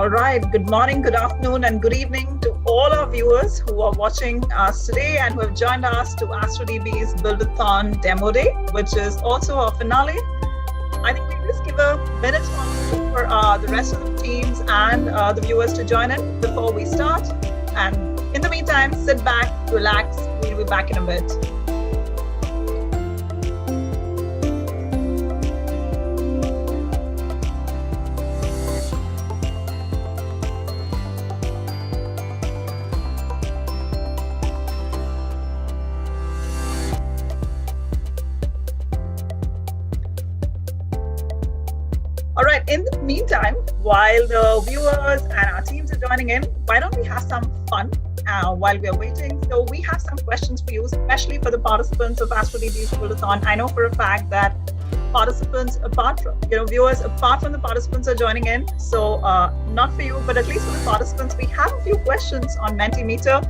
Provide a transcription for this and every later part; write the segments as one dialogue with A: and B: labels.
A: All right, good morning, good afternoon, and good evening to all our viewers who are watching us today and who have joined us to Astra DB's Build-A-Thon Demo Day, which is also our finale. I think we'll just give a minute for the rest of the teams and the viewers to join in before we start. And in the meantime, sit back, relax, we'll be back in a bit. All right, in the meantime, while the viewers and our teams are joining in, why don't we have some fun while we are waiting? So we have some questions for you, especially for the participants of Astra DB's Build-A-Thon. I know for a fact that participants, apart from, viewers, apart from the participants are joining in. So not for you, but at least for the participants, we have a few questions on Mentimeter.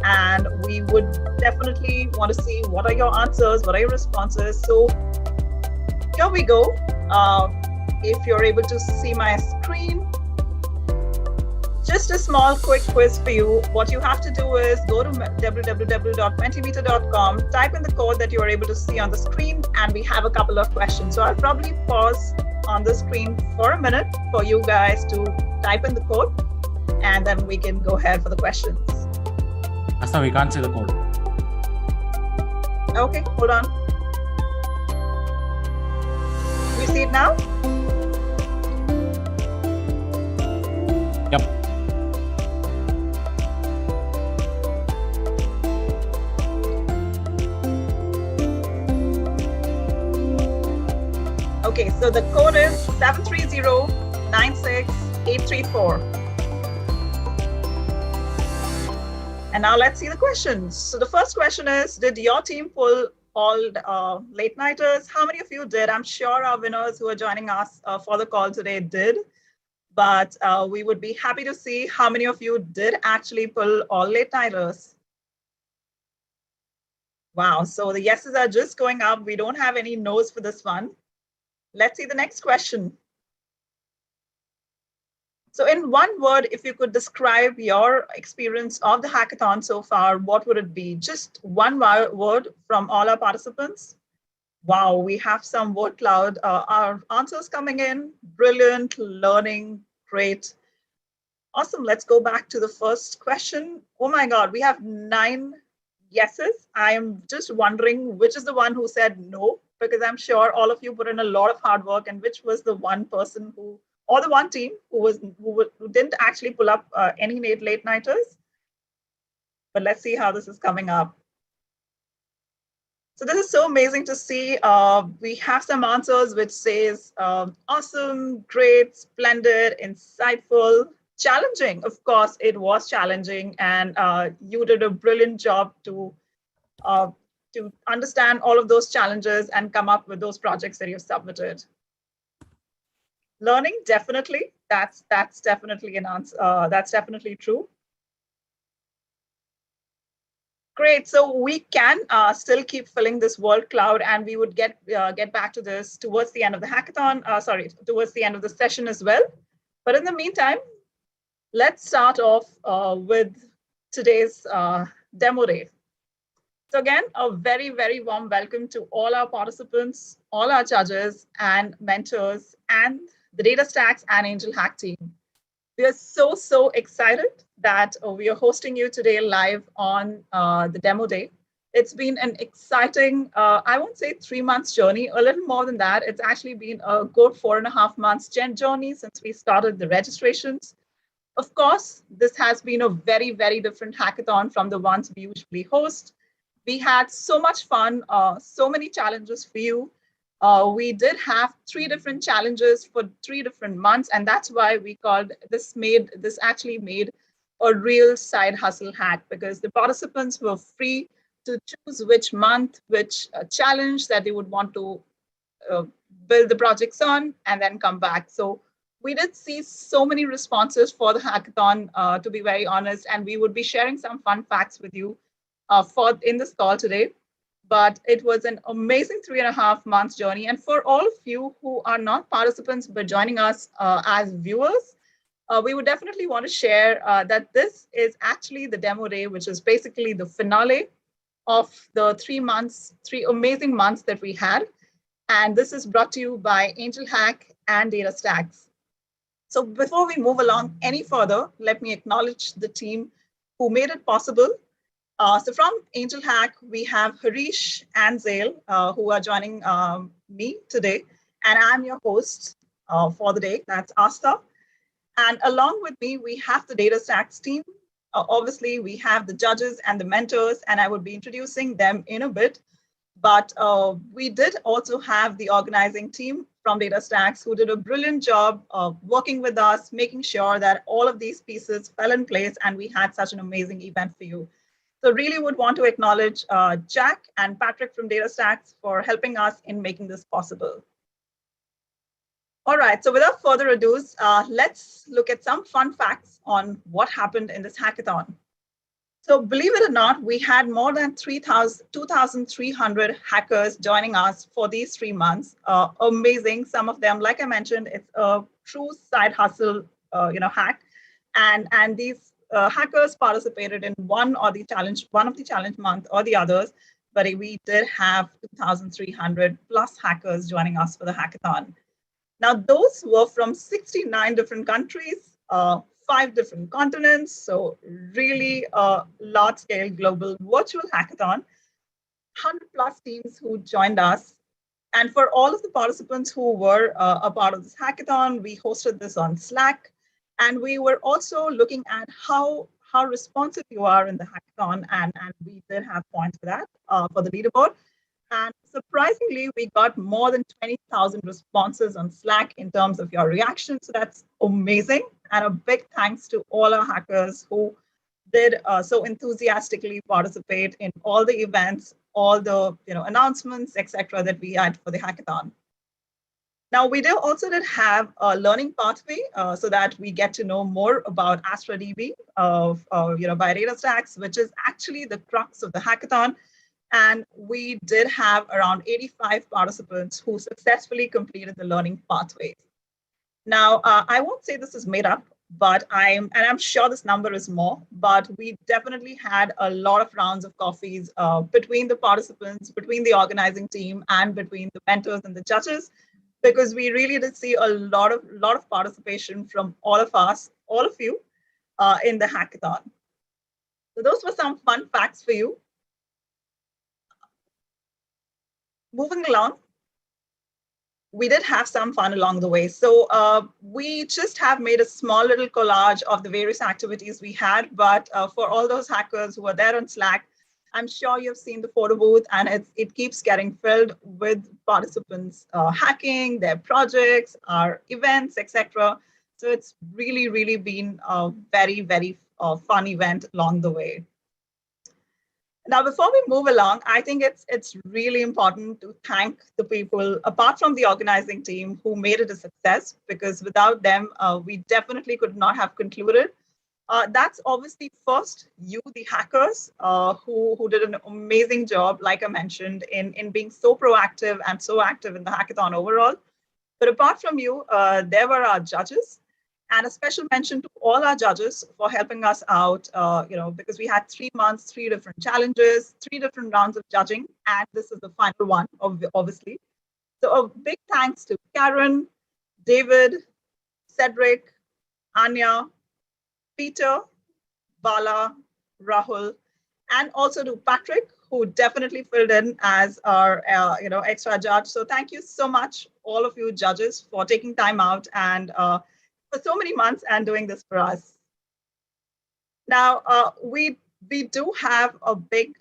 A: And we would definitely want to see what are your answers, what are your responses. So here we go. If you're able to see my screen, just a small quick quiz for you. What you have to do is go to www.mentimeter.com, type in the code that you are able to see on the screen, and we have a couple of questions. So I'll probably pause on the screen for a minute for you guys to type in the code, and then we can go ahead for the questions.
B: Asta, we can't see the code.
A: Okay, hold on. You see it now?
B: Yep.
A: Okay, so the code is 730-96834. And now let's see the questions. So the first question is, did your team pull all late nighters? How many of you did? I'm sure our winners who are joining us for the call today did. But we would be happy to see how many of you did actually pull all late nighters. Wow, so the yeses are just going up. We don't have any no's for this one. Let's see the next question. So in one word, if you could describe your experience of the hackathon so far, what would it be? Just one word from all our participants. Wow, we have some word cloud. Our answers coming in. Brilliant, learning, great. Awesome, let's go back to the first question. Oh my God, we have 9 yeses. I am just wondering which is the one who said no, because I'm sure all of you put in a lot of hard work, and which was the one person who, or the one team who didn't actually pull up any late nighters. But let's see how this is coming up. So this is so amazing to see. We have some answers which says awesome, great, splendid, insightful, challenging. Of course, it was challenging, and you did a brilliant job to understand all of those challenges and come up with those projects that you've submitted. Learning, definitely. That's definitely an answer. That's definitely true. Great. So we can still keep filling this word cloud, and we would get back to this towards the end of the hackathon. Towards the end of the session as well. But in the meantime, let's start off with today's demo day. So again, a very, very warm welcome to all our participants, all our judges and mentors, and the DataStax and Angel Hack team. We are so excited that we are hosting you today live on the demo day. It's been an exciting, I won't say 3 months journey, a little more than that. It's actually been a good 4.5 months journey since we started the registrations. Of course, this has been a very, very different hackathon from the ones we usually host. We had so much fun, so many challenges for you. We did have 3 different challenges for 3 different months, and that's why we called this actually made a real side hustle hack, because the participants were free to choose which month, which challenge that they would want to build the projects on and then come back. So we did see so many responses for the hackathon, to be very honest, and we would be sharing some fun facts with you in this call today. But it was an amazing 3.5 months journey. And for all of you who are not participants, but joining us as viewers, we would definitely want to share that this is actually the demo day, which is basically the finale of the 3 months, 3 amazing months that we had. And this is brought to you by Angel Hack and DataStax. So before we move along any further, let me acknowledge the team who made it possible. So from Angel Hack, we have Harish and Zale, who are joining me today. And I'm your host for the day, that's Asta. And along with me, we have the DataStax team. Obviously, we have the judges and the mentors, and I will be introducing them in a bit. But we did also have the organizing team from DataStax who did a brilliant job of working with us, making sure that all of these pieces fell in place and we had such an amazing event for you. So really would want to acknowledge Jack and Patrick from DataStax for helping us in making this possible. All right, so without further ado, let's look at some fun facts on what happened in this hackathon. So believe it or not, we had more than 2,300 hackers joining us for these 3 months. Amazing. Some of them, like I mentioned, it's a true side hustle, hack. And these hackers participated in one of the challenge month or the others. But we did have 2,300 plus hackers joining us for the hackathon. Now, those were from 69 different countries, 5 different continents, so really a large-scale global virtual hackathon, 100 plus teams who joined us. And for all of the participants who were a part of this hackathon, we hosted this on Slack. And we were also looking at how responsive you are in the hackathon, and we did have points for that, for the leaderboard. And surprisingly, we got more than 20,000 responses on Slack in terms of your reaction. So that's amazing. And a big thanks to all our hackers who did so enthusiastically participate in all the events, all the announcements, etc., that we had for the hackathon. Now, we also did have a learning pathway so that we get to know more about Astra DB by DataStax, which is actually the crux of the hackathon. And we did have around 85 participants who successfully completed the learning pathways. Now, I won't say this is made up, but I'm sure this number is more, but we definitely had a lot of rounds of coffees between the participants, between the organizing team, and between the mentors and the judges, because we really did see a lot of participation from all of us, all of you, in the hackathon. So those were some fun facts for you. Moving along, we did have some fun along the way. So we just have made a small little collage of the various activities we had, but for all those hackers who are there on Slack, I'm sure you've seen the photo booth, and it keeps getting filled with participants hacking their projects, our events, etc. So it's really, really been a very, very fun event along the way. Now, before we move along, I think it's really important to thank the people, apart from the organizing team, who made it a success, because without them, we definitely could not have concluded. That's obviously first you, the hackers, who did an amazing job, like I mentioned, in being so proactive and so active in the hackathon overall. But apart from you, there were our judges. And a special mention to all our judges for helping us out, because we had 3 months, 3 different challenges, 3 different rounds of judging, and this is the final one, obviously. So a big thanks to Karen, David, Cédrick, Ania, Pieter, Bala, Rahul, and also to Patrick, who definitely filled in as our extra judge. So thank you so much, all of you judges, for taking time out and for so many months and doing this for us. Now, we do have a big,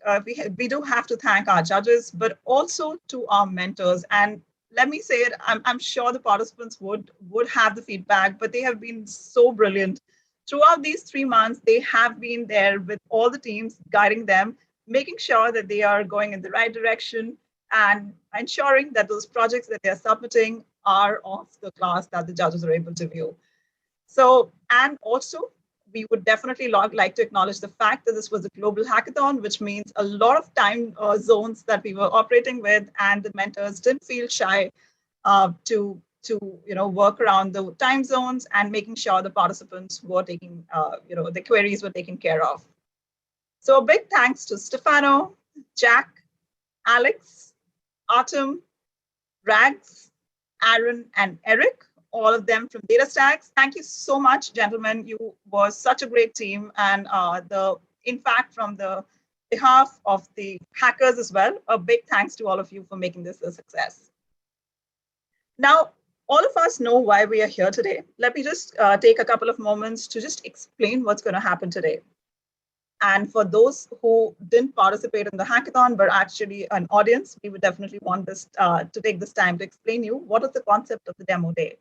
A: we do have to thank our judges, but also to our mentors. And let me say it, I'm sure the participants would have the feedback, but they have been so brilliant. Throughout these 3 months, they have been there with all the teams, guiding them, making sure that they are going in the right direction and ensuring that those projects that they're submitting are of the class that the judges are able to view. So, and also, we would definitely like to acknowledge the fact that this was a global hackathon, which means a lot of time zones that we were operating with, and the mentors didn't feel shy to to work around the time zones and making sure the participants were taking the queries were taken care of. So a big thanks to Stefano, Jack, Alex, Autumn, Rags, Aaron, and Eric, all of them from DataStax. Thank you so much, gentlemen. You were such a great team, and in fact, from the behalf of the hackers as well, a big thanks to all of you for making this a success. Now, all of us know why we are here today. Let me just take a couple of moments to just explain what's going to happen today. And for those who didn't participate in the hackathon, but actually an audience, we would definitely want this to take this time to explain you what is the concept of the demo day.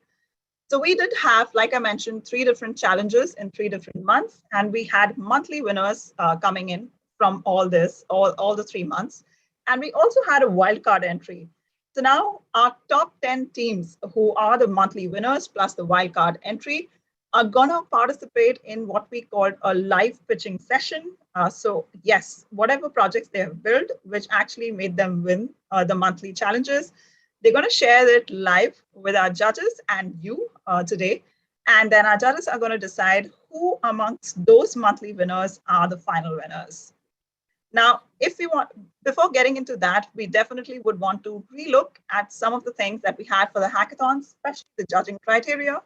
A: So we did have, like I mentioned, 3 different challenges in 3 different months, and we had monthly winners coming in from all the 3 months. And we also had a wildcard entry. So now our top 10 teams who are the monthly winners plus the wildcard entry are gonna participate in what we called a live pitching session. So yes, whatever projects they have built, which actually made them win the monthly challenges, they're gonna share it live with our judges and you today. And then our judges are gonna decide who amongst those monthly winners are the final winners. Now, if we want, before getting into that, we definitely would want to relook at some of the things that we had for the hackathons, especially the judging criteria.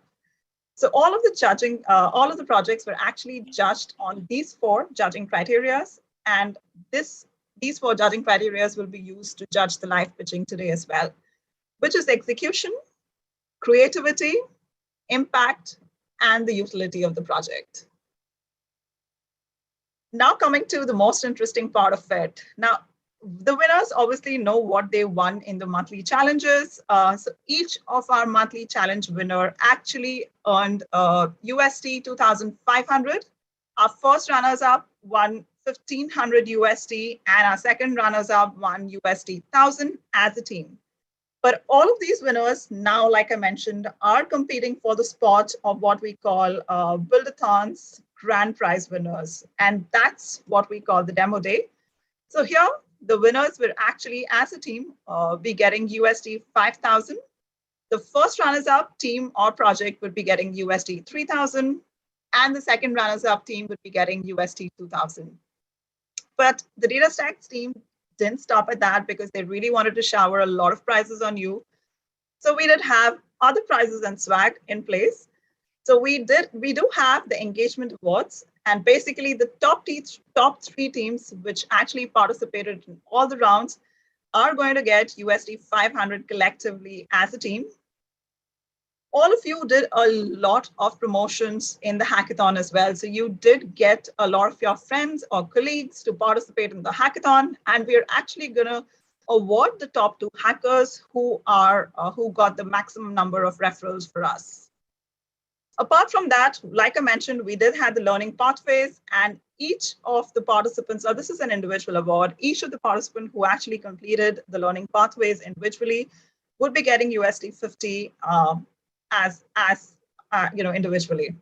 A: So all of the projects were actually judged on these 4 judging criteria, and these 4 judging criteria will be used to judge the live pitching today as well, which is execution, creativity, impact, and the utility of the project. Now coming to the most interesting part of it. Now, the winners obviously know what they won in the monthly challenges. So each of our monthly challenge winner actually earned USD 2,500. Our first runners-up won 1,500 USD, and our second runners-up won USD 1,000 as a team. But all of these winners now, like I mentioned, are competing for the spot of what we call Build-A-Thon's grand prize winners. And that's what we call the demo day. So here, the winners will actually, as a team, be getting USD 5,000. The first runners-up team or project would be getting USD 3,000. And the second runners-up team would be getting USD 2,000. But the DataStax team didn't stop at that because they really wanted to shower a lot of prizes on you. So we did have other prizes and swag in place. So we do have the engagement awards, and basically the top 3 teams which actually participated in all the rounds are going to get USD 500 collectively as a team. All of you did a lot of promotions in the hackathon as well. So you did get a lot of your friends or colleagues to participate in the hackathon, and we're actually gonna award the top 2 hackers who got the maximum number of referrals for us. Apart from that, like I mentioned, we did have the learning pathways, and each of the participants, so this is an individual award, each of the participants who actually completed the learning pathways individually would be getting USD 50 individually.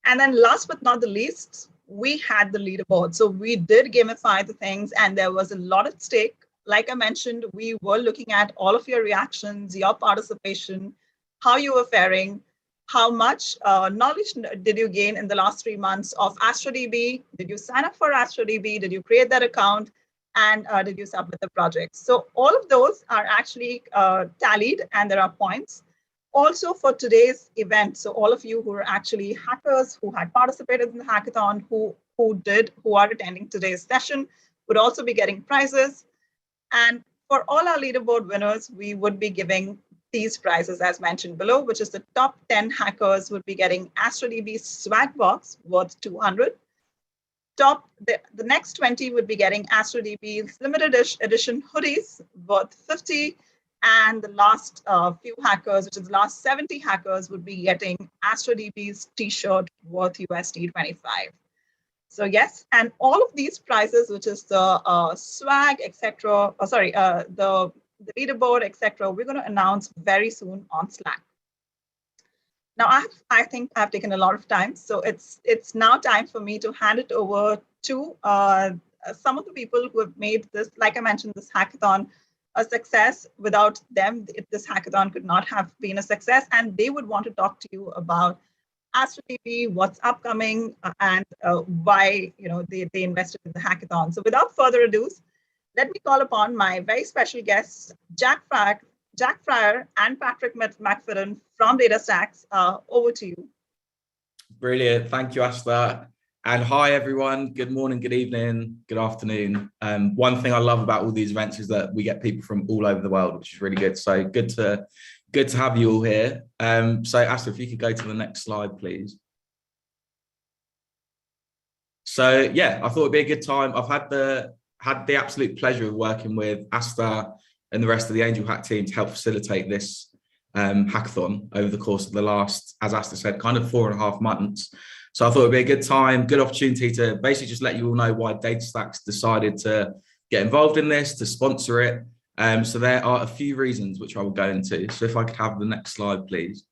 A: And then last but not the least, we had the leaderboard. So we did gamify the things, and there was a lot at stake. Like I mentioned, we were looking at all of your reactions, your participation, how you were faring, how much knowledge did you gain in the last 3 months of Astra DB? Did you sign up for Astra DB? Did you create that account? And did you submit the project? So all of those are actually tallied, and there are points. Also for today's event, so all of you who are actually hackers who had participated in the hackathon, who are attending today's session, would also be getting prizes. And for all our leaderboard winners, we would be giving these prizes as mentioned below, which is the top 10 hackers would be getting Astra DB swag box worth 200. The next 20 would be getting Astra DB's limited edition hoodies worth 50. And the last few hackers, which is the last 70 hackers, would be getting Astra DB's t-shirt worth USD 25. So yes, and all of these prizes, which is the swag, etc. The leaderboard, etc. We're going to announce very soon on Slack. Now, I think I've taken a lot of time, so it's now time for me to hand it over to some of the people who have made this, like I mentioned, this hackathon a success. Without them, this hackathon could not have been a success. And they would want to talk to you about Astra DB, what's upcoming, and why they invested in the hackathon. So without further ado, let me call upon my very special guests, Jack Fryer and Patrick McFadden from DataStax. Over to you.
C: Brilliant. Thank you, Asta. And hi, everyone. Good morning, good evening, good afternoon. One thing I love about all these events is that we get people from all over the world, which is really good. So good to have you all here. So Asta, if you could go to the next slide, please. So yeah, I thought it'd be a good time. I've had the absolute pleasure of working with Asta and the rest of the Angel Hack team to help facilitate this hackathon over the course of the last, as Asta said, kind of 4.5 months. So I thought it'd be a good time, good opportunity to basically just let you all know why DataStax decided to get involved in this, to sponsor it. So there are a few reasons which I will go into. So if I could have the next slide, please.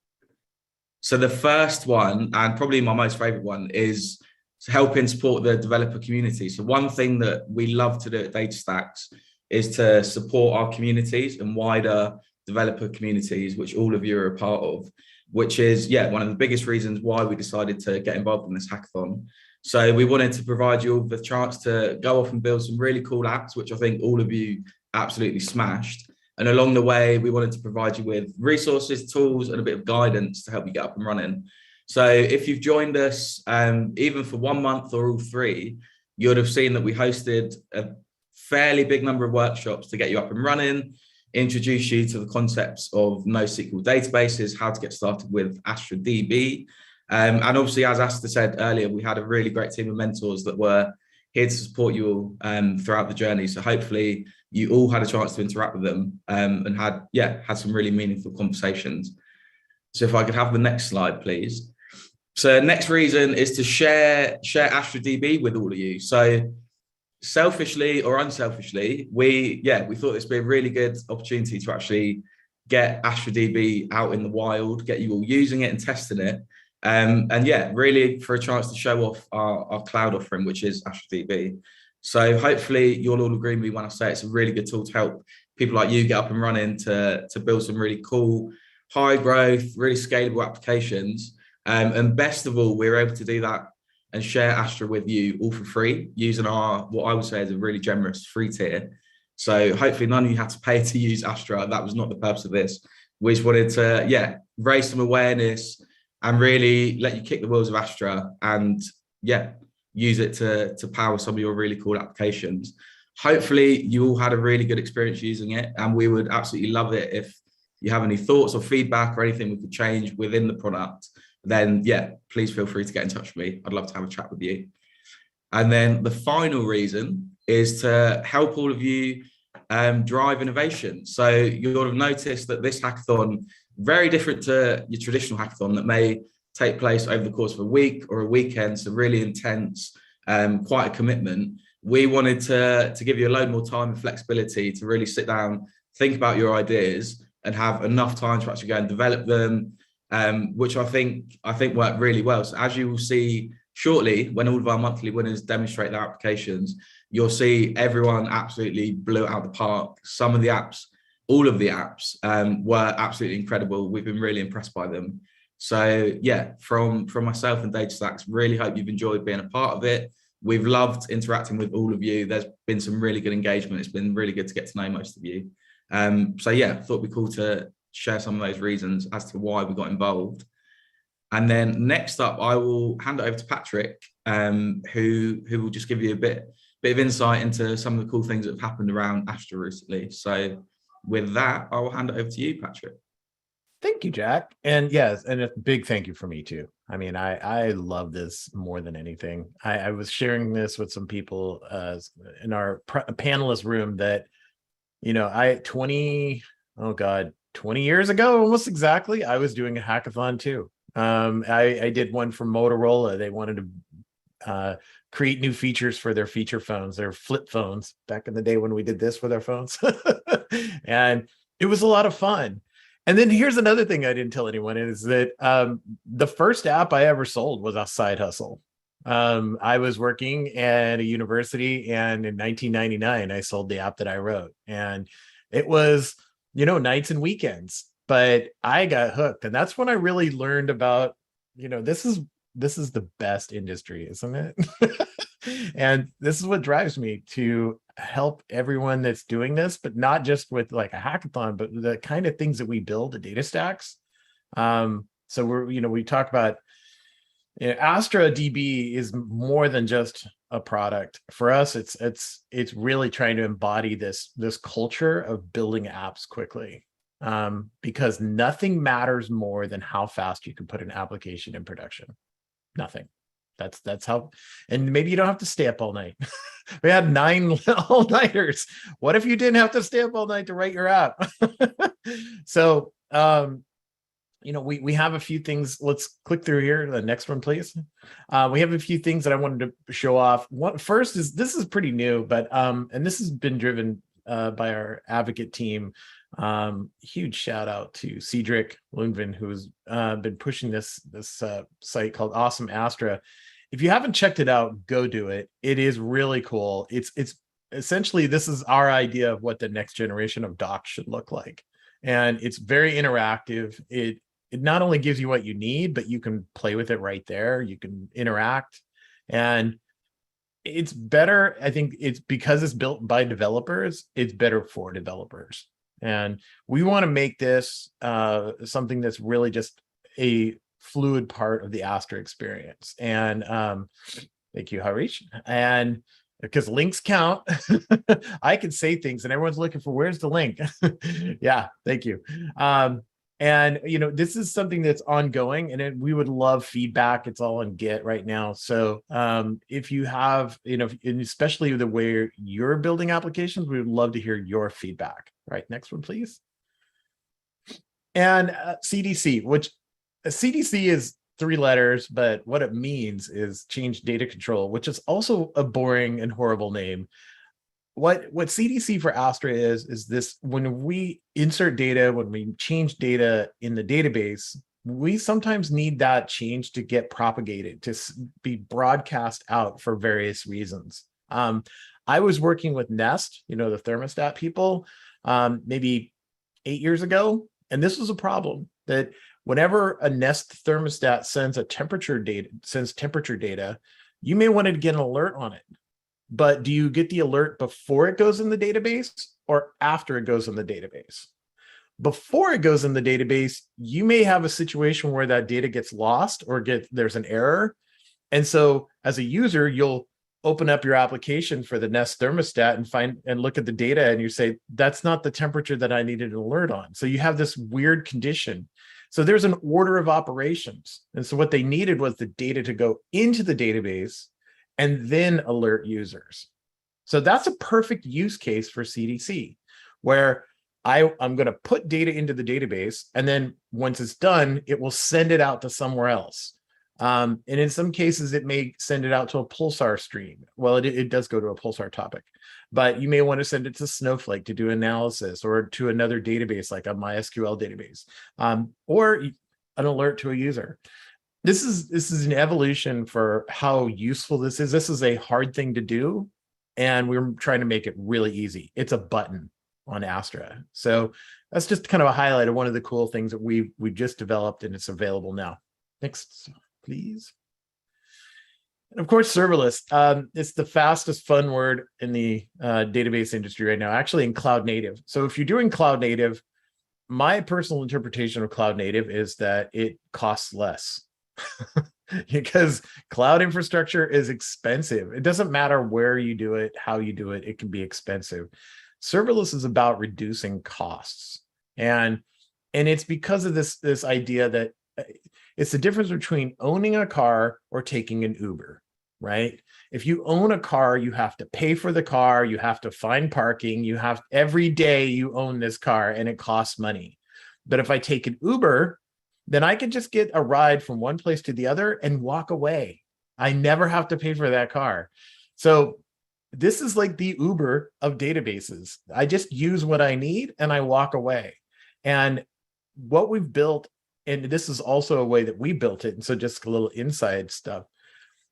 C: So the first one, and probably my most favorite one, is helping support the developer community. So one thing that we love to do at DataStax is to support our communities and wider developer communities, which all of you are a part of, which is, one of the biggest reasons why we decided to get involved in this hackathon. So we wanted to provide you all the chance to go off and build some really cool apps, which I think all of you absolutely smashed. And along the way, we wanted to provide you with resources, tools, and a bit of guidance to help you get up and running. So if you've joined us, even for 1 month or all 3, you would have seen that we hosted a fairly big number of workshops to get you up and running, introduce you to the concepts of NoSQL databases, how to get started with Astra DB. And obviously, as Asta said earlier, we had a really great team of mentors that were here to support you all throughout the journey. So hopefully you all had a chance to interact with them and had some really meaningful conversations. So if I could have the next slide, please. So next reason is to share Astra DB with all of you. So selfishly or unselfishly, we thought this would be a really good opportunity to actually get Astra DB out in the wild, get you all using it and testing it. Really for a chance to show off our cloud offering, which is Astra DB. So hopefully you'll all agree with me when I say it's a really good tool to help people like you get up and running to build some really cool, high growth, really scalable applications. And best of all, we're able to do that and share Astra with you all for free using our, what I would say is a really generous free tier. So hopefully none of you had to pay to use Astra. That was not the purpose of this. We just wanted to, raise some awareness and really let you kick the wheels of Astra and use it to power some of your really cool applications. Hopefully you all had a really good experience using it, and we would absolutely love it if you have any thoughts or feedback or anything we could change within the product. Then please feel free to get in touch with me. I'd love to have a chat with you. And then the final reason is to help all of you drive innovation. So you'll have noticed that this hackathon, very different to your traditional hackathon that may take place over the course of a week or a weekend, so really intense, quite a commitment. We wanted to give you a load more time and flexibility to really sit down, think about your ideas and have enough time to actually go and develop them, which I think worked really well. So as you will see shortly, when all of our monthly winners demonstrate their applications, you'll see everyone absolutely blew it out of the park. Some of the apps, all of the apps were absolutely incredible. We've been really impressed by them. So from myself and DataStax, really hope you've enjoyed being a part of it. We've loved interacting with all of you. There's been some really good engagement. It's been really good to get to know most of you. Thought it'd be cool to share some of those reasons as to why we got involved. And then next up, I will hand it over to Patrick, who will just give you a bit of insight into some of the cool things that have happened around Astra recently. So with that, I will hand it over to you, Patrick.
D: Thank you, Jack. And yes, and a big thank you for me too. I mean, I love this more than anything. I was sharing this with some people in our panelist room that, 20 years ago, almost exactly, I was doing a hackathon too. I did one for Motorola. They wanted to create new features for their feature phones, their flip phones, back in the day when we did this with our phones. And it was a lot of fun. And then here's another thing I didn't tell anyone is that the first app I ever sold was a side hustle. I was working at a university, and in 1999, I sold the app that I wrote. And It was, nights and weekends, but I got hooked. And that's when I really learned about, this is the best industry, isn't it? And this is what drives me to help everyone that's doing this, but not just with like a hackathon, but the kind of things that we build, the DataStax. So we talk about Astra DB is more than just a product. For us, it's really trying to embody this culture of building apps quickly, because nothing matters more than how fast you can put an application in production. Nothing. That's how. And maybe you don't have to stay up all night. We had 9 all-nighters. What if you didn't have to stay up all night to write your app? So we have a few things. Let's click through here. The next one, please. We have a few things that I wanted to show off. First is, this is pretty new, but and this has been driven by our advocate team. Huge shout out to Cédrick Lunven, who's been pushing this site called Awesome Astra. If you haven't checked it out, go do it. It is really cool. It's essentially, this is our idea of what the next generation of docs should look like. And it's very interactive. It not only gives you what you need, but you can play with it right there. You can interact, and it's better. I think it's because it's built by developers, it's better for developers. And we want to make this something that's really just a fluid part of the Astra experience. And thank you, Harish. And because links count, I can say things and everyone's looking for, where's the link? Yeah, thank you. And this is something that's ongoing, and we would love feedback. It's all on Git right now. So if you have, and especially the way you're building applications, we would love to hear your feedback. Right, next one, please. And CDC, which CDC is 3 letters, but what it means is change data control, which is also a boring and horrible name. What CDC for Astra is this: when we insert data, when we change data in the database, we sometimes need that change to get propagated, to be broadcast out for various reasons. I was working with Nest, the thermostat people, maybe 8 years ago, and this was a problem that whenever a Nest thermostat sends temperature data, you may want to get an alert on it. But do you get the alert before it goes in the database or after it goes in the database? Before it goes in the database, you may have a situation where that data gets lost or there's an error. And so as a user, you'll open up your application for the Nest thermostat and look at the data, and you say, that's not the temperature that I needed an alert on. So you have this weird condition. So there's an order of operations. And so what they needed was the data to go into the database and then alert users. So that's a perfect use case for CDC, where I'm going to put data into the database, and then once it's done, it will send it out to somewhere else. And in some cases, it may send it out to a Pulsar stream. Well, it does go to a Pulsar topic, but you may want to send it to Snowflake to do analysis, or to another database like a MySQL database, or an alert to a user. This is an evolution for how useful this is. This is a hard thing to do, and we're trying to make it really easy. It's a button on Astra. So that's just kind of a highlight of one of the cool things that we just developed, and it's available now. Next, please. And of course, serverless. It's the fastest fun word in the database industry right now, actually in cloud native. So if you're doing cloud native, my personal interpretation of cloud native is that it costs less. Because cloud infrastructure is expensive. It doesn't matter where you do it, how you do it, it can be expensive. Serverless is about reducing costs. And it's because of this idea that it's the difference between owning a car or taking an Uber, right? If you own a car, you have to pay for the car, you have to find parking, every day you own this car, and it costs money. But if I take an Uber, then I can just get a ride from one place to the other and walk away. I never have to pay for that car. So this is like the Uber of databases. I just use what I need and I walk away. And what we've built, and this is also a way that we built it, and so just a little inside stuff,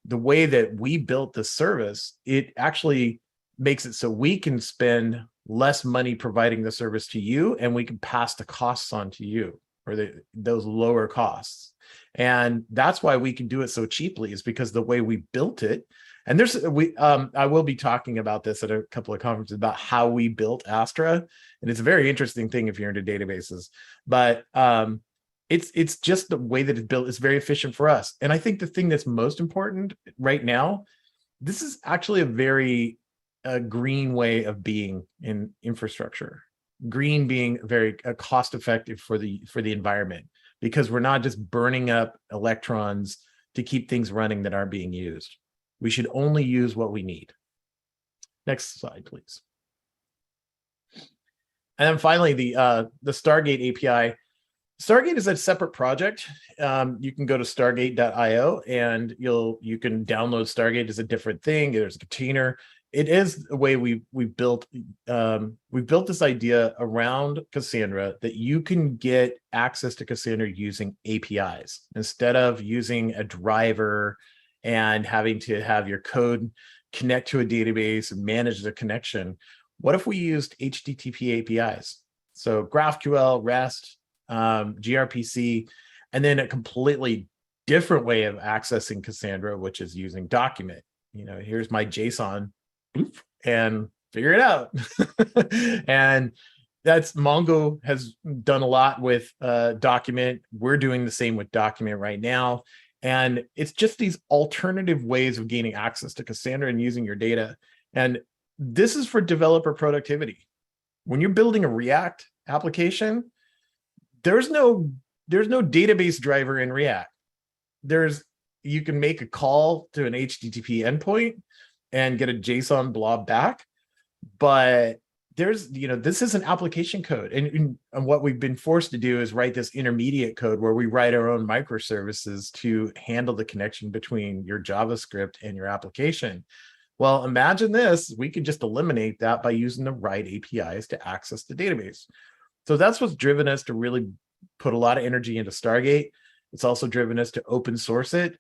D: the way that we built the service, it actually makes it so we can spend less money providing the service to you, and we can pass the costs on to you, or those lower costs. And that's why we can do it so cheaply, is because the way we built it. And I will be talking about this at a couple of conferences about how we built Astra, and it's a very interesting thing if you're into databases. But it's just the way that it's built is very efficient for us. And I think the thing that's most important right now, this is actually a very green way of being in infrastructure. Green being very cost effective for the environment, because we're not just burning up electrons to keep things running that aren't being used. We should only use what we need. Next slide, please. And then finally, the Stargate API. Stargate is a separate project. You can go to stargate.io and you can download Stargate as a different thing. There's a container. It is the way we built this idea around Cassandra, that you can get access to Cassandra using APIs instead of using a driver and having to have your code connect to a database and manage the connection. What if we used HTTP APIs? So GraphQL, REST, gRPC, and then a completely different way of accessing Cassandra, which is using document. Here's my JSON, and figure it out. And that's Mongo has done a lot with document. We're doing the same with document right now. And it's just these alternative ways of gaining access to Cassandra and using your data. And this is for developer productivity. When you're building a React application, there's no database driver in React. You can make a call to an HTTP endpoint and get a JSON blob back, but this is an application code, and what we've been forced to do is write this intermediate code where we write our own microservices to handle the connection between your JavaScript and your application. Well, imagine this, we could just eliminate that by using the right APIs to access the database. So that's what's driven us to really put a lot of energy into Stargate. It's also driven us to open source it.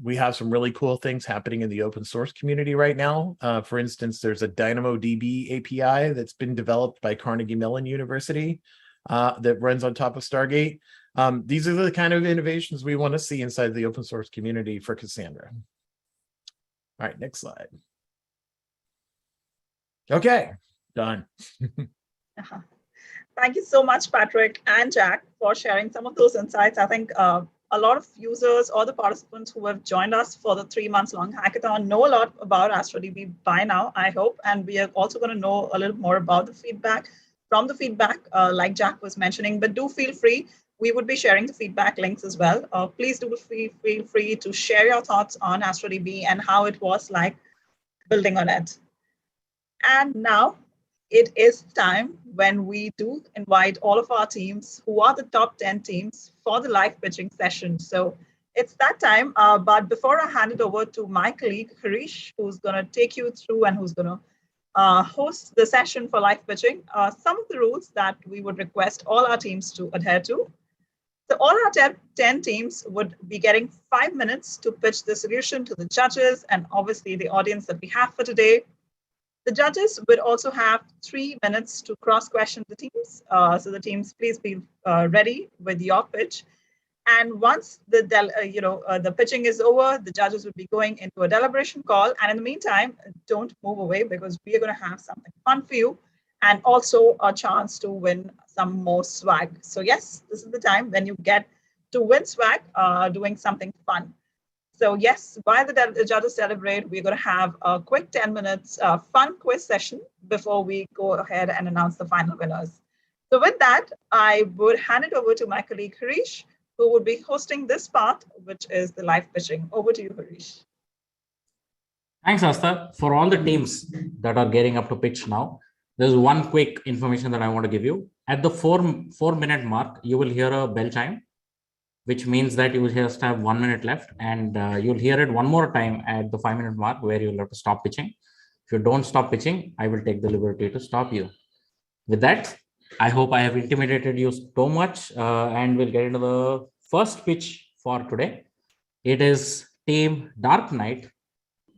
D: We have some really cool things happening in the open source community right now. For instance, there's a DynamoDB API that's been developed by Carnegie Mellon University that runs on top of Stargate. These are the kind of innovations we want to see inside the open source community for Cassandra. All right, next slide. Okay, done.
A: Thank you so much, Patrick and Jack, for sharing some of those insights. I think a lot of users or the participants who have joined us for the 3 months long hackathon know a lot about Astra DB by now, I hope. And we are also going to know a little more about the feedback like Jack was mentioning. But do feel free. We would be sharing the feedback links as well. Please do feel free to share your thoughts on Astra DB and how it was like building on it. And now, it is time when we do invite all of our teams who are the top 10 teams for the live pitching session. So it's that time. But before I hand it over to my colleague, Harish, who's going to take you through and who's going to host the session for live pitching, some of the rules that we would request all our teams to adhere to. So all our 10 teams would be getting 5 minutes to pitch the solution to the judges and obviously the audience that we have for today. The judges would also have 3 minutes to cross-question the teams. So the teams, please be ready with your pitch. And once the pitching is over, the judges would be going into a deliberation call. And in the meantime, don't move away because we are going to have something fun for you and also a chance to win some more swag. So yes, this is the time when you get to win swag doing something fun. So yes, while the judges celebrate, we're going to have a quick 10 minutes fun quiz session before we go ahead and announce the final winners. So with that, I would hand it over to my colleague Harish, who would be hosting this part, which is the live pitching. Over to you, Harish.
B: Thanks, Asta. For all the teams that are getting up to pitch now, there's one quick information that I want to give you. At the 4-minute mark, you will hear a bell chime, which means that you will just have 1 minute left, and you'll hear it one more time at the 5-minute mark where you'll have to stop pitching. If you don't stop pitching, I will take the liberty to stop you. With that, I hope I have intimidated you so much, and we'll get into the first pitch for today. It is Team Dark Knight,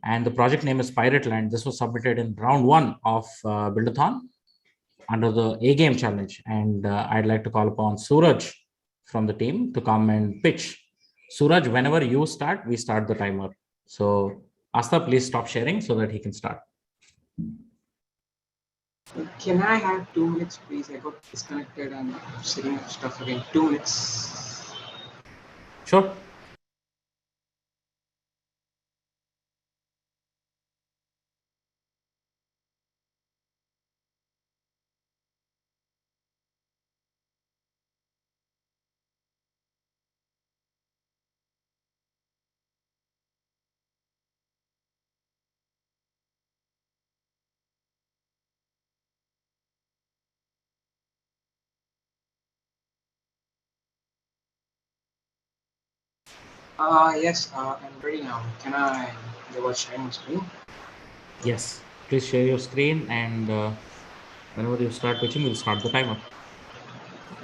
B: and the project name is Pirate Land. This was submitted in round 1 of Build-A-Thon. under the A game challenge. And I'd like to call upon Suraj from the team to come and pitch. Suraj, whenever you start, we start the timer. So Asta, please stop sharing so that he can start.
E: Can I have 2 minutes, please? I got disconnected and setting up stuff again. 2 minutes.
B: Sure.
E: Yes, I'm ready now. Can I go sharing my screen?
B: Yes. Please share your screen, and whenever you start pitching, we'll start the timer.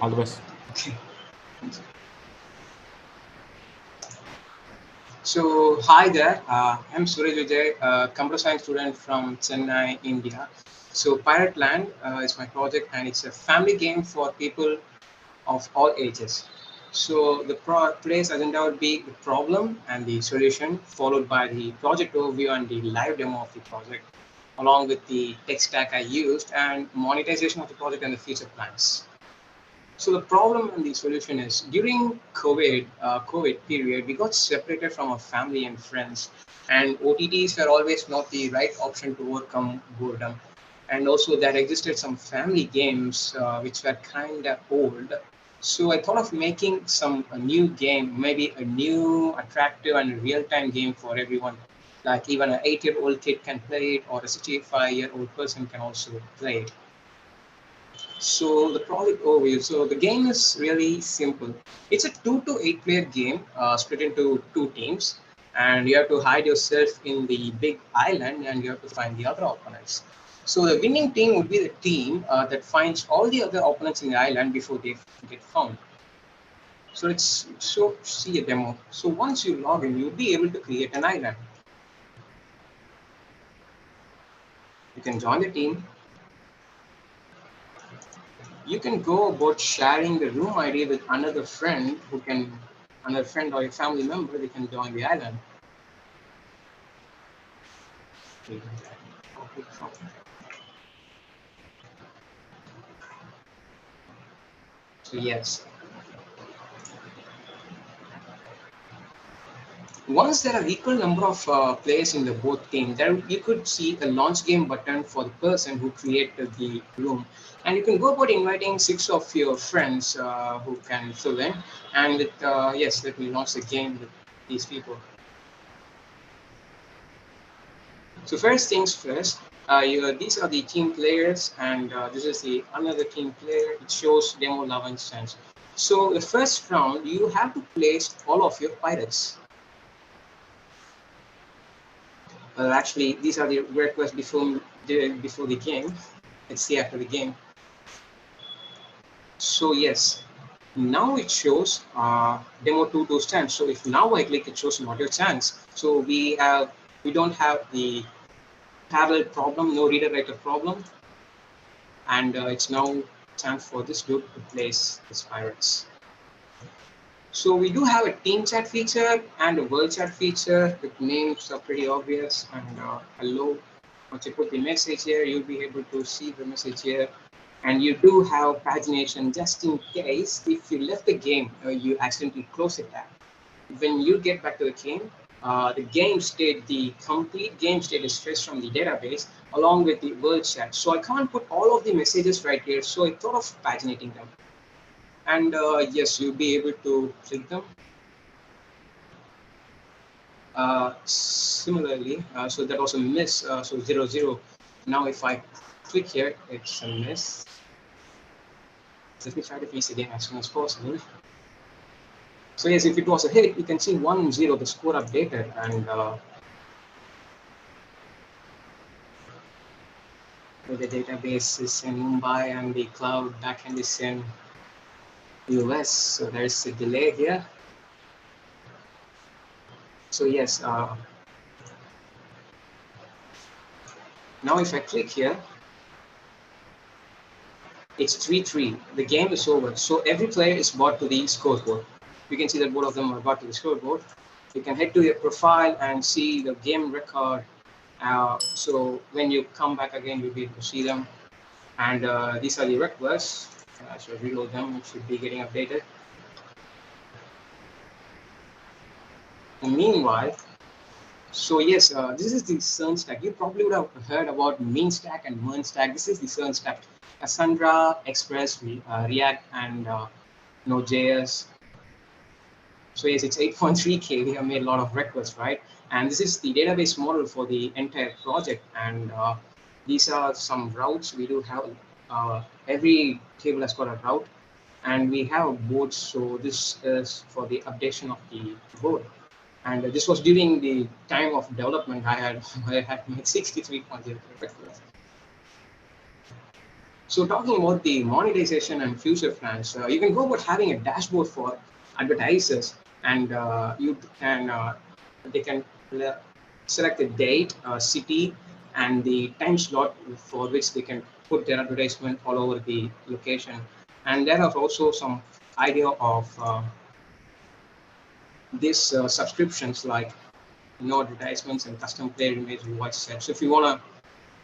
B: All the best.
E: Okay. So, hi there. I'm Suraj Vijay, a computer science student from Chennai, India. So, Pirate Land is my project, and it's a family game for people of all ages. So, today's agenda would be the problem and the solution, followed by the project overview and the live demo of the project, along with the tech stack I used and monetization of the project and the future plans. So the problem and the solution is during COVID period, we got separated from our family and friends, and OTTs were always not the right option to overcome boredom. And also there existed some family games which were kind of old. So I thought of making a new game, maybe a new, attractive and real-time game for everyone. Like even an 8-year-old kid can play it, or a 65-year-old person can also play it. So the project overview. So the game is really simple. It's a 2 to 8 player game split into 2 teams, and you have to hide yourself in the big island, and you have to find the other opponents. So the winning team would be the team that finds all the other opponents in the island before they get found. So let's see a demo. So once you log in, you'll be able to create an island. You can join the team. You can go about sharing the room ID with another friend or your family member, they can join the island. So yes. Once there are equal number of players in the both team, there you could see a launch game button for the person who created the room, and you can go about inviting 6 of your friends who can fill in. And with yes, let me launch the game with these people. So first things first, these are the team players, and this is the another team player. It shows demo love and sense. So the first round, you have to place all of your pirates. Actually, these are the requests before the game. Let's see after the game. So yes, now it shows demo 2 to stand. So if now I click, it shows not your chance. So we don't have the parallel problem, no reader writer problem, and it's now time for this group to place the pirates. So we do have a team chat feature and a world chat feature. The names are pretty obvious, and hello. Once you put the message here, you'll be able to see the message here. And you do have pagination just in case if you left the game, you accidentally close it down. When you get back to the game, the complete game state is fetched from the database along with the world chat. So I can't put all of the messages right here. So I thought of paginating them. And yes, you'll be able to click them. Similarly, so that was a miss, so 0, 0. Now if I click here, it's a miss. Let me try to finish the game as soon as possible. So yes, if it was a hit, you can see 1, 0, the score updated, and the database is in Mumbai and the cloud backend is in US. So there's a delay here. So yes, now if I click here, it's 3-3. The game is over. So every player is brought to the scoreboard. You can see that both of them are brought to the scoreboard. You can head to your profile and see the game record. So when you come back again, you'll be able to see them. And these are the requests. So reload them, it should be getting updated. And meanwhile, so yes, this is the CERN stack. You probably would have heard about mean stack and MERN stack. This is the CERN stack. Cassandra, Express, React, and Node.js. So yes, it's 8.3K. We have made a lot of requests, right? And this is the database model for the entire project. And these are some routes we do have. Every table has got a route, and we have boards. So this is for the updation of the board. And this was during the time of development. I had made 63.0 requests. So talking about the monetization and future plans, you can go about having a dashboard for advertisers, and they can select the date, city, and the time slot for which they can put their advertisement all over the location. And there are also some idea of these subscriptions like advertisements and custom player image voice set. So if you want to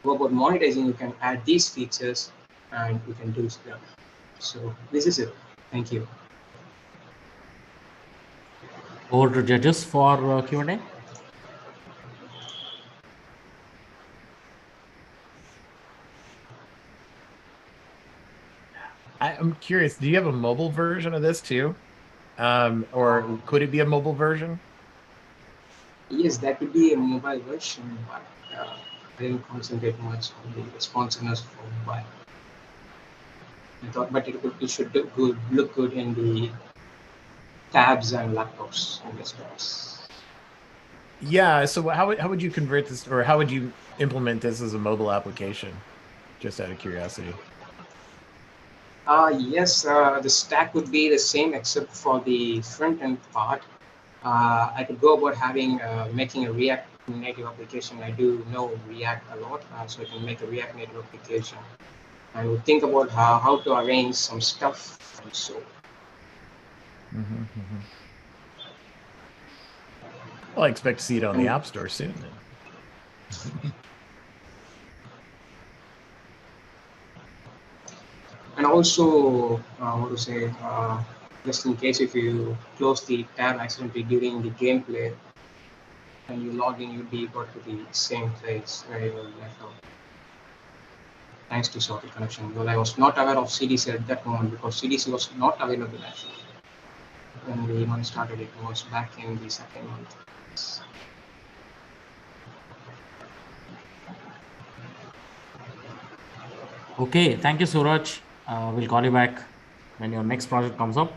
E: go about monetizing, you can add these features and you can do them. So this is it. Thank you.
B: Over to judges for Q&A.
D: I'm curious, do you have a mobile version of this too? Or could it be a mobile version?
E: Yes, that could be a mobile version, but I didn't concentrate much on the responsiveness for mobile. I thought, but it should look good in the tabs and laptops and desktops.
D: Yeah, so how would you convert this, or how would you implement this as a mobile application? Just out of curiosity.
E: Yes, the stack would be the same except for the front end part. I could go about having making a React native application. I do know React a lot, so I can make a React native application. And we'll think about how to arrange some stuff and so.
D: Well, I expect to see it on the App Store soon then.
E: And also, what to say, just in case if you close the tab accidentally during the gameplay and you log in, you'll be got to the same place where you were left out. Thanks to sorted connection. Well, I was not aware of CDC at that moment because CDC was not available actually. When the month started, it was back in the second month.
B: Okay, thank you, Suraj. We'll call you back when your next project comes up.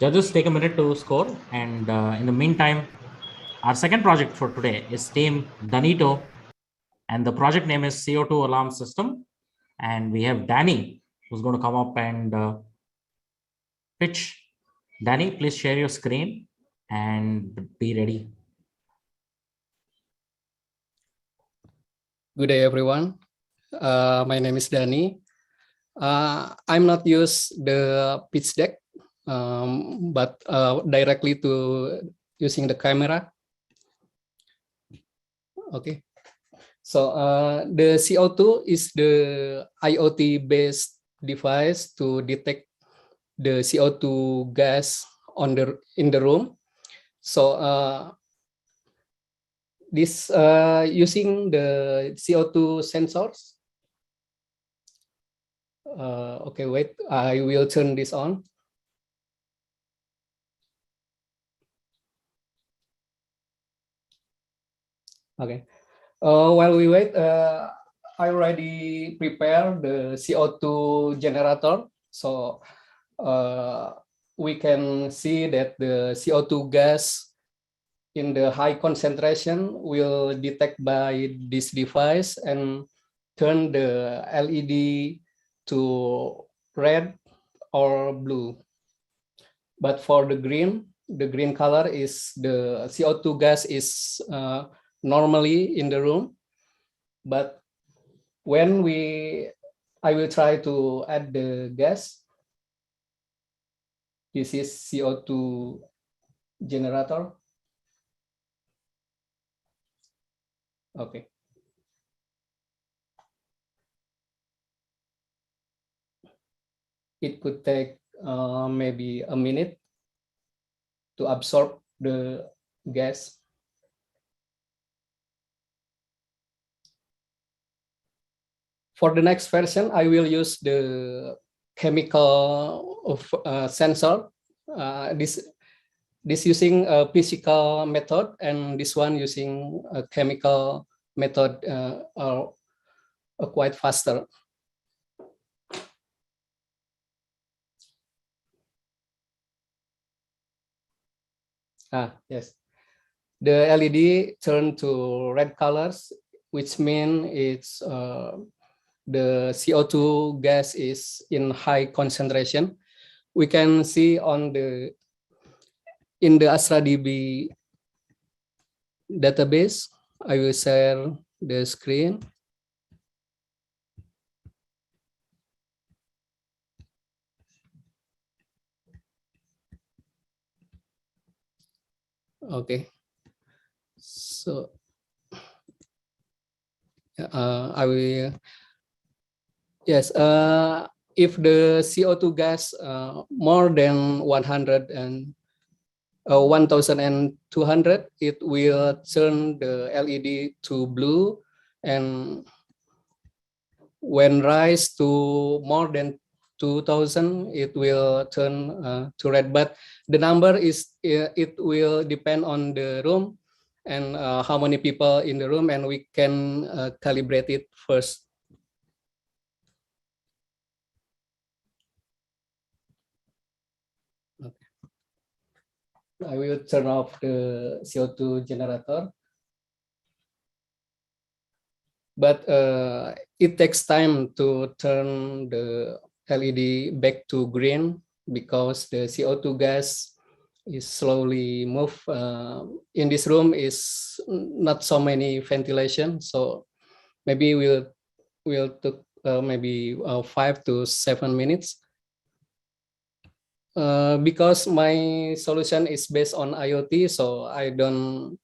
B: Judges, take a minute to score. And in the meantime, our second project for today is Team Danito. And the project name is CO2 Alarm System. And we have Danny, who's going to come up and pitch. Danny, please share your screen and be ready.
F: Good day, everyone. My name is Danny. I'm not use the pitch deck, but directly to using the camera. Okay. So the CO2 is the IoT-based device to detect the CO2 gas in the room. So this using the CO2 sensors. Okay, wait, I will turn this on. Okay, while we wait, I already prepared the CO2 generator. So we can see that the CO2 gas in the high concentration will detect by this device and turn the LED to red or blue. But for the green color is the CO2 gas is normally in the room. But when we I will try to add the gas. This is CO2 generator. Okay. It could take maybe a minute to absorb the gas. For the next version, I will use the chemical sensor. This using a physical method, and this one using a chemical method are quite faster. Yes, the LED turn to red colors, which means it's the CO2 gas is in high concentration. We can see on in the Astra DB database. I will share the screen. Okay, so I will, yes, if the CO2 gas more than 1,200, it will turn the LED to blue, and when rise to more than 2,000, it will turn to red. But the number is, it will depend on the room and how many people in the room, and we can calibrate it first. Okay. I will turn off the CO2 generator. But it takes time to turn the LED back to green because the CO2 gas is slowly move. In this room is not so many ventilation, so maybe we'll took maybe 5 to 7 minutes. Because my solution is based on IoT, so I don't.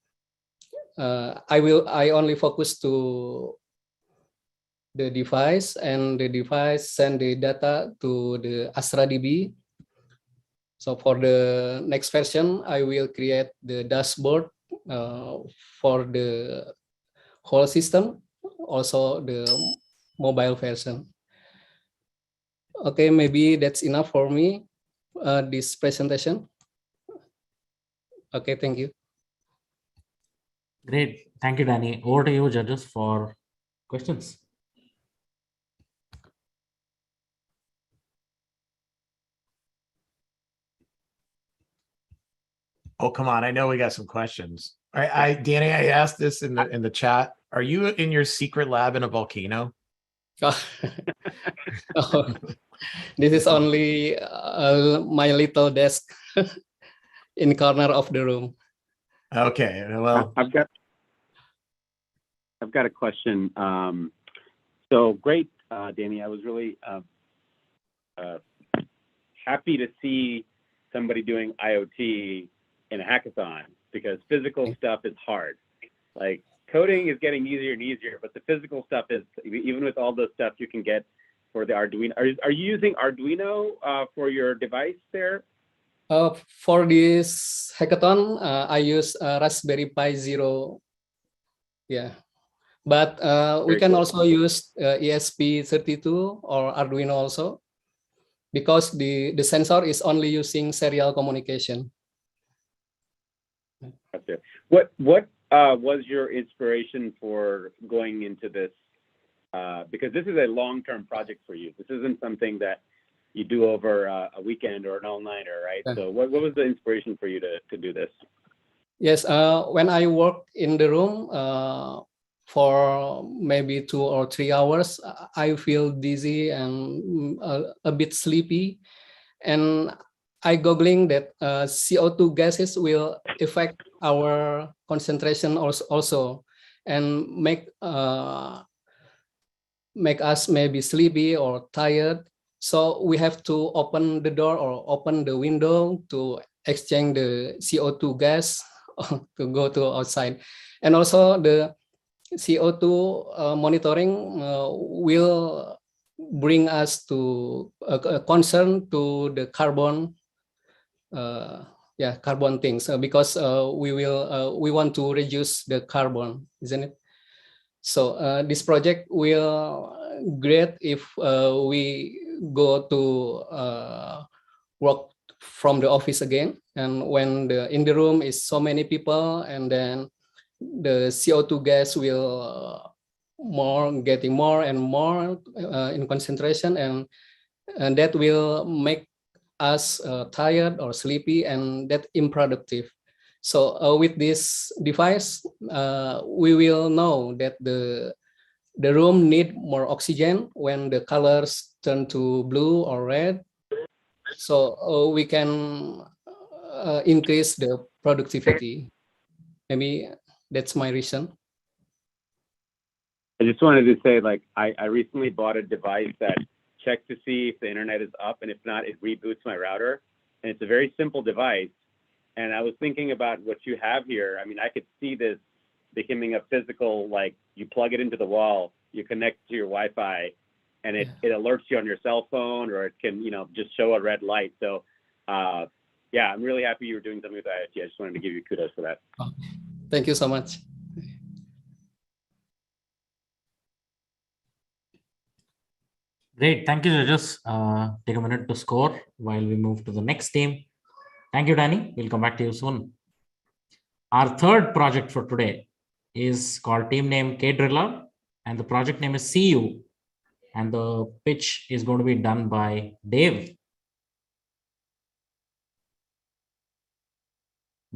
F: I only focus to the device, and the device send the data to the Astra DB. So for the next version, I will create the dashboard for the whole system, also the mobile version. Okay, maybe that's enough for me, this presentation. Okay, thank you.
B: Great. Thank you, Danny. Over to you, judges, for questions.
D: Oh, come on. I know we got some questions. Danny, I asked this in the chat. Are you in your secret lab in a volcano?
F: Oh, this is only my little desk in the corner of the room.
D: Okay, well,
G: I've got a question. So great, Danny. I was really happy to see somebody doing IoT in a hackathon, because physical stuff is hard. Like coding is getting easier and easier, but the physical stuff is, even with all the stuff you can get for the Arduino. Are you using Arduino for your device there?
F: For this hackathon, I use Raspberry Pi Zero. Yeah, but we can also use ESP32 or Arduino also, because the sensor is only using serial communication.
G: Okay. What was your inspiration for going into this? Because this is a long-term project for you. This isn't something that you do over a weekend or an all-nighter, right? Yeah. So what was the inspiration for you to do this?
F: Yes, when I work in the room for maybe 2 or 3 hours, I feel dizzy and a bit sleepy. And I googling that CO2 gases will affect our concentration also, and make make us maybe sleepy or tired. So we have to open the door or open the window to exchange the CO2 gas to go to outside. And also the CO2 monitoring will bring us to a concern to the carbon, carbon things, because we want to reduce the carbon, isn't it? So this project will great if we go to work from the office again, and when in the room is so many people, and then the CO2 gas will getting more and more in concentration, and that will make us tired or sleepy, and that unproductive. So with this device, we will know that the room need more oxygen when the colors turn to blue or red. So we can increase the productivity. Maybe that's my reason.
G: I just wanted to say, like, I recently bought a device that checks to see if the internet is up, and if not, it reboots my router. And it's a very simple device. And I was thinking about what you have here. I mean, I could see this becoming a physical, like, you plug it into the wall, you connect to your Wi-Fi, and it alerts you on your cell phone, or it can, just show a red light. So, yeah, I'm really happy you were doing something with IoT. I just wanted to give you kudos for that.
F: Thank you so much.
B: Great. Thank you, judges. Take a minute to score while we move to the next team. Thank you, Danny. We'll come back to you soon. Our third project for today is called team name Kdrillar, and the project name is Seeyu. And the pitch is going to be done by Dave.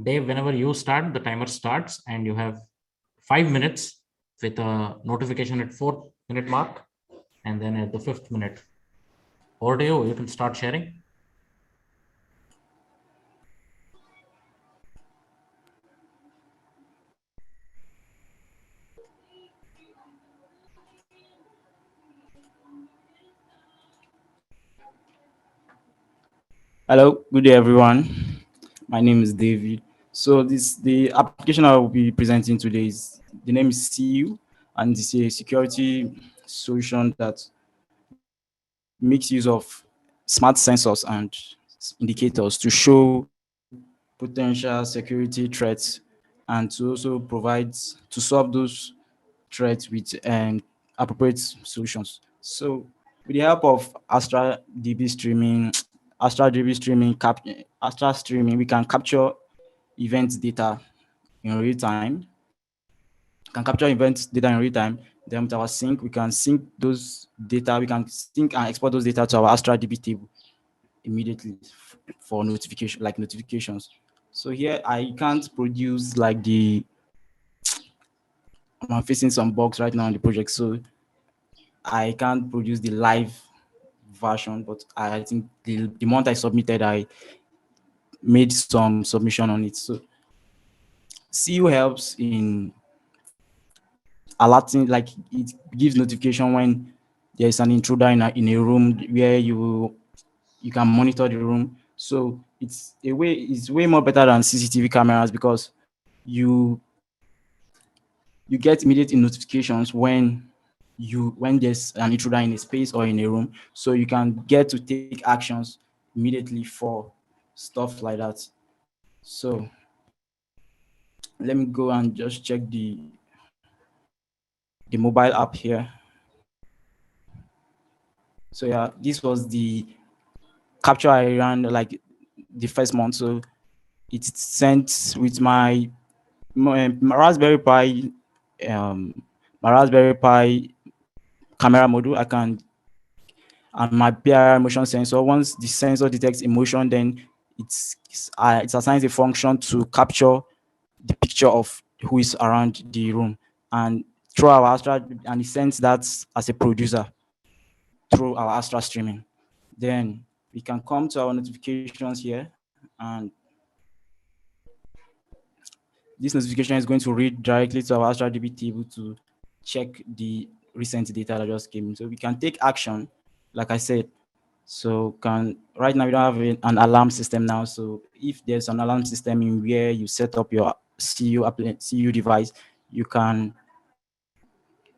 B: Dave, whenever you start, the timer starts, and you have 5 minutes with a notification at 4-minute mark, and then at the 5th minute. Over to you. You can start sharing.
H: Hello, good day everyone. My name is David. So the application I will be presenting today is, the name is Seeyu, and it's a security solution that makes use of smart sensors and indicators to show potential security threats, and to also provide to solve those threats with appropriate solutions. So with the help of Astra DB streaming, Astra streaming, we can capture event data in real time. Can capture event data in real time. Then with our sync, we can sync those data. We can sync and export those data to our Astra DB table immediately for notifications. So here I can't produce like I'm facing some bugs right now on the project, so I can't produce the live version, but I think the month I submitted, I made some submission on it. So Seeyu helps in alerting, like it gives notification when there's an intruder in a room where you can monitor the room. So it's way more better than CCTV cameras, because you get immediate notifications when there's an intruder in a space or in a room, so you can get to take actions immediately for stuff like that. So let me go and just check the mobile app here. So yeah, this was the capture I ran like the first month. So it's sent with my Raspberry Pi, my Raspberry Pi camera module. And my PIR motion sensor. Once the sensor detects emotion, then it assigns a function to capture the picture of who is around the room, and through our Astra, and it sends that as a producer through our Astra streaming. Then we can come to our notifications here, and this notification is going to read directly to our Astra DB table to check the recent data that just came in. So we can take action, like I said. So right now we don't have an alarm system now. So if there's an alarm system in where you set up your CU device, you can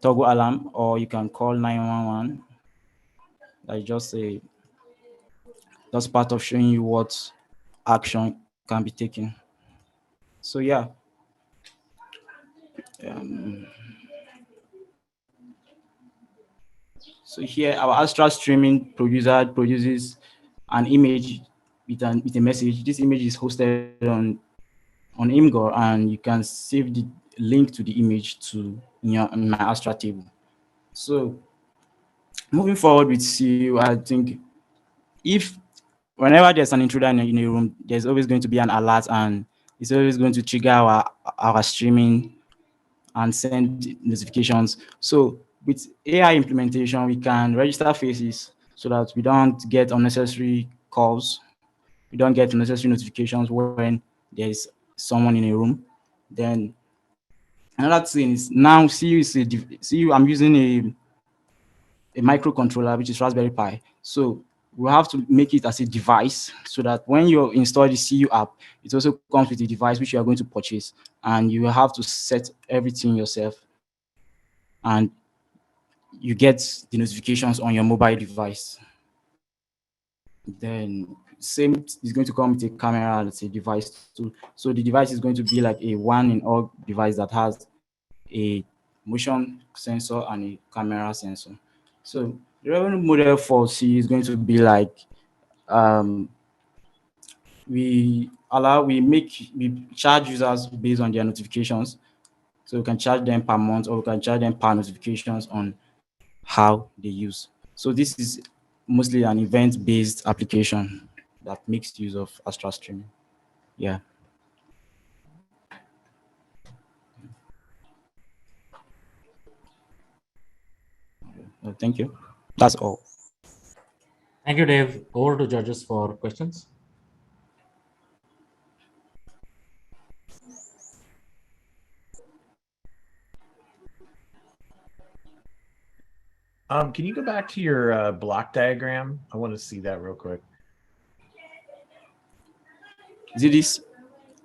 H: toggle alarm, or you can call 911. Like just that's part of showing you what action can be taken. So yeah. So here our Astra streaming producer produces an image with a message. This image is hosted on Imgur, and you can save the link to the image in my Astra table. So moving forward with Seeyu, I think if whenever there's an intruder in a room, there's always going to be an alert, and it's always going to trigger our streaming and send notifications. So with AI implementation, we can register faces so that we don't get unnecessary calls. We don't get unnecessary notifications when there's someone in a room. Then another thing is now Seeyu I'm using a microcontroller, which is Raspberry Pi. So we have to make it as a device so that when you install the Seeyu app, it also comes with a device which you are going to purchase, and you will have to set everything yourself, and you get the notifications on your mobile device. Then same is going to come with a camera that's a device too. So the device is going to be like a one-in-all device that has a motion sensor and a camera sensor. So the revenue model for C is going to be like we charge users based on their notifications. So we can charge them per month, or we can charge them per notifications on how they use. So this is mostly an event-based application that makes use of Astra streaming. Yeah. Thank you. That's all.
B: Thank you, Dave. Over to judges for questions.
D: Can you go back to your block diagram? I want to see that real quick.
H: Is it this?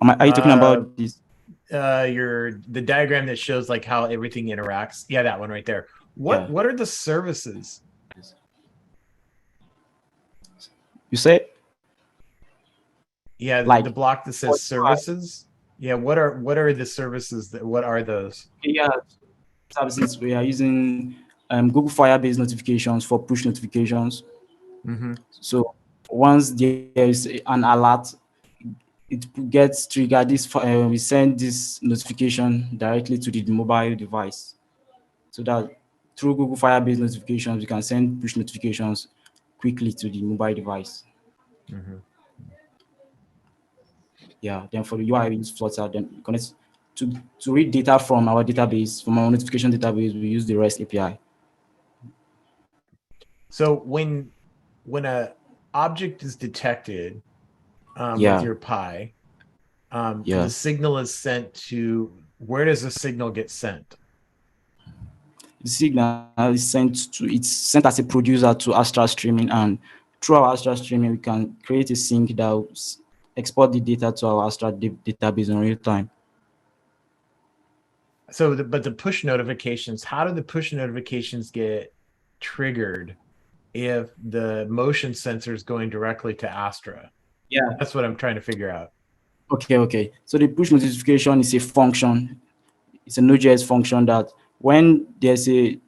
H: Are you talking about this?
D: The diagram that shows like how everything interacts. Yeah, that one right there. What are the services?
H: You say?
D: Yeah, like the block that says services. Yeah, what are the services what are those?
H: Yeah, services we are using Google Firebase notifications for push notifications.
D: Mm-hmm.
H: So once there is an alert, it gets triggered. We send this notification directly to the mobile device, so that through Google Firebase notifications, we can send push notifications quickly to the mobile device.
D: Mm-hmm.
H: Yeah. Then for the UI, we use Flutter. Then connect to read data from our database, from our notification database. We use the REST API.
D: So when a object is detected with your Pi, the signal is sent to, where does the signal get sent?
H: The signal is it's sent as a producer to Astra streaming, and through our Astra streaming, we can create a sync that will export the data to our Astra database in real time.
D: So, but the push notifications, how do the push notifications get triggered if the motion sensor is going directly to Astra?
H: Yeah,
D: that's what I'm trying to figure out.
H: Okay. So the push notification is a function. It's a Node.js function that when there's a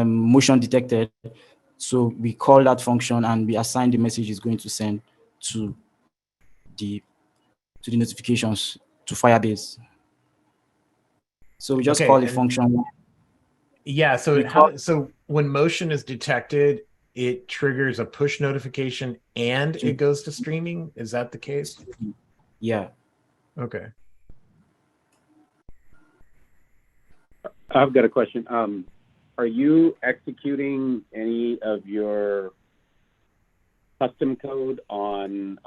H: motion detected, so we call that function and we assign the message it's going to send to the notifications to Firebase. So we just call the function.
D: Yeah. So so when motion is detected, it triggers a push notification and it goes to streaming. Is that the case?
H: Yeah.
D: Okay.
G: I've got a question. Are you executing any of your custom code on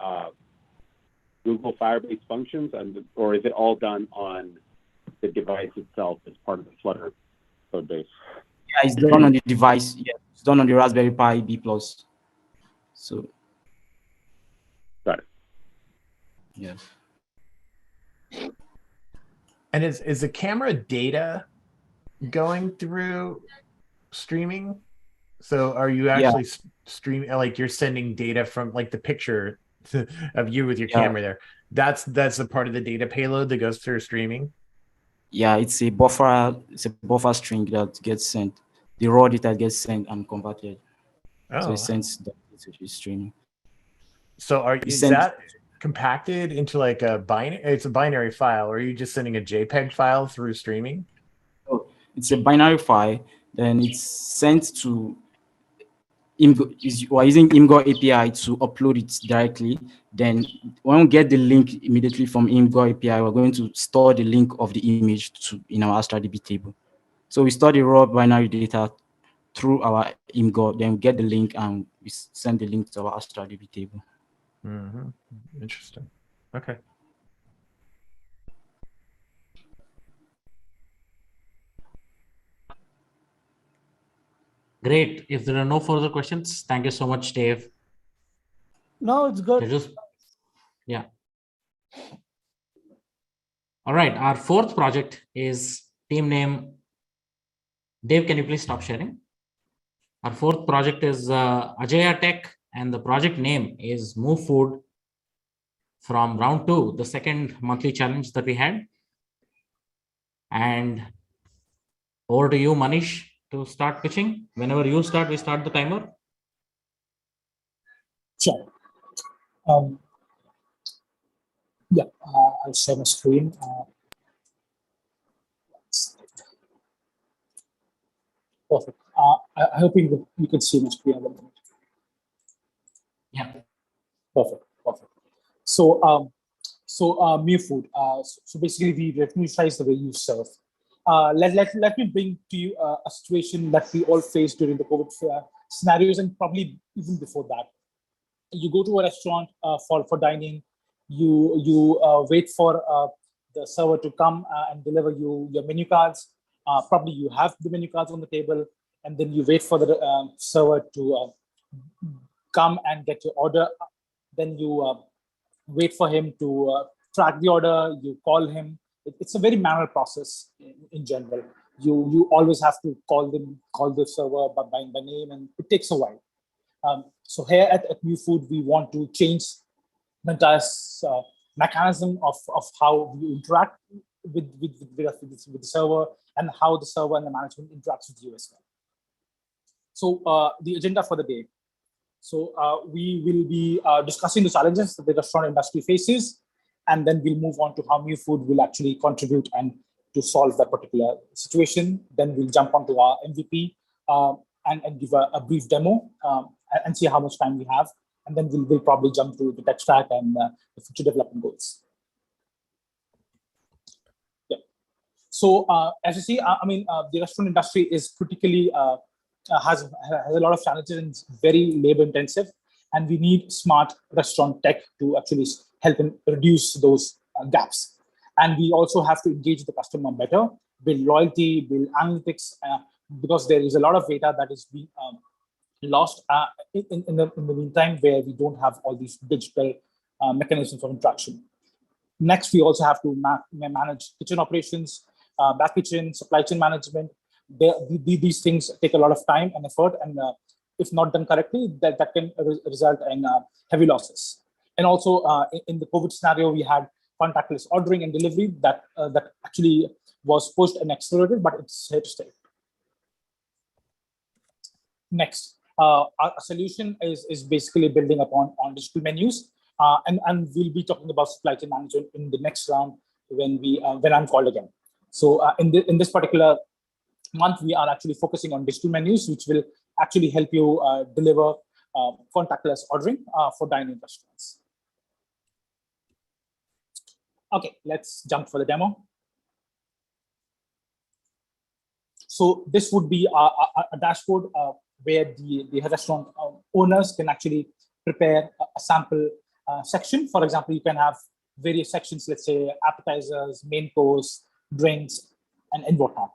G: Google Firebase functions, or is it all done on the device itself as part of the Flutter code base?
H: Yeah, it's done on the device. Yeah, it's done on the Raspberry Pi B+. So.
G: Got it.
H: Yeah.
D: And is the camera data going through streaming? So are you actually streaming, like you're sending data from like the picture of you with your camera there? That's a part of the data payload that goes through streaming?
H: Yeah, it's a buffer string that gets sent. The raw data gets sent and converted. So it sends the streaming.
D: So is that compacted into like a binary? It's a binary file, or are you just sending a JPEG file through streaming?
H: Oh, it's a binary file. Then it's sent to IMGO. We're using IMGO API to upload it directly. Then when we get the link immediately from IMGO API, we're going to store the link of the image in our Astra DB table. So we store the raw binary data through our IMGO, then we get the link and we send the link to our Astra DB table.
D: Mm-hmm. Interesting. Okay.
B: Great. If there are no further questions, thank you so much, Dave.
I: No, it's good.
B: Yeah. All right. Our fourth project is team name. Dave, can you please stop sharing? Our fourth project is Ajaya Tech, and the project name is mUfood from round 2, the second monthly challenge that we had. And over to you, Manish, to start pitching. Whenever you start, we start the timer.
I: Sure. Yeah, I'll share my screen. Perfect. I hope you can see my screen at the moment.
B: Yeah.
I: Perfect. So, mUfood. So basically, we revolutionize the way you serve. Let me bring to you a situation that we all faced during the COVID scenarios, and probably even before that. You go to a restaurant for dining. You wait for the server to come and deliver you your menu cards. Probably you have the menu cards on the table, and then you wait for the server to come and get your order. Then you wait for him to track the order. You call him. It's a very manual process in general. You always have to call the server by name, and it takes a while. So here at mUfood, we want to change the entire mechanism of how we interact with the server, and how the server and the management interacts with you as well. So the agenda for the day. So we will be discussing the challenges that the restaurant industry faces, and then we'll move on to how mUfood will actually contribute and to solve that particular situation. Then we'll jump onto our MVP and give a brief demo and see how much time we have. And then we'll probably jump to the tech stack and the future development goals. Yeah. So as you see, the restaurant industry is critically has a lot of challenges and it's very labor intensive, and we need smart restaurant tech to actually help and reduce those gaps. And we also have to engage the customer better, build loyalty, build analytics, because there is a lot of data that is being lost in the meantime, where we don't have all these digital mechanisms of interaction. Next, we also have to manage kitchen operations, back kitchen, supply chain management. These things take a lot of time and effort, and if not done correctly, that can result in heavy losses. And also in the COVID scenario, we had contactless ordering and delivery that actually was pushed and accelerated, but it's here to stay. Next, our solution is basically building upon digital menus, and we'll be talking about supply chain management in the next round when I'm called again. So in this particular month, we are actually focusing on digital menus, which will actually help you deliver contactless ordering for dining restaurants. Okay, let's jump for the demo. So this would be a dashboard where the restaurant owners can actually prepare a sample section. For example, you can have various sections, let's say appetizers, main course, drinks, and whatnot.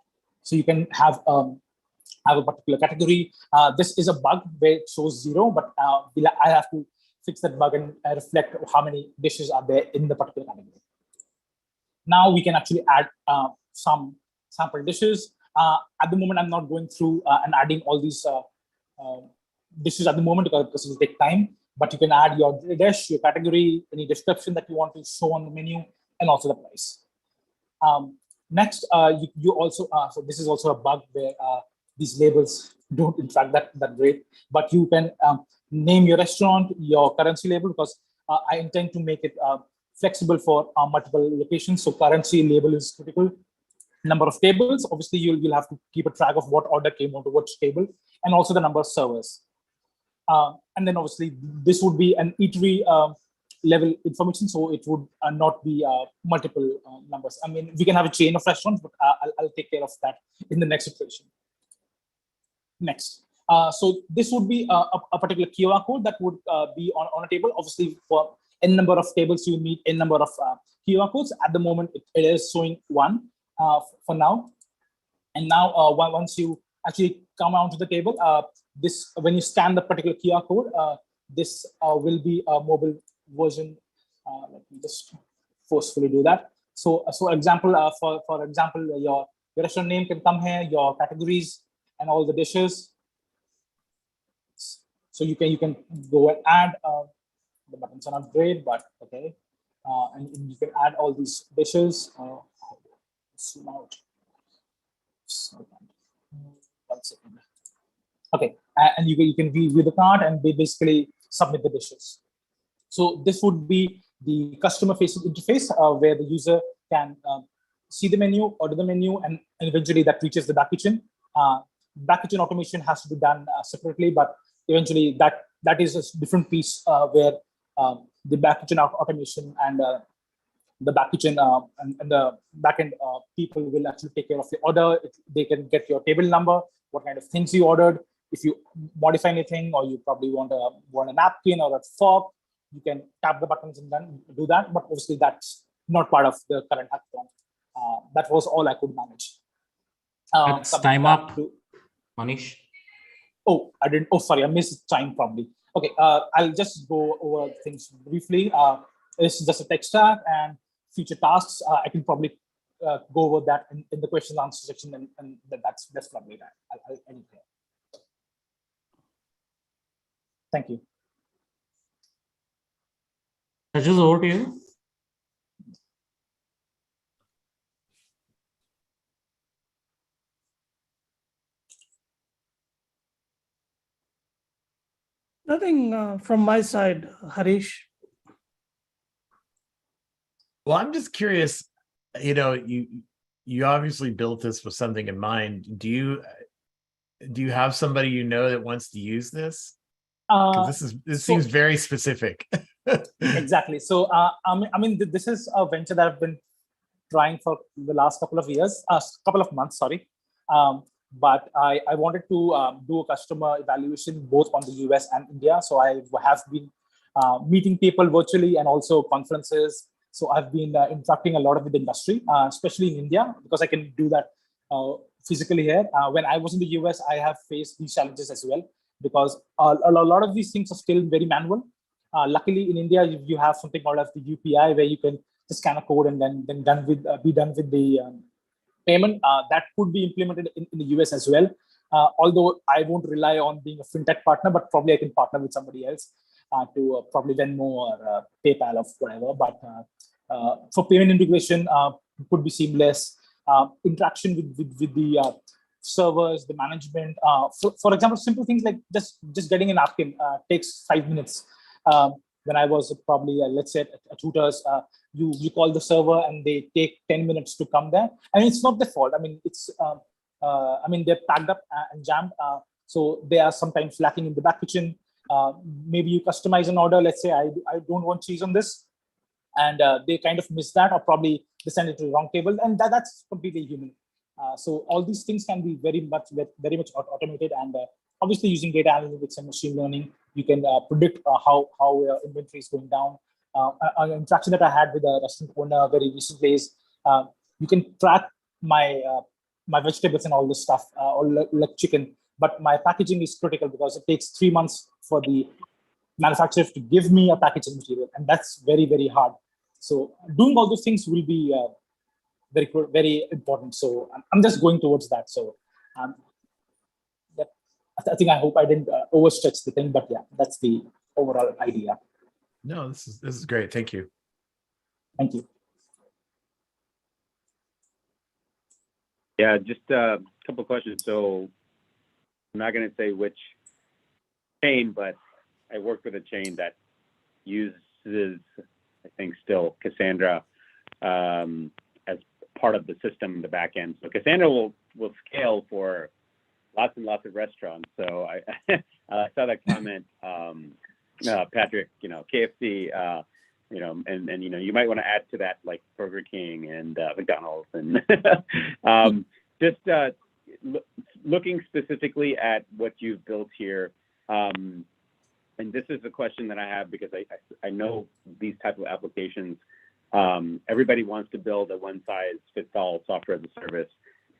I: So you can have a particular category. This is a bug where it shows 0, but I have to fix that bug and reflect how many dishes are there in the particular category. Now we can actually add some sample dishes. At the moment, I'm not going through and adding all these dishes at the moment because it will take time. But you can add your dish, your category, any description that you want to show on the menu, and also the price. Next, you also, so this is also a bug where these labels don't interact that great, but you can name your restaurant, your currency label, because I intend to make it flexible for multiple locations. So currency label is critical. Number of tables, obviously you'll have to keep a track of what order came onto which table, and also the number of servers. And then obviously this would be an eatery level information, so it would not be multiple numbers. I mean, we can have a chain of restaurants, but I'll take care of that in the next iteration. Next, so this would be a particular QR code that would be on a table. Obviously, for n number of tables, you need n number of QR codes. At the moment, it is showing 1 for now. And now, once you actually come onto the table, this when you scan the particular QR code, this will be a mobile version. Let me just forcefully do that. So example, for example, your restaurant name can come here, your categories, and all the dishes. So you can go and add. The buttons are not great, but okay. And you can add all these dishes. Zoom out. One second. Okay, and you can view the cart and they basically submit the dishes. So this would be the customer-facing interface where the user can see the menu, order the menu, and eventually that reaches the back kitchen. Back kitchen automation has to be done separately, but eventually that is a different piece where the back kitchen automation and the back kitchen and the backend people will actually take care of the order. They can get your table number, what kind of things you ordered. If you modify anything, or you probably want a napkin or a fork, you can tap the buttons and then do that. But obviously, that's not part of the current hackathon. That was all I could manage.
B: That's time up, Manish.
I: Oh, I didn't. Oh, sorry, I missed time probably. Okay, I'll just go over things briefly. It's just a tech stack and future tasks. I can probably go over that in the question and answer section, and that's probably that. I'll end here. Thank you.
B: Judges, over to you.
J: Nothing from my side, Harish.
D: Well, I'm just curious, you obviously built this with something in mind. Do you have somebody that wants to use this? Because this seems very specific.
I: Exactly. So I mean, this is a venture that I've been trying for the last couple of months, sorry. But I wanted to do a customer evaluation both on the US and India. So I have been meeting people virtually and also conferences. So I've been interacting a lot with the industry, especially in India, because I can do that physically here. When I was in the US, I have faced these challenges as well, because a lot of these things are still very manual. Luckily, in India, you have something called as the UPI, where you can just scan a code and then be done with the payment. That could be implemented in the US as well. Although I won't rely on being a fintech partner, but probably I can partner with somebody else to probably Venmo or PayPal or whatever. But for payment integration, could be seamless. Interaction with the servers, the management. For example, simple things like just getting a napkin takes 5 minutes. When I was probably, let's say, at Hooters, you call the server and they take 10 minutes to come there. I mean, it's not their fault. I mean, it's they're packed up and jammed. So they are sometimes lacking in the back kitchen. Maybe you customize an order. Let's say I don't want cheese on this, and they kind of miss that, or probably they send it to the wrong table, and that's completely human. So all these things can be very much automated, and obviously using data analytics and machine learning, you can predict how your inventory is going down. An interaction that I had with a restaurant owner very recently is you can track my my vegetables and all this stuff, or like chicken. But my packaging is critical because it takes 3 months for the manufacturers to give me a packaging material, and that's very, very hard. So doing all those things will be very, very important. So I'm just going towards that. So I hope I didn't overstretch the thing, but yeah, that's the overall idea.
D: No, this is great. Thank you.
I: Thank you.
G: Yeah, just a couple of questions. So I'm not going to say which chain, but I worked with a chain that uses, I think, still Cassandra as part of the system in the back end. So Cassandra will scale for lots and lots of restaurants. So I saw that comment, Patrick, KFC, and you might want to add to that, like Burger King and McDonald's, and looking specifically at what you've built here. And this is a question that I have because I know these type of applications, everybody wants to build a one-size-fits-all software as a service.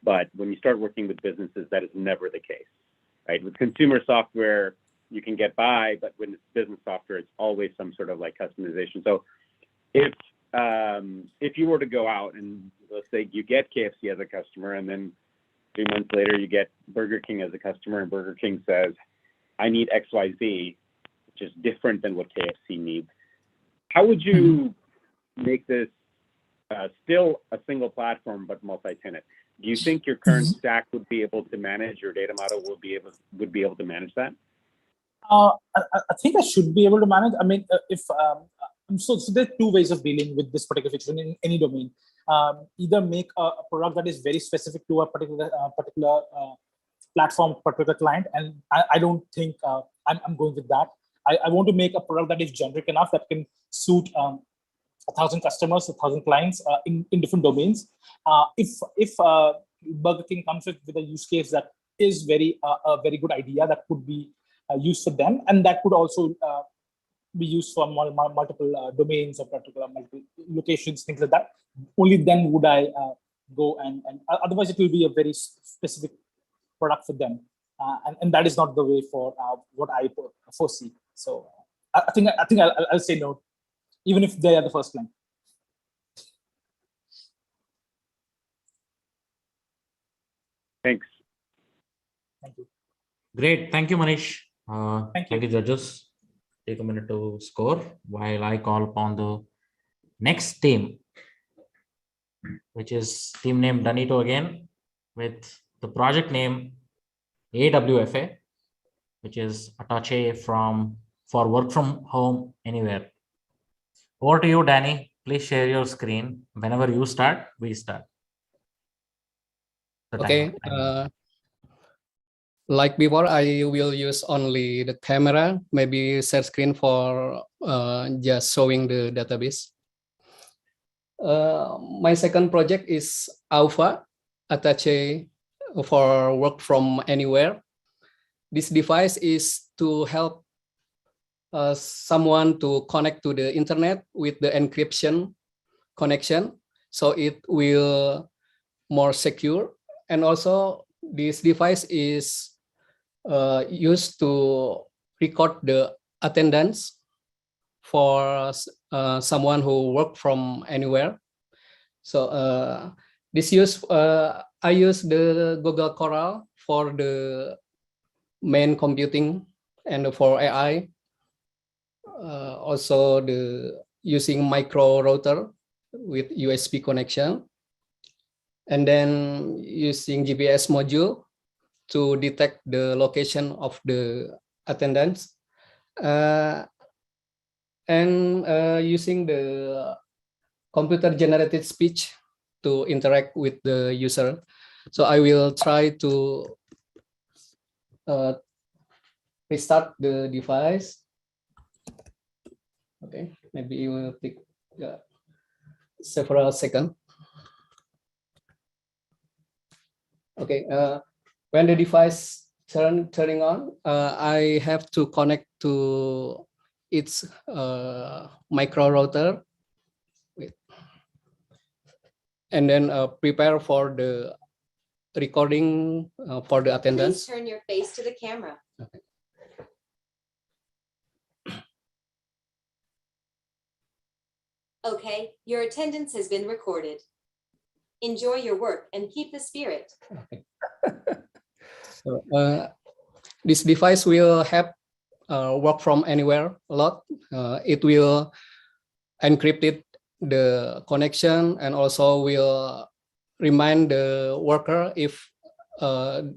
G: But when you start working with businesses, that is never the case, right? With consumer software, you can get by, but when it's business software, it's always some sort of like customization. So if you were to go out and let's say you get KFC as a customer, and then 3 months later you get Burger King as a customer, and Burger King says, I need XYZ, which is different than what KFC needs. How would you make this still a single platform but multi-tenant? Do you think your current stack would be able to manage, your data model would be able to manage that?
I: I think I should be able to manage. I mean, so there are two ways of dealing with this particular situation in any domain. Either make a product that is very specific to a particular platform, particular client, and I don't think I'm going with that. I want to make a product that is generic enough that can suit 1,000 customers, 1,000 clients in different domains. If Burger King comes with a use case that is a very good idea that could be used for them, and that could also be used for multiple domains or particular multiple locations, things like that, only then would I go and otherwise it will be a very specific product for them, and that is not the way for what I foresee. So I think I'll say no, even if they are the first client.
G: Thanks.
I: Thank you.
B: Great. Thank you, Manish.
I: Thank
B: you, judges. Take a minute to score while I call upon the next team, which is team name Danito again, with the project name AWFA, which is Attache for work from home anywhere. Over to you, Danny. Please share your screen. Whenever you start, we start.
F: Okay. Like before, I will use only the camera, maybe share screen for just showing the database. My second project is AWFA, Attache for work from anywhere. This device is to help someone to connect to the internet with the encryption connection, so it will more secure. And also this device is used to record the attendance for someone who work from anywhere. So I use the Google Coral for the main computing and for AI. Also using micro router with USB connection, and then using GPS module to detect the location of the attendants, and using the computer generated speech to interact with the user. So I will try to restart the device. Okay, maybe it will take several seconds. Okay, when the device turning on, I have to connect to its micro router, and then prepare for the recording for the attendance.
K: Please turn your face to the camera.
F: Okay.
K: Okay, your attendance has been recorded. Enjoy your work and keep the spirit.
F: Okay. So, this device will help work from anywhere a lot. It will encrypt the connection and also will remind the worker if the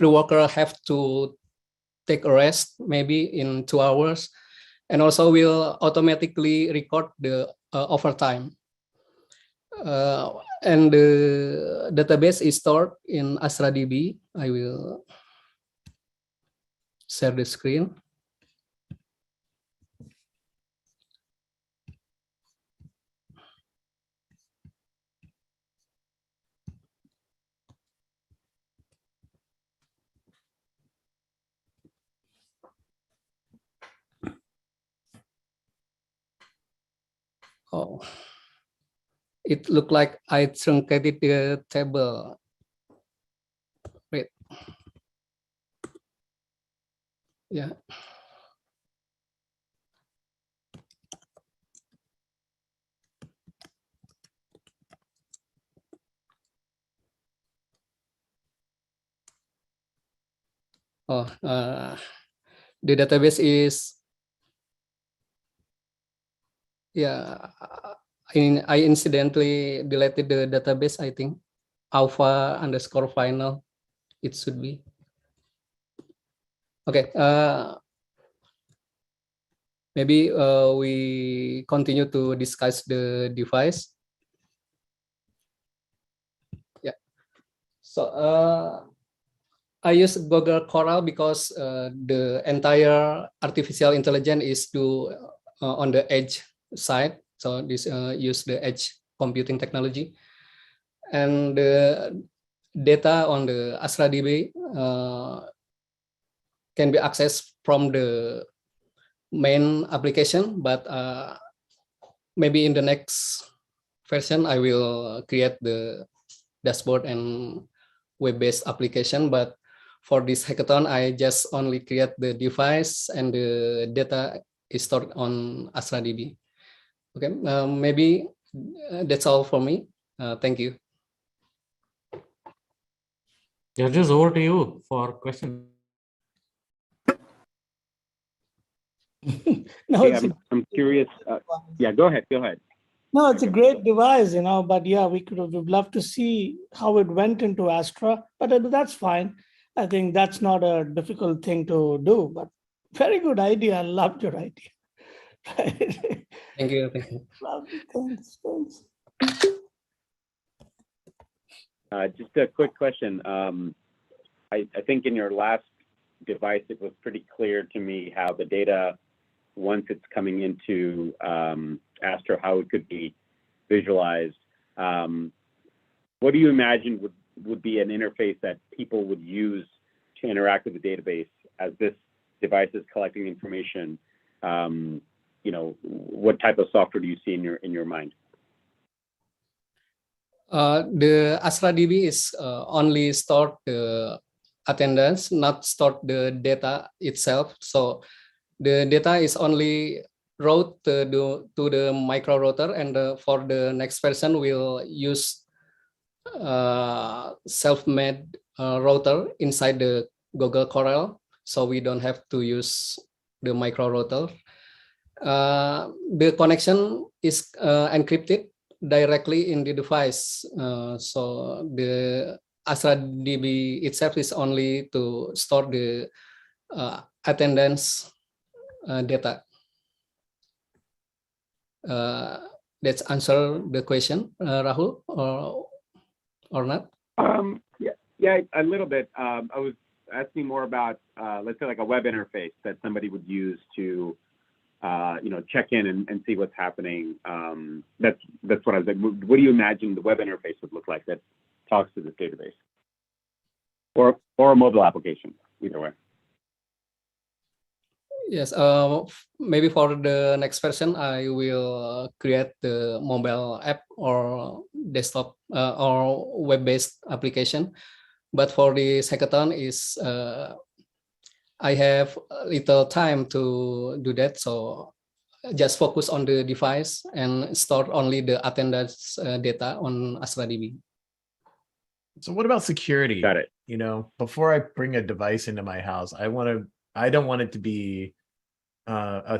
F: worker have to take a rest maybe in 2 hours, and also will automatically record the overtime. And the database is stored in Astra DB. I will share the screen. Oh, it looked like I truncated the table. Wait. Yeah. Oh, the database is, yeah, I incidentally deleted the database, I think. AWFA_final, it should be. Okay, maybe we continue to discuss the device. Yeah, so I use Google Coral because the entire artificial intelligence is on the edge side. So this use the edge computing technology, and the data on the Astra DB can be accessed from the main application, but maybe in the next version I will create the dashboard and web-based application. But for this hackathon, I just only create the device and the data is stored on Astra DB. Okay, maybe that's all for me. Thank you.
B: Judges, over to you for questions.
J: No,
G: Hey, I'm curious. Yeah, go ahead.
J: no, it's a great device, but yeah, we'd love to see how it went into Astra, but that's fine. I think that's not a difficult thing to do, but very good idea. I loved your idea.
F: Thank you. Thank you.
J: Thanks.
G: Just a quick question. I think in your last device, it was pretty clear to me how the data, once it's coming into Astra, how it could be visualized. What do you imagine would be an interface that people would use to interact with the database as this device is collecting information? What type of software do you see in your mind?
F: The Astra DB is only stored the attendance, not stored the data itself. So the data is only wrote to the micro router, and for the next version we'll use self-made router inside the Google Coral, so we don't have to use the micro router. The connection is encrypted directly in the device, so the Astra DB itself is only to store the attendance data. Let's answer the question, Rahul, or not?
G: Yeah, a little bit. I was asking more about, let's say, like a web interface that somebody would use to, check in and see what's happening. That's what I was like. What do you imagine the web interface would look like that talks to this database, or a mobile application, either way?
F: Yes, maybe for the next version, I will create the mobile app or desktop or web-based application. But for this hackathon is I have little time to do that, so just focus on the device and store only the attendance data on Astra DB.
D: So what about security?
G: Got it.
D: You know, before I bring a device into my house, I don't want it to be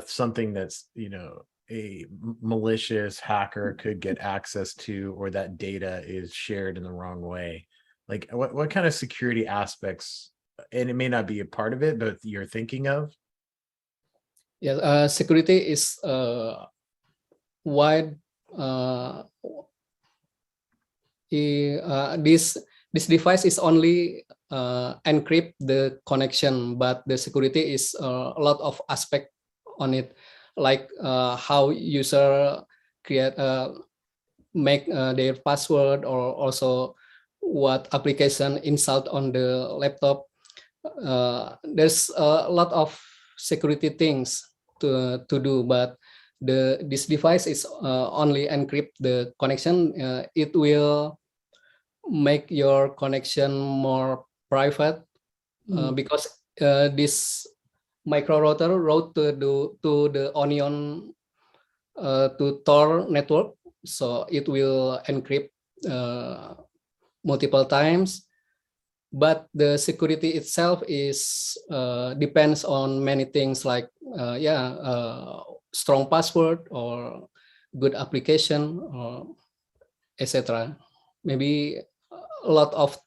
D: something that's, you know, a malicious hacker could get access to, or that data is shared in the wrong way. Like what kind of security aspects, and it may not be a part of it, but you're thinking of?
F: Yeah, security is wide. This device is only encrypt the connection, but the security is a lot of aspect on it, like how user create make their password, or also what application installed on the laptop. There's a lot of security things to do, but this device is only encrypt the connection. It will make your connection more private because this micro router route to the Onion to Tor network, so it will encrypt multiple times. But the security itself is depends on many things, like strong password or good application, or etc. Maybe a lot of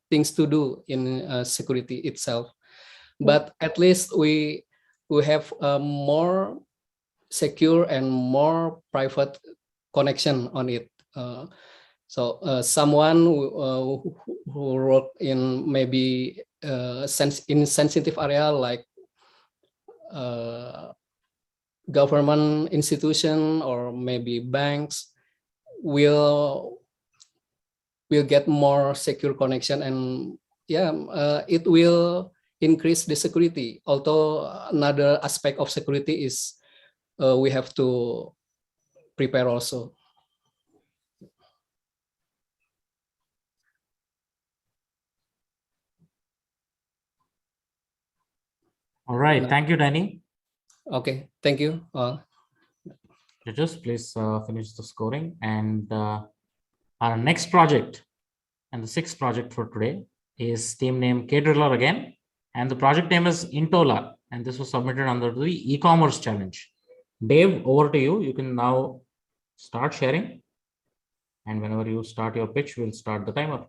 F: things to do in security itself, but at least we have a more secure and more private connection on it. So someone who work in maybe in sensitive area, like government institution or maybe banks, will get more secure connection, and it will increase the security. Although another aspect of security is we have to prepare also.
B: All right, thank you, Danny.
F: Okay, thank you.
B: Judges, please finish the scoring. And our next project, and the sixth project for today, is team name Kdrillar again. And the project name is Intola. And this was submitted under the e-commerce challenge. Dave, over to you. You can now start sharing. And whenever you start your pitch, we'll start the timer.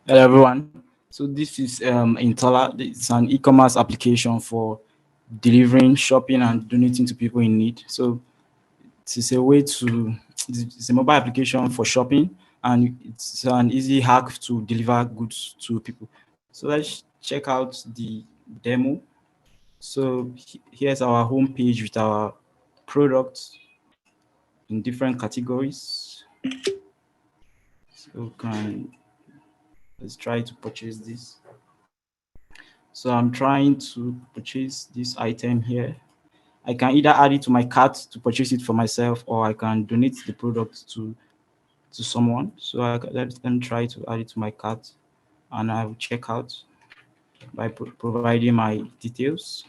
H: Hello everyone. So this is Intola. It's an e-commerce application for delivering, shopping, and donating to people in need. So it's a way to, it's a mobile application for shopping, and it's an easy hack to deliver goods to people. So let's check out the demo. So here's our home page with our products in different categories. So let's try to purchase this. So I'm trying to purchase this item here. I can either add it to my cart to purchase it for myself, or I can donate the product to someone. So let me try to add it to my cart, and I will check out by providing my details.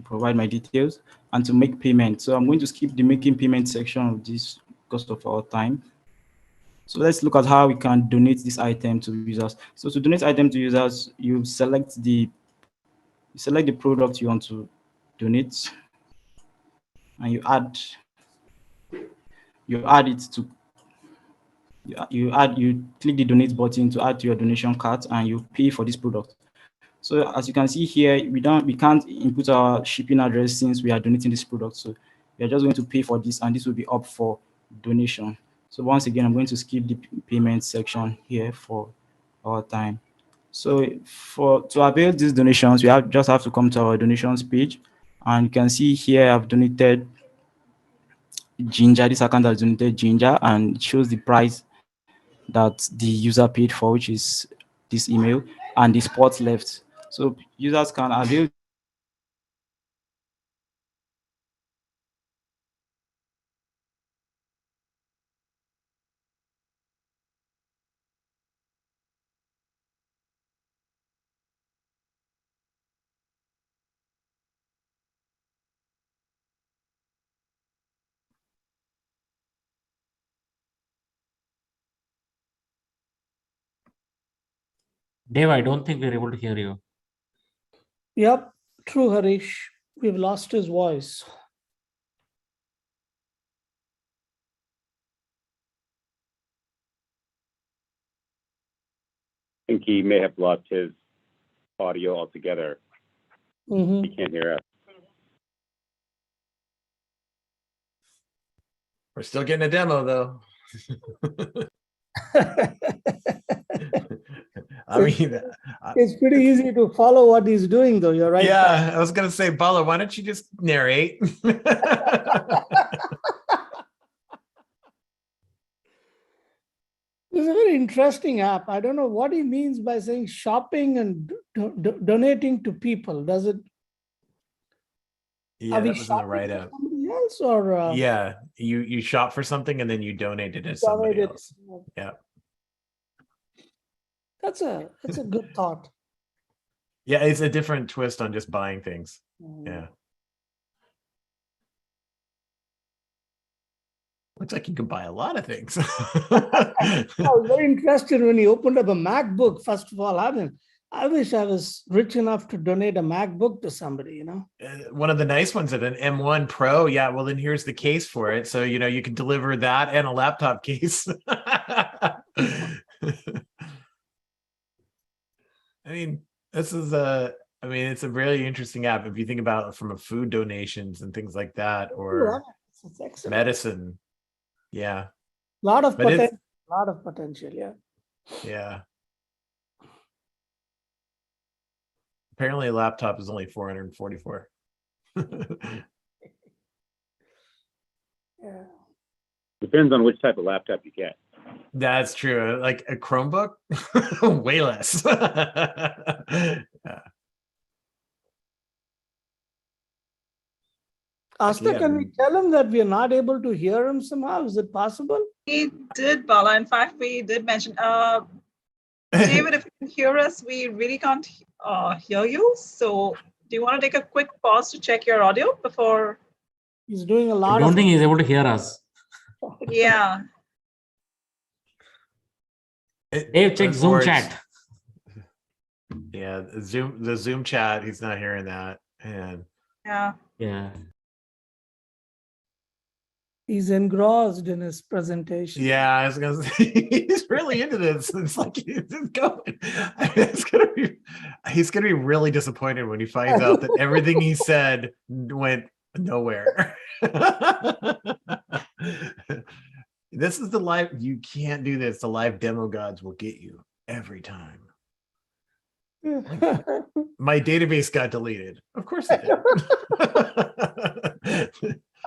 H: Provide my details and to make payment. So I'm going to skip the making payment section of this because of our time. So let's look at how we can donate this item to users. So to donate item to users, you select the product you want to donate, and you click the donate button to add to your donation cart, and you pay for this product. So as you can see here, we can't input our shipping address since we are donating this product. So we are just going to pay for this, and this will be up for donation. So once again, I'm going to skip the payment section here for our time. So to avail these donations, we just have to come to our donations page, And you can see here I've donated Ginger. This account has donated Ginger, and it shows the price that the user paid for, which is this email, and the spots left. So users can avail.
B: Dave, I don't think we're able to hear you.
J: Yep, true, Harish. We've lost his voice.
G: I think he may have lost his audio altogether.
J: Mhm.
G: He can't hear us.
D: We're still getting a demo though. I mean,
J: It's pretty easy to follow what he's doing, though. You're right.
D: yeah, I was gonna say, Bala, why don't you just narrate?
J: It's a very interesting app. I don't know what he means by saying shopping and donating to people. Does it?
D: Yeah,
J: Are we
D: that was in the
J: shopping
D: write
J: for
D: up.
J: somebody else, or
D: Yeah, you shop for something and then you donate it to somebody
J: donated?
D: else. Yeah.
J: That's a good thought.
D: Yeah, it's a different twist on just buying things. Yeah. Looks like you can buy a lot of things.
J: I was very interested when he opened up a MacBook. First of all, I wish I was rich enough to donate a MacBook to somebody, you know.
D: One of the nice ones at an M1 Pro. Yeah, well, then here's the case for it. So, you know, you can deliver that and a laptop case. I mean, it's a really interesting app if you think about it from a food donations and things like that, or
J: It's excellent.
D: medicine. Yeah.
J: Lot of
D: But it's-
J: potential. Lot of potential. Yeah.
D: Yeah. Apparently a laptop is only 444.
J: Yeah.
G: Depends on which type of laptop you get.
D: That's true. Like a Chromebook, way less. Yeah.
J: Asta,
D: Yeah.
J: can we tell him that we are not able to hear him somehow? Is it possible?
A: We did, Bala. In fact, we did mention, David, if you can hear us, we really can't hear you. So do you want to take a quick pause to check your audio before?
J: He's doing a
B: I
J: lot
B: don't
J: of.
B: think he's able to hear us.
A: Yeah.
B: Dave, check Zoom chat.
D: Yeah, the Zoom chat, he's not hearing that. And
A: Yeah.
B: Yeah.
J: He's engrossed in his presentation.
D: yeah, I was gonna say he's really into this. It's like he's going. He's gonna be really disappointed when he finds out that everything he said went nowhere. This is the live. You can't do this. The live demo gods will get you every time. My database got deleted. Of course it did.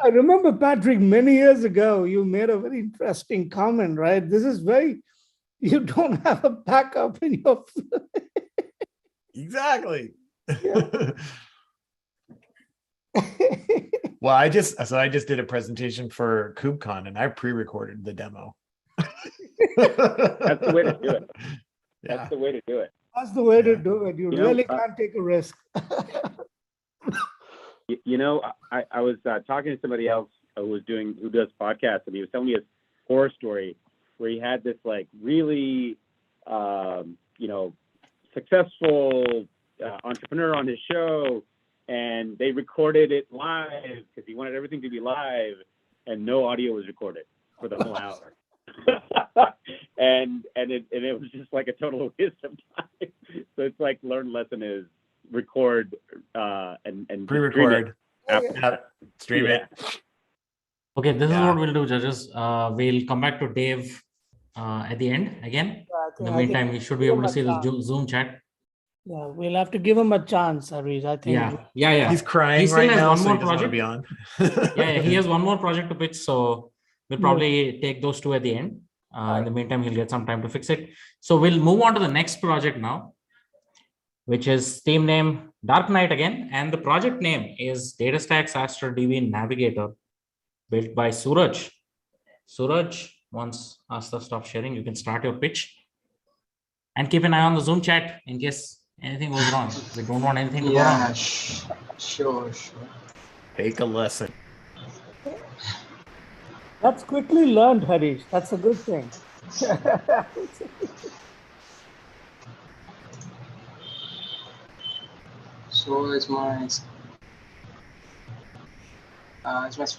J: I remember, Patrick, many years ago, you made a very interesting comment, right? This is you don't have a backup in your.
D: Exactly. Well, I just did a presentation for KubeCon and I pre-recorded the demo.
G: That's the way to do it.
D: Yeah.
G: That's the way to do it.
J: That's the way to do it. You
G: You know,
J: really can't take a risk.
G: You know, I was talking to somebody else who does podcasts, and he was telling me his horror story where he had this like really, successful entrepreneur on his show, and they recorded it live because he wanted everything to be live, and no audio was recorded for the whole hour. and it was just like a total waste of time. So it's like learn lesson is record and
D: Pre-record. Stream it.
B: Okay, this is
D: Yeah.
B: what we'll do, judges. We'll come back to Dave at the end again. In the meantime, we should be able to see the Zoom chat.
J: Yeah, we'll have to give him a chance, Arish. I think.
B: Yeah.
D: He's crying
B: He still
D: right
B: has
D: now,
B: one
D: so
B: more
D: he doesn't want to
B: project.
D: be on.
B: He has one more project to pitch, so we'll probably take those two at the end. In the meantime, he'll get some time to fix it. So we'll move on to the next project now, which is team name Dark Knight again, and the project name is DataStax Astra DB Navigator, built by Suraj. Suraj, once Asta stops sharing, you can start your pitch. And keep an eye on the Zoom chat in case anything goes wrong. We don't want anything to go wrong.
E: Yeah, sure.
D: Take a lesson.
J: That's quickly learned, Harish. That's a good thing.
E: So is my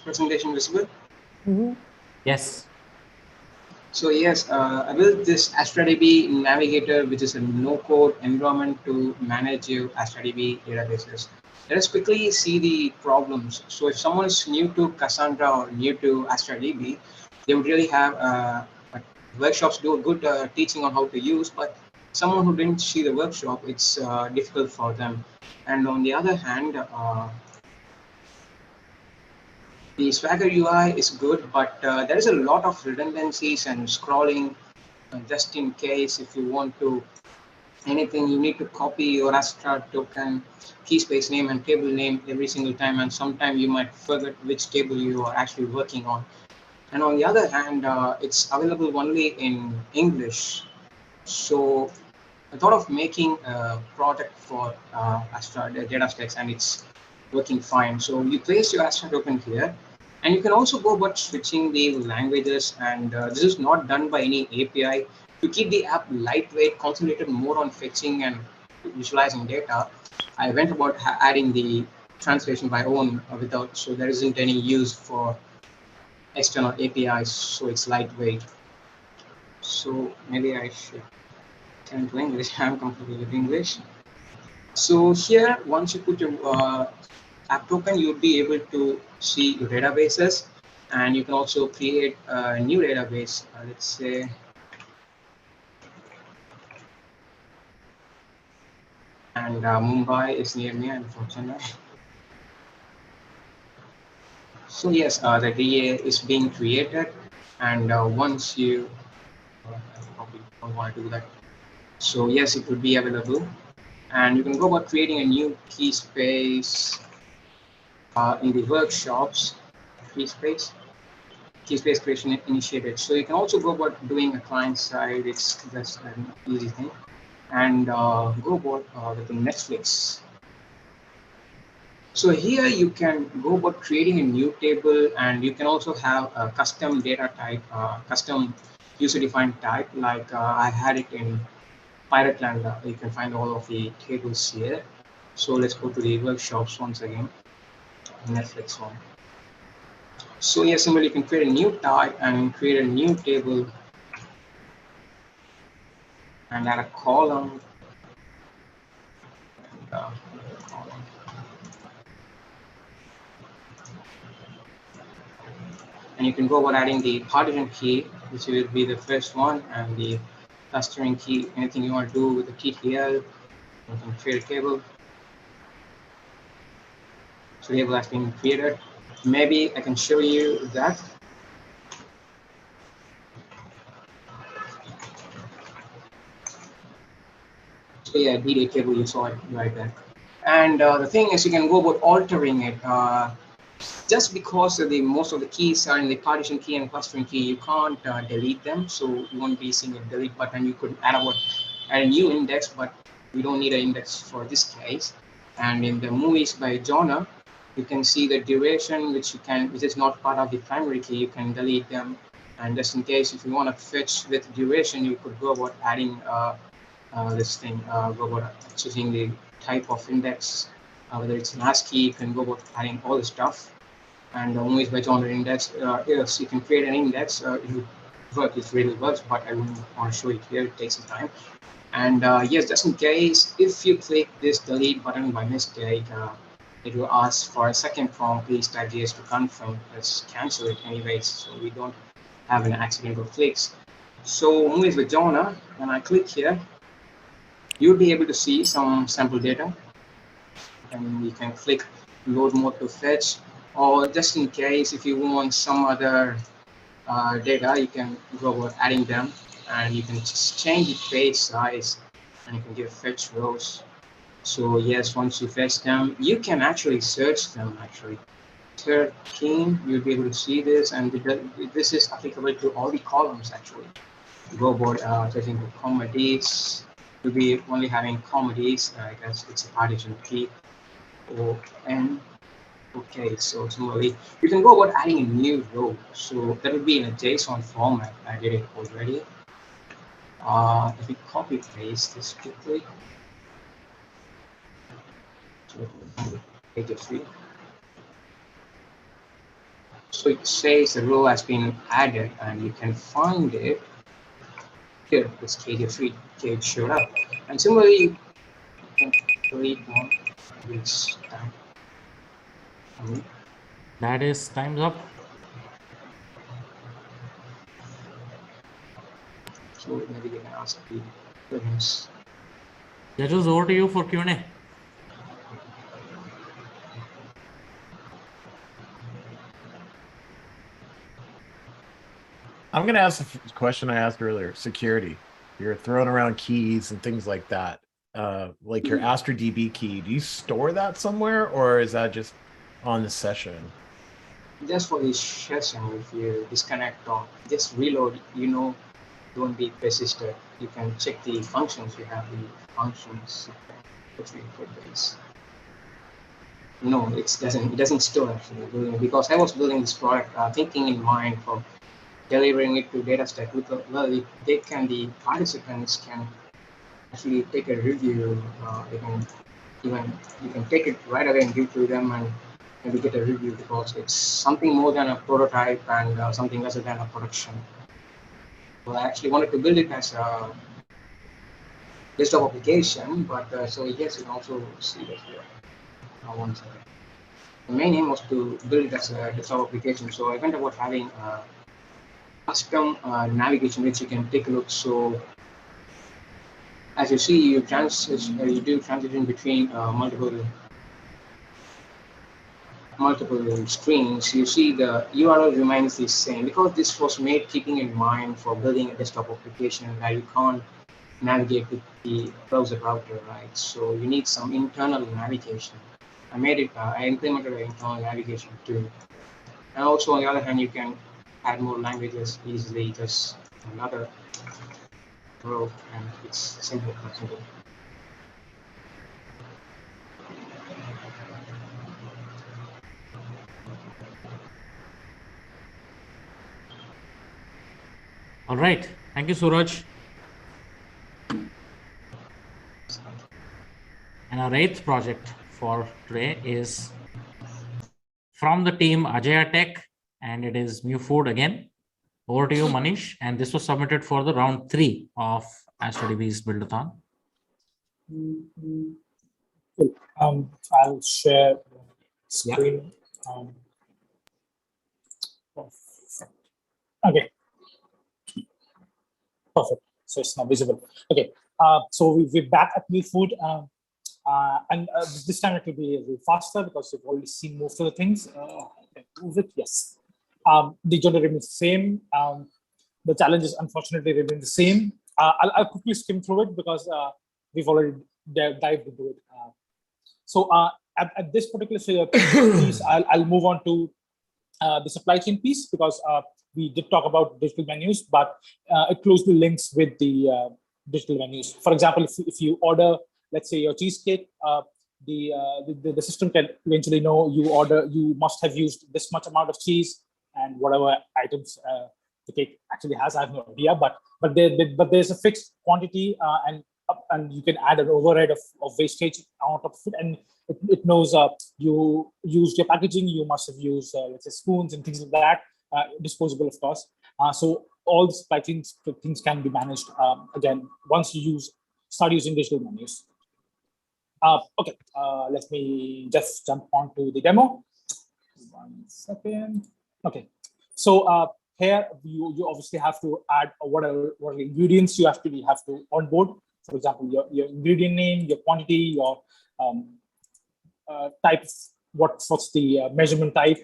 E: presentation visible?
B: Yes.
E: So yes, I built this Astra DB Navigator, which is a no-code environment to manage your Astra DB databases. Let us quickly see the problems. So if someone is new to Cassandra or new to Astra DB, they would really have workshops do a good teaching on how to use, but someone who didn't see the workshop, it's difficult for them. And on the other hand, the Swagger UI is good, but there is a lot of redundancies and scrolling just in case if you want to anything, you need to copy your Astra token, key space name and table name every single time, and sometimes you might forget which table you are actually working on. And on the other hand, it's available only in English. So I thought of making a product for Astra DataStax, and it's working fine. So you place your Astra token here, and you can also go about switching the languages, and this is not done by any API. To keep the app lightweight, concentrated more on fetching and visualizing data, I went about adding the translation by own without, so there isn't any use for external APIs, so it's lightweight. So maybe I should turn to English. I'm comfortable with English. So here, once you put your app token, you'll be able to see your databases, and you can also create a new database. Let's say and Mumbai is near me, unfortunately. So yes, the DA is being created, and once you probably don't want to do that. So yes, it will be available, and you can go about creating a new key space in the workshops. Key space creation initiated. So you can also go about doing a client side. It's just an easy thing, and go about with the Netflix. So here you can go about creating a new table, and you can also have a custom data type, custom user-defined type, like I had it in Pirate Land. You can find all of the tables here. So let's go to the workshops once again, Netflix one. So yes, similarly, you can create a new type and create a new table and add a column. And you can go about adding the partition key, which will be the first one, and the clustering key, anything you want to do with the TTL. You can create a table. So the table has been created. Maybe I can show you that. So yeah, DD table, you saw it right there. And the thing is, you can go about altering it. Just because of most of the keys are in the partition key and clustering key, you can't delete them. So you won't be seeing a delete button. You could add a new index, but we don't need an index for this case. And in the movies by genre, you can see the duration, which is not part of the primary key. You can delete them. And just in case, if you want to fetch with duration, you could go about adding this thing, go about choosing the type of index, whether it's an ASCII, you can go about adding all the stuff. And movies by genre index, yes, you can create an index. It will work, it really works, but I wouldn't want to show it here, it takes some time. And yes, just in case, if you click this delete button by mistake, it will ask for a second prompt, please type yes to confirm. Let's cancel it anyways, so we don't have an accidental clicks. So movies with genre, when I click here, you'll be able to see some sample data, and you can click load mode to fetch, or just in case if you want some other data, you can go about adding them, and you can just change the page size, and you can give fetch rows. So yes, once you fetch them, you can actually search them actually. Third keen, you'll be able to see this, and this is applicable to all the columns actually. Go about searching for comedies, you'll be only having comedies, I guess it's a partition key, and okay, so similarly, you can go about adding a new row. So that would be in a JSON format. I did it already. If we copy paste this quickly, so take it free. So it says the row has been added, and you can find it here. This KD3 page showed up, and similarly, you can delete one this time.
B: That is time's up.
E: So maybe they can ask the questions.
B: Judges, over to you for Q&A.
D: I'm going to ask the question I asked earlier, security. You're throwing around keys and things like that. Like your Astra DB key, do you store that somewhere, or is that just on the session?
E: Just for this session, if you disconnect or just reload, don't be persistent. You can check the functions. You have the functions between days. No, it doesn't store actually, because I was building this product thinking in mind for delivering it to DataStax. Well, the participants can actually take a review. You can take it right away and give to them and maybe get a review, because it's something more than a prototype and something lesser than a production. Well, I actually wanted to build it as a desktop application, but so yes, you can also see that here. One second. The main aim was to build it as a desktop application, so I went about having a custom navigation which you can take a look. So as you see, you do transition between multiple screens. You see the URL remains the same, because this was made keeping in mind for building a desktop application where you can't navigate with the browser router, right? So you need some internal navigation. I implemented an internal navigation too. And also on the other hand, you can add more languages easily, just another row, and it's simple.
B: All right. Thank you, Suraj. And our 8th project for today is from the team Ajaya Tech, and it is mUfood again. Over to you, Manish. And this was submitted for the round 3 of Astra DB's Build-A-Thon.
I: I'll share screen. Okay. Perfect. So it's now visible. Okay. So we're back at mUfood. And this time it will be a little faster because you've already seen most of the things. Move it, yes. The journey remains the same. The challenges unfortunately remain the same. I'll quickly skim through it because we've already dived into it. So at this particular piece, I'll move on to the supply chain piece, because we did talk about digital menus, but it closely links with the digital menus. For example, if you order, let's say, your cheesecake, the system can eventually know you must have used this much amount of cheese and whatever items the cake actually has. I have no idea, but there's a fixed quantity, and you can add an override of wastage on top of it, and it knows you used your packaging, you must have used let's say spoons and things like that, disposable of course. So all the supply chain things can be managed again once you start using digital menus. Okay, let me just jump on to the demo. 1 second. Okay, so here you obviously have to add whatever ingredients you have to onboard for example, your ingredient name, your quantity, your type, what's the measurement type,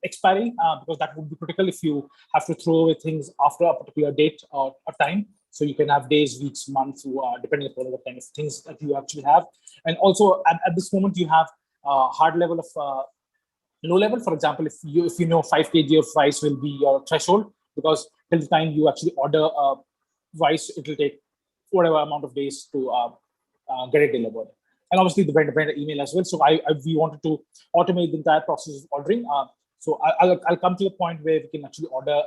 I: expiry, because that would be critical if you have to throw away things after a particular date or time. So you can have days, weeks, months, depending upon what kind of things that you actually have. And also at this moment, you have a hard level of low level. For example, if you know 5 kg of rice will be your threshold, because till the time you actually order rice, it will take whatever amount of days to get it delivered. And obviously the vendor email as well. So we wanted to automate the entire process of ordering. So I'll come to the point where we can actually order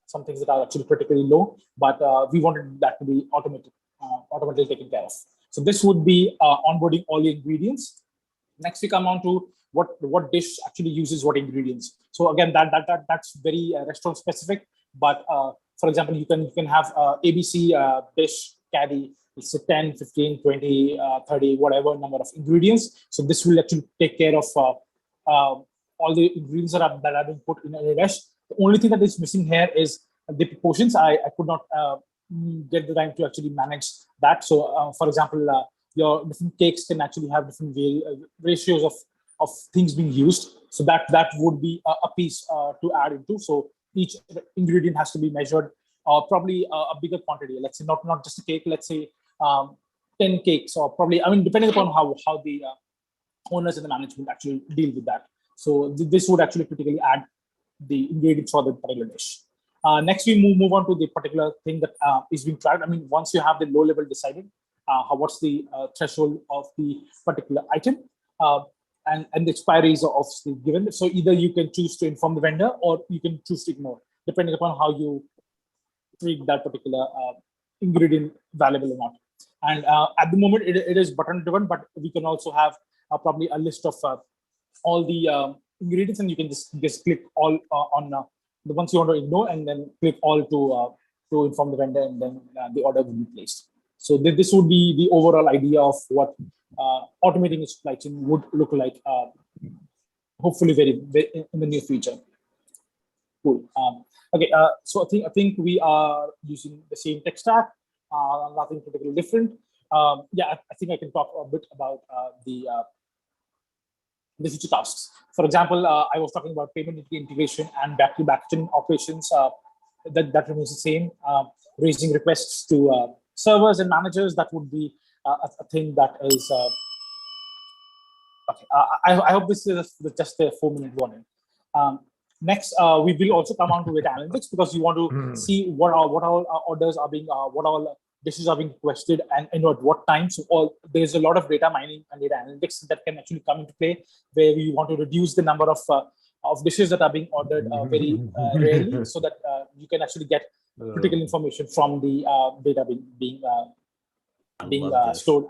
I: some things that are actually critically low, but we wanted that to be automatically taken care of. So this would be onboarding all the ingredients. Next, we come on to what dish actually uses what ingredients. So again, that's very restaurant specific. But for example, you can have ABC dish caddy. It's a 10, 15, 20, 30, whatever number of ingredients. So this will actually take care of all the ingredients that are being put in a dish. The only thing that is missing here is the proportions. I could not get the time to actually manage that. So for example, your different cakes can actually have different ratios of things being used. So that would be a piece to add into. So each ingredient has to be measured, probably a bigger quantity. Let's say not just a cake, let's say 10 cakes, or probably, I mean, depending upon how the owners and the management actually deal with that. So this would actually critically add the ingredients for the particular dish. Next, we move on to the particular thing that is being tracked. I mean, once you have the low level decided, what's the threshold of the particular item, and the expiries are obviously given. So either you can choose to inform the vendor or you can choose to ignore, depending upon how you treat that particular ingredient valuable or not. And at the moment, it is button driven, but we can also have probably a list of all the ingredients, and you can just click all on the ones you want to ignore, and then click all to inform the vendor, and then the order will be placed. So this would be the overall idea of what automating a supply chain would look like, hopefully very in the near future. Cool. Okay, so I think we are using the same tech stack, nothing particularly different. Yeah, I think I can talk a bit about the future tasks. For example, I was talking about payment integration and back-to-back operations. That remains the same. Raising requests to servers and managers, that would be a thing that is. Okay, I hope this is just a 4-minute warning. Next, we will also come on to data analytics, because you want to see what all orders are being, what all dishes are being requested, and at what time. So there's a lot of data mining and data analytics that can actually come into play, where we want to reduce the number of dishes that are being ordered very rarely, so that you can actually get critical information from the data being stored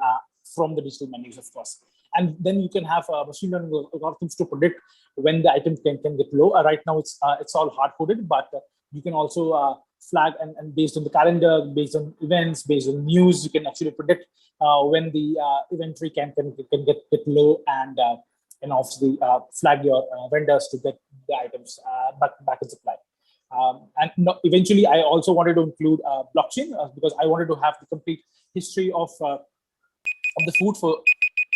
I: from the digital menus, of course. And then you can have machine learning algorithms to predict when the item can get low. Right now, it's all hard-coded, but you can also flag and based on the calendar, based on events, based on news, you can actually predict when the inventory can get low, and obviously flag your vendors to get the items back in supply. And eventually, I also wanted to include blockchain, because I wanted to have the complete history of the food for.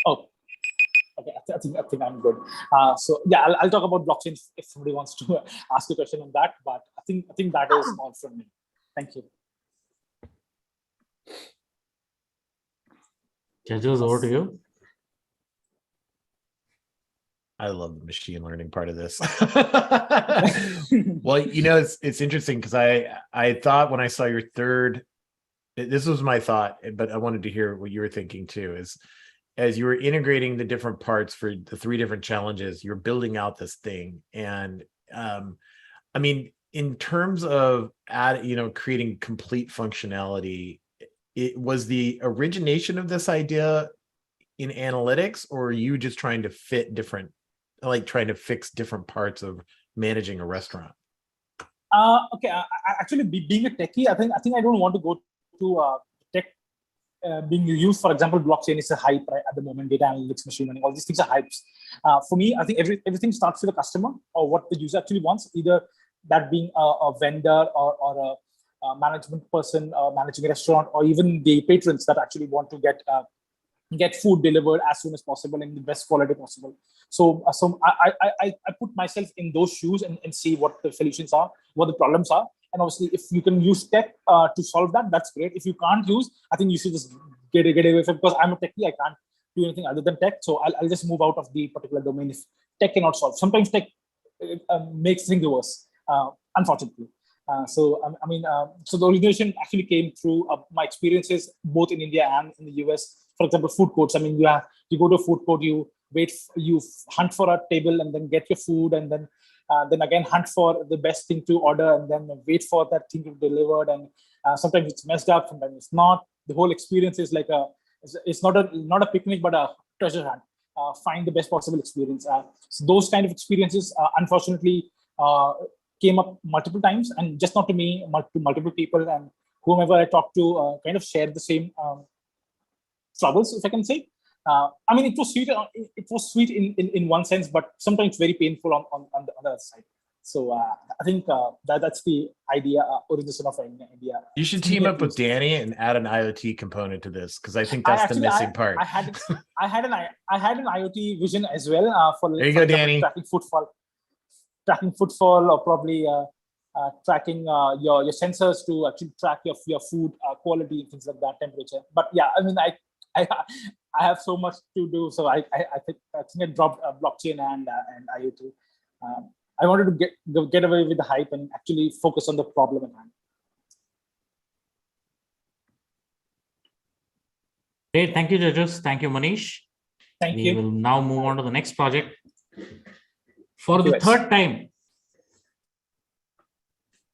I: Oh, okay, I think I'm good. So yeah, I'll talk about blockchain if somebody wants to ask a question on that. But I think that is all from me. Thank you.
B: Judges, over to you.
D: I love the machine learning part of this. Well, it's interesting, because I thought when I saw your third, this was my thought, but I wanted to hear what you were thinking too, is as you were integrating the different parts for the 3 different challenges, you're building out this thing. And I mean, in terms of creating complete functionality, it was the origination of this idea in analytics, or are you just trying to fit different, trying to fix different parts of managing a restaurant?
I: Okay, actually, being a techie, I think I don't want to go to tech being used. For example, blockchain is a hype right at the moment. Data analytics, machine learning, all these things are hypes. For me, I think everything starts with the customer or what the user actually wants, either that being a vendor or management person managing a restaurant, or even the patrons that actually want to get food delivered as soon as possible in the best quality possible. So I put myself in those shoes and see what the solutions are, what the problems are. And obviously, if you can use tech to solve that, that's great. If you can't use, I think you should just get away from it, because I'm a techie, I can't do anything other than tech. So I'll just move out of the particular domain if tech cannot solve. Sometimes tech makes things worse, unfortunately. So the origination actually came through my experiences both in India and in the US. For example, food courts. I mean, you go to a food court, you hunt for a table and then get your food, and then again hunt for the best thing to order, and then wait for that thing to be delivered. And sometimes it's messed up, sometimes it's not. The whole experience is like it's not a picnic, but a treasure hunt. Find the best possible experience. So those kind of experiences, unfortunately, came up multiple times, and just not to me, to multiple people, and whomever I talked to kind of shared the same troubles, if I can say. I mean, it was sweet. It was sweet in one sense, but sometimes very painful on the other side. So I think that's the idea, origin of India.
D: You should team up with Danny and add an IoT component to this, because I think that's the missing part.
I: I had an IoT vision as well for
D: there you go, Danny.
I: Tracking footfall, or probably tracking your sensors to actually track your food quality and things like that, temperature. But yeah, I mean, I have so much to do, so I think I dropped blockchain and IoT. I wanted to get away with the hype and actually focus on the problem at hand.
B: Great, thank you, judges. Thank you, Manish.
I: Thank you.
B: We will now move on to the next project. For the third time,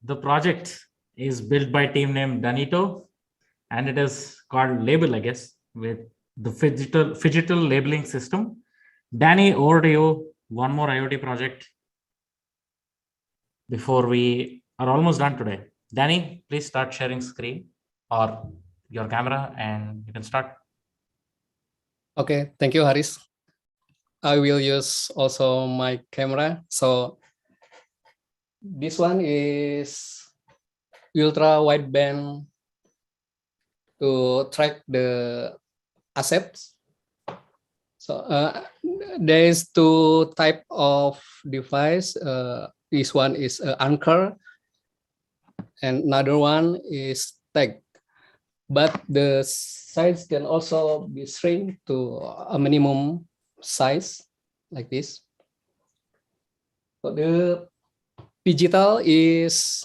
B: the project is built by team named Danito, and it is called Label, I guess, with the Phygital Labeling System. Danny, over to you. One more IoT project before we are almost done today. Danny, please start sharing screen or your camera, and you can start.
F: Okay, thank you, Haris. I will use also my camera. So this one is ultra wideband to track the assets. So there is two type of device. This one is anchor, and another one is tag. But the size can also be shrink to a minimum size like this. So the Phygital is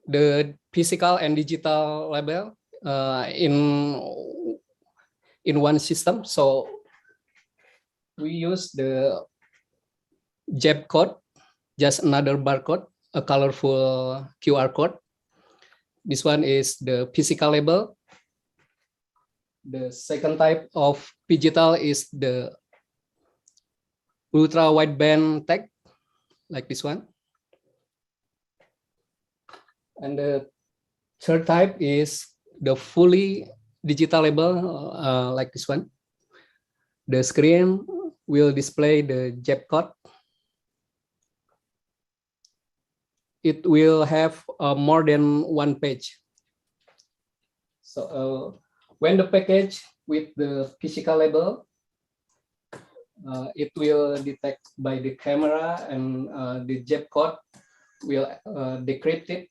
F: the physical and digital label in one system. So we use the JEP code, just another barcode, a colorful QR code. This one is the physical label. The second type of Phygital is the ultra wideband tag, like this one. And the third type is the fully digital label, like this one. The screen will display the JEP code. It will have more than one page. So when the package with the physical label, it will detect by the camera, and the JEP code will decrypt it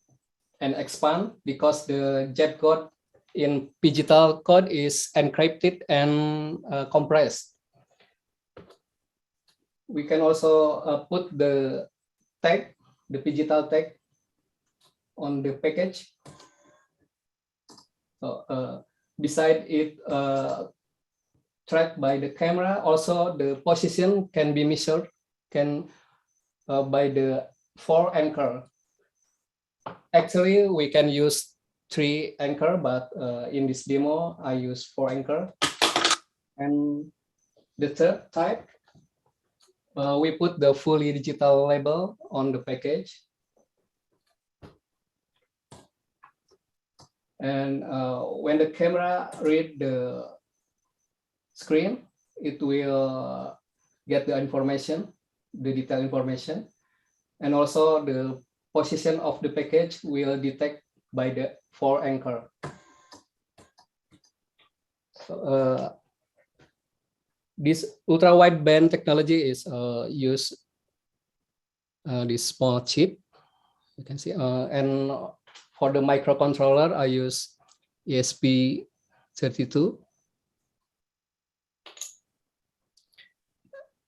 F: and expand, because the JEP code in Phygital code is encrypted and compressed. We can also put the tag, the Phygital tag, on the package. So beside it tracked by the camera, also the position can be measured by the 4 anchor. Actually, we can use 3 anchor, but in this demo, I use 4 anchor. And the third type, we put the fully digital label on the package. And when the camera read the screen, it will get the information, the detailed information. And also the position of the package will detect by the 4 anchor. So, this ultra-wideband technology is use this small chip. You can see, and for the microcontroller, I use ESP32.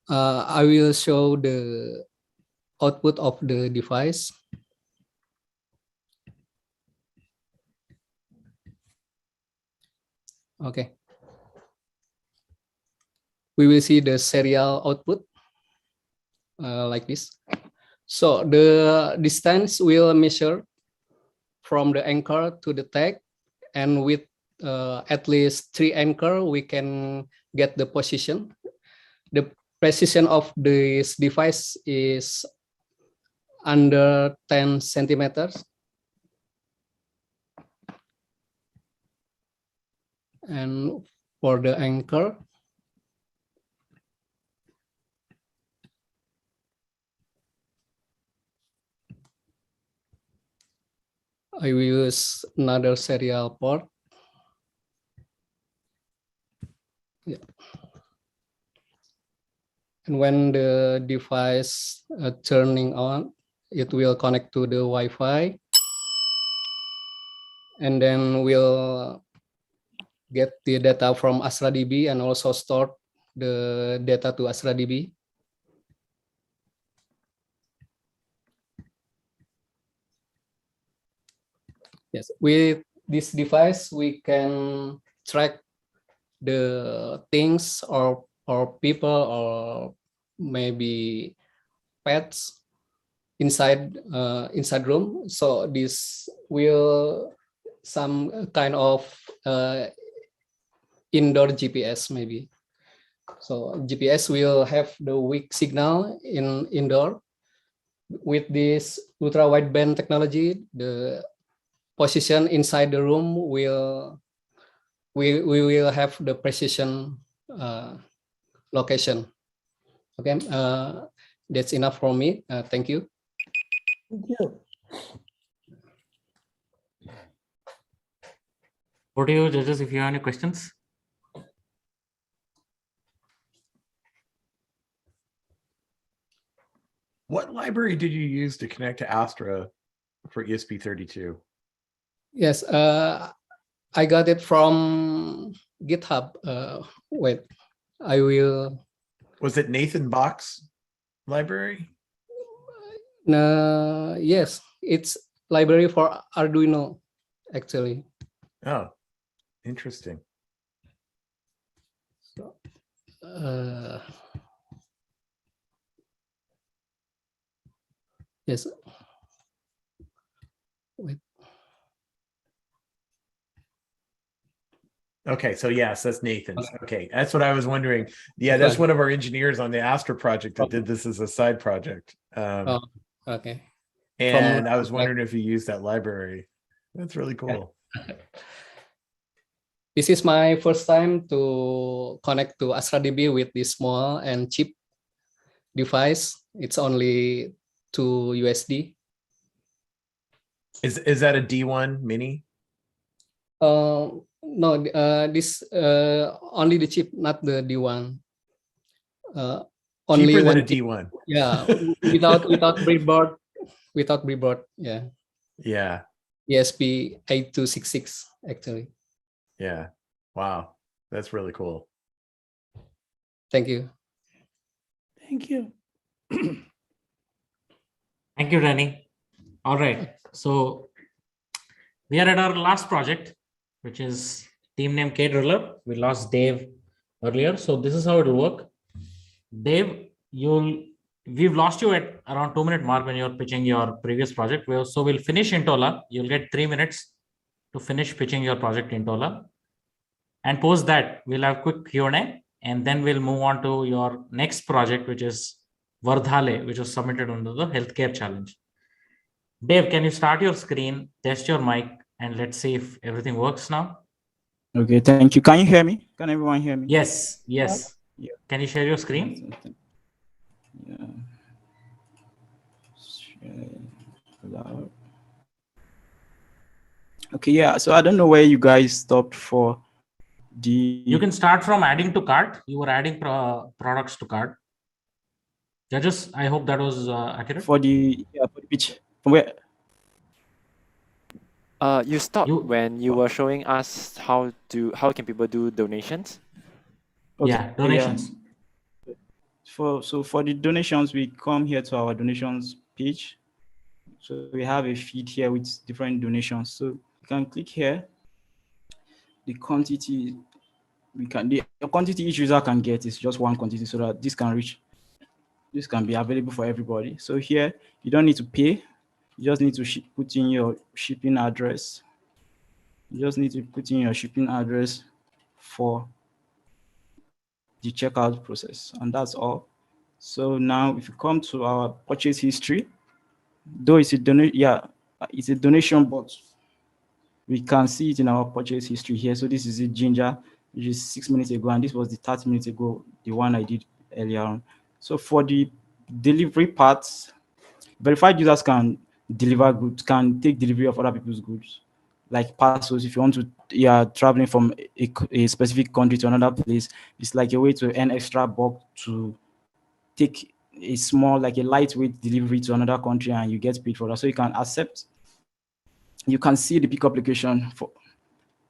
F: I will show the output of the device. Okay. We will see the serial output like this. So the distance will measure from the anchor to the tag, and with at least 3 anchor, we can get the position. The precision of this device is under 10 centimeters. And for the anchor, I will use another serial port. Yeah. And when the device turning on, it will connect to the Wi-Fi, and then we'll get the data from Astra DB and also store the data to Astra DB. Yes, with this device, we can track the things or people or maybe pets inside room. So this will some kind of indoor GPS maybe. So GPS will have the weak signal in indoor. With this ultra wideband technology, the position inside the room will we will have the precision location. Okay, that's enough for me. Thank you.
J: Thank you.
B: Over to you, judges, if you have any questions.
D: What library did you use to connect to Astra for ESP32?
F: Yes, I got it from GitHub. Wait, I will.
D: Was it Nathan Bach's library?
F: Yes, it's library for Arduino, actually.
D: Oh, interesting.
F: So, yes. Wait.
D: Okay, so yes, that's Nathan's. Okay, that's what I was wondering. Yeah, that's one of our engineers on the Astra project that did this as a side project.
F: Okay.
D: And I was wondering if you used that library. That's really cool.
F: This is my first time to connect to Astra DB with this small and cheap device. It's only 2 USD.
D: Is that a D1 mini?
F: No, this only the chip, not the D1. Only
D: cheaper than
F: one
D: a D1.
F: Yeah, without breadboard, Yeah.
D: Yeah.
F: ESP8266 actually.
D: Yeah. Wow, that's really cool.
F: Thank you.
J: Thank you.
B: Thank you, Danny. All right, so we are at our last project, which is team name Kdrillar. We lost Dave earlier, so this is how it will work. Dave, we've lost you at around 2-minute mark when you're pitching your previous project. So we'll finish Intola. You'll get 3 minutes to finish pitching your project Intola. And post that, we'll have quick Q&A, and then we'll move on to your next project, which is Verdhale, which was submitted under the healthcare challenge. Dave, can you start your screen, test your mic, and let's see if everything works now?
H: Okay, thank you. Can you hear me? Can everyone hear me?
B: Yes.
H: Yeah.
B: Can you share your screen?
H: Yeah. Okay, yeah. So I don't know where you guys stopped for the.
B: You can start from adding to cart. You were adding products to cart. Judges, I hope that was accurate.
H: For the pitch. From where?
L: You stopped
B: You-
L: when you were showing us how can people do donations.
H: Okay,
B: Yeah, donations.
H: For the donations, we come here to our donations page. So we have a feed here with different donations. So you can click here. The quantity the quantity each user can get is just one quantity, so that this can be available for everybody. So here you don't need to pay. You just need to put in your shipping address. You just need to put in your shipping address for the checkout process, and that's all. So now if you come to our purchase history, though it's a it's a donation, but we can see it in our purchase history here. So this is a ginger, which is 6 minutes ago, and this was the 30 minutes ago, the one I did earlier on. So for the delivery parts, verified users can deliver goods, can take delivery of other people's goods, like parcels. If you want to, you are traveling from a specific country to another place, it's like a way to earn extra buck to take a small, like a lightweight delivery to another country, and you get paid for that. So you can accept. You can see the pickup location for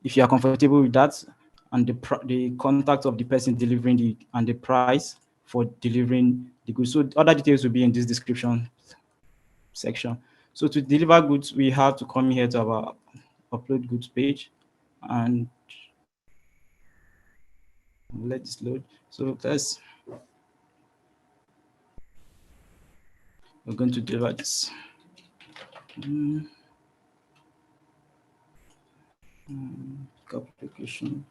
H: if you are comfortable with that, and the contact of the person delivering and the price for delivering the goods. So other details will be in this description section. So to deliver goods, we have to come here to our upload goods page and let this load. So we're going to deliver this. Application.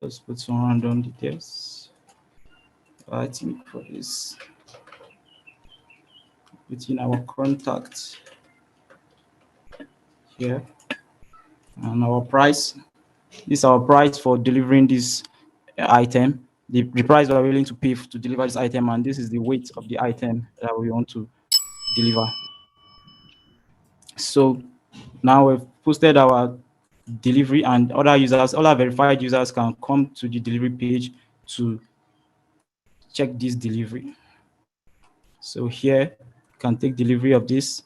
H: Let's put some random details. I think for this, within our contact here, and our price. This is our price for delivering this item. The price we are willing to pay to deliver this item, and this is the weight of the item that we want to deliver. So now we've posted our delivery, and other our verified users can come to the delivery page to check this delivery. So here you can take delivery of this,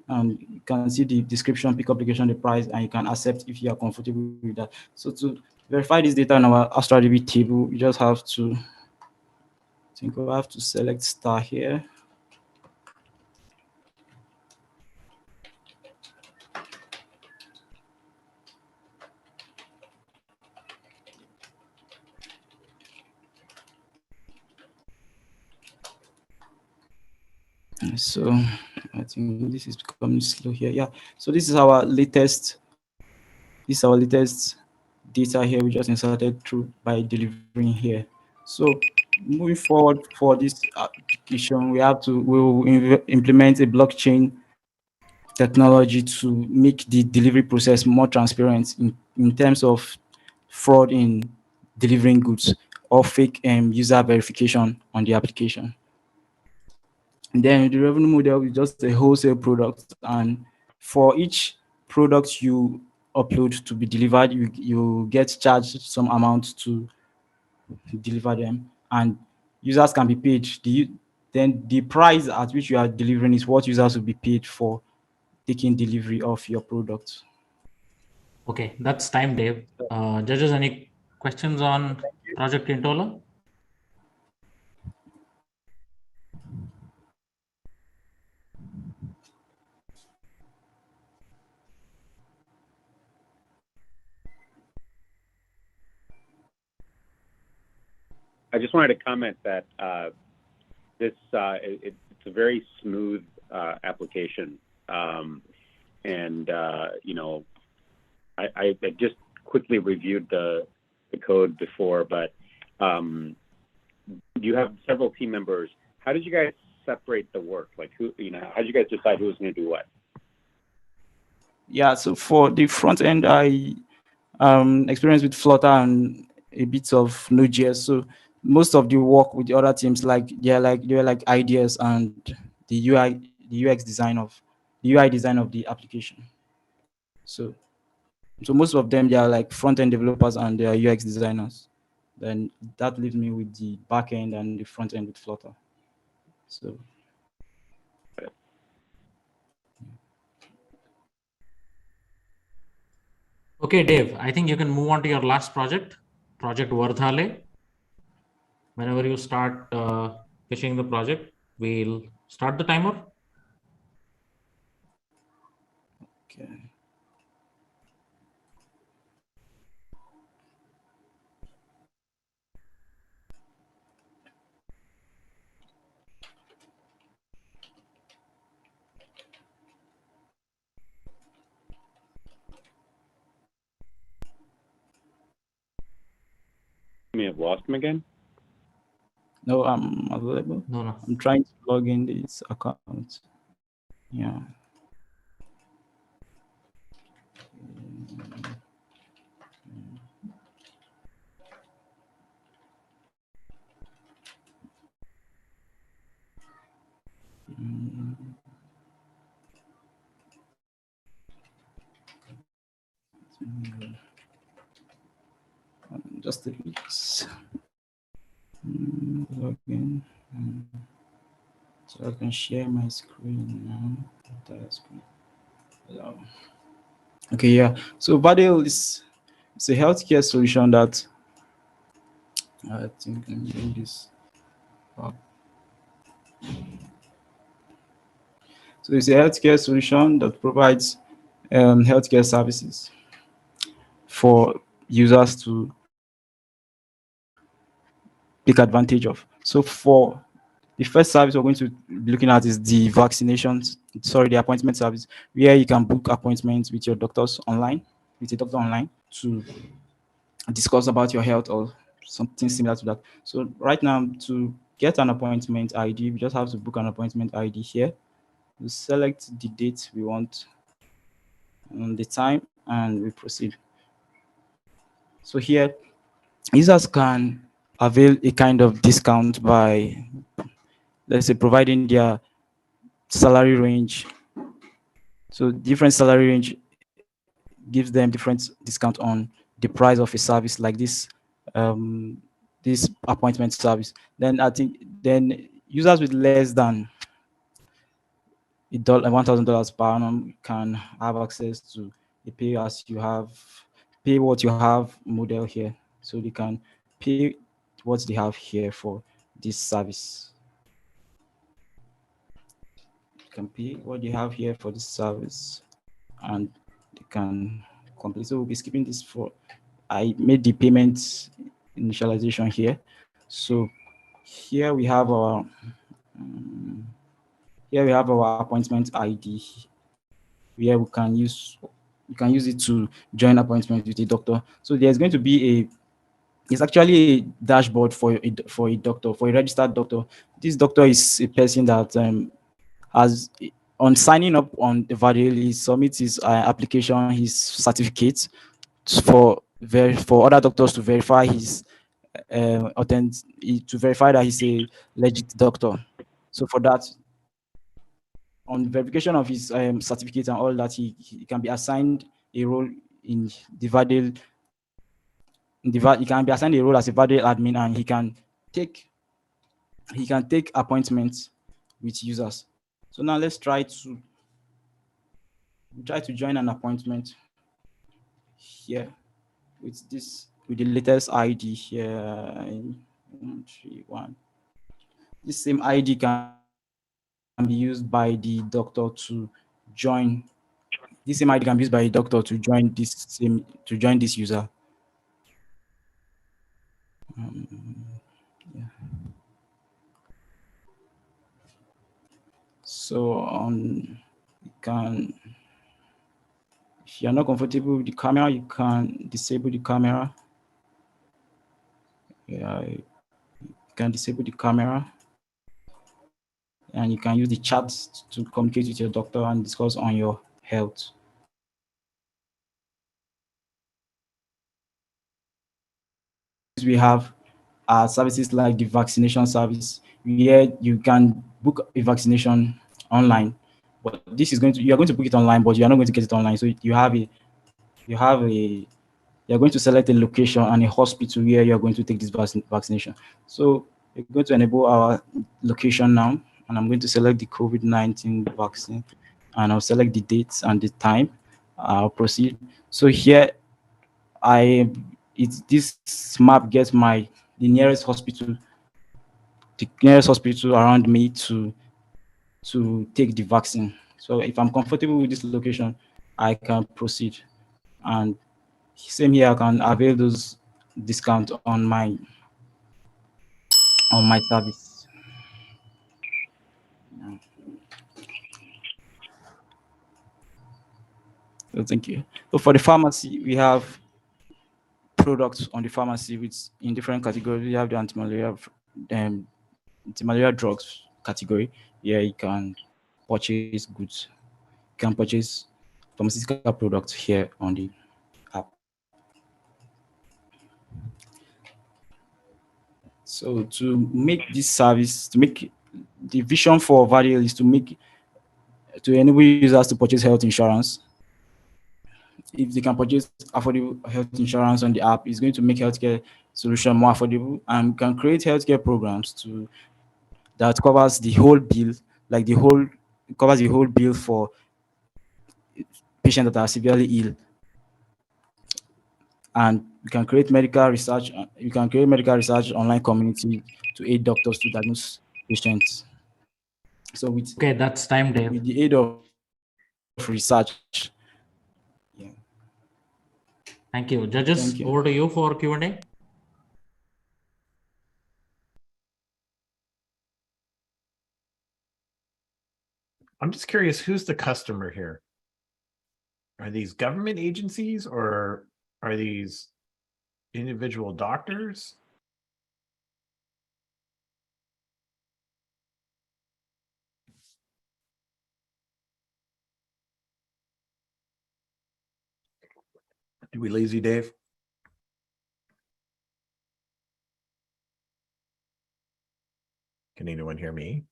H: and you can see the description, pick application, the price, and you can accept if you are comfortable with that. So to verify this data in our Astra DB table, you just have to, we have to select star here. So I think this is becoming slow here. Yeah. So this is our latest. This is our latest data here. We just inserted through by delivering here. So moving forward for this application, we will implement a blockchain technology to make the delivery process more transparent in terms of fraud in delivering goods or fake user verification on the application. And then the revenue model is just a wholesale product, and for each product you upload to be delivered, you get charged some amount to deliver them, and users can be paid. Then the price at which you are delivering is what users will be paid for taking delivery of your product.
B: Okay, that's time, Dave. Judges, any questions on Project Intola?
G: I just wanted to comment that it's a very smooth application, and I just quickly reviewed the code before, but you have several team members. How did you guys separate the work? Like how did you guys decide who was going to do what?
H: Yeah, so for the front end, I experienced with Flutter and a bit of Node.js. So most of the work with the other teams, they were like ideas and the UX design of UI design of the application. So most of them, they are like front-end developers and they are UX designers. Then that leaves me with the back-end and the front-end with Flutter. So
B: Okay, Dave, I think you can move on to your last project, Project Verdhale. Whenever you start pitching the project, we'll start the timer.
H: okay.
G: You may have lost him again.
H: No, I'm available.
B: No.
H: I'm trying to log in this account. Yeah. Just a bit. Login. So I can share my screen now. Entire screen. Hello. Okay, yeah. So Verdhale is it's a healthcare solution that I think let me bring this up. So it's a healthcare solution that provides healthcare services for users to take advantage of. So for the first service we're going to be looking at is the the appointment service, where you can book appointments with your doctors online, with a doctor online to discuss about your health or something similar to that. So right now, to get an appointment ID, we just have to book an appointment ID here. We select the date we want and the time, and we proceed. So here, users can avail a kind of discount by, let's say, providing their salary range. So different salary range gives them different discount on the price of a service like this this appointment service. Then I think then users with less than $1,000 per annum can have access to a pay what you have model here. So they can pay what they have here for this service. You can pay what you have here for this service and they can complete. So we'll be skipping this for, I made the payment initialization here. So here we have our appointment ID, where we can use it to join appointment with a doctor. So there's going to be it's actually a dashboard for a doctor, for a registered doctor. This doctor is a person that has, on signing up on the Verdhale, he submits his application, his certificate for other doctors to verify his to verify that he's a legit doctor. So for that, on verification of his certificate and all that, he can be assigned a role in the Verdhale. He can be assigned a role as a Verdhale admin, and he can take appointments with users. So now let's try to join an appointment here with the latest ID here in 131. This same ID can be used by the doctor to join. This same ID can be used by a doctor to join this user. Yeah. So if you're not comfortable with the camera, you can disable the camera. Yeah, you can disable the camera, and you can use the chat to communicate with your doctor and discuss on your health. We have services like the vaccination service, where you can book a vaccination online but this is you are going to book it online, but you are not going to get it online. So you're going to select a location and a hospital where you are going to take this vaccination. So we're going to enable our location now, and I'm going to select the COVID-19 vaccine, and I'll select the dates and the time. I'll proceed. So here, this map gets the nearest hospital around me to take the vaccine. So if I'm comfortable with this location, I can proceed. And same here, I can avail those discounts on my service. So thank you. So for the pharmacy, we have products on the pharmacy in different categories. We have the anti-malaria drugs category. Here you can purchase goods. You can purchase pharmaceutical products here on the app. So to make this service, to make the vision for Verdhale is to enable users to purchase health insurance. If they can purchase affordable health insurance on the app, it's going to make healthcare solution more affordable, and can create healthcare programs that covers the whole bill, covers the whole bill for patients that are severely ill. And you can create medical research. You can create medical research online community to aid doctors to diagnose patients. So
B: that's time, Dave.
H: With the aid of research. Yeah.
B: Thank you. Judges, over to you for Q&A.
D: I'm just curious, who's the customer here? Are these government agencies or are these individual doctors? Do we lazy Dave? Can anyone hear me?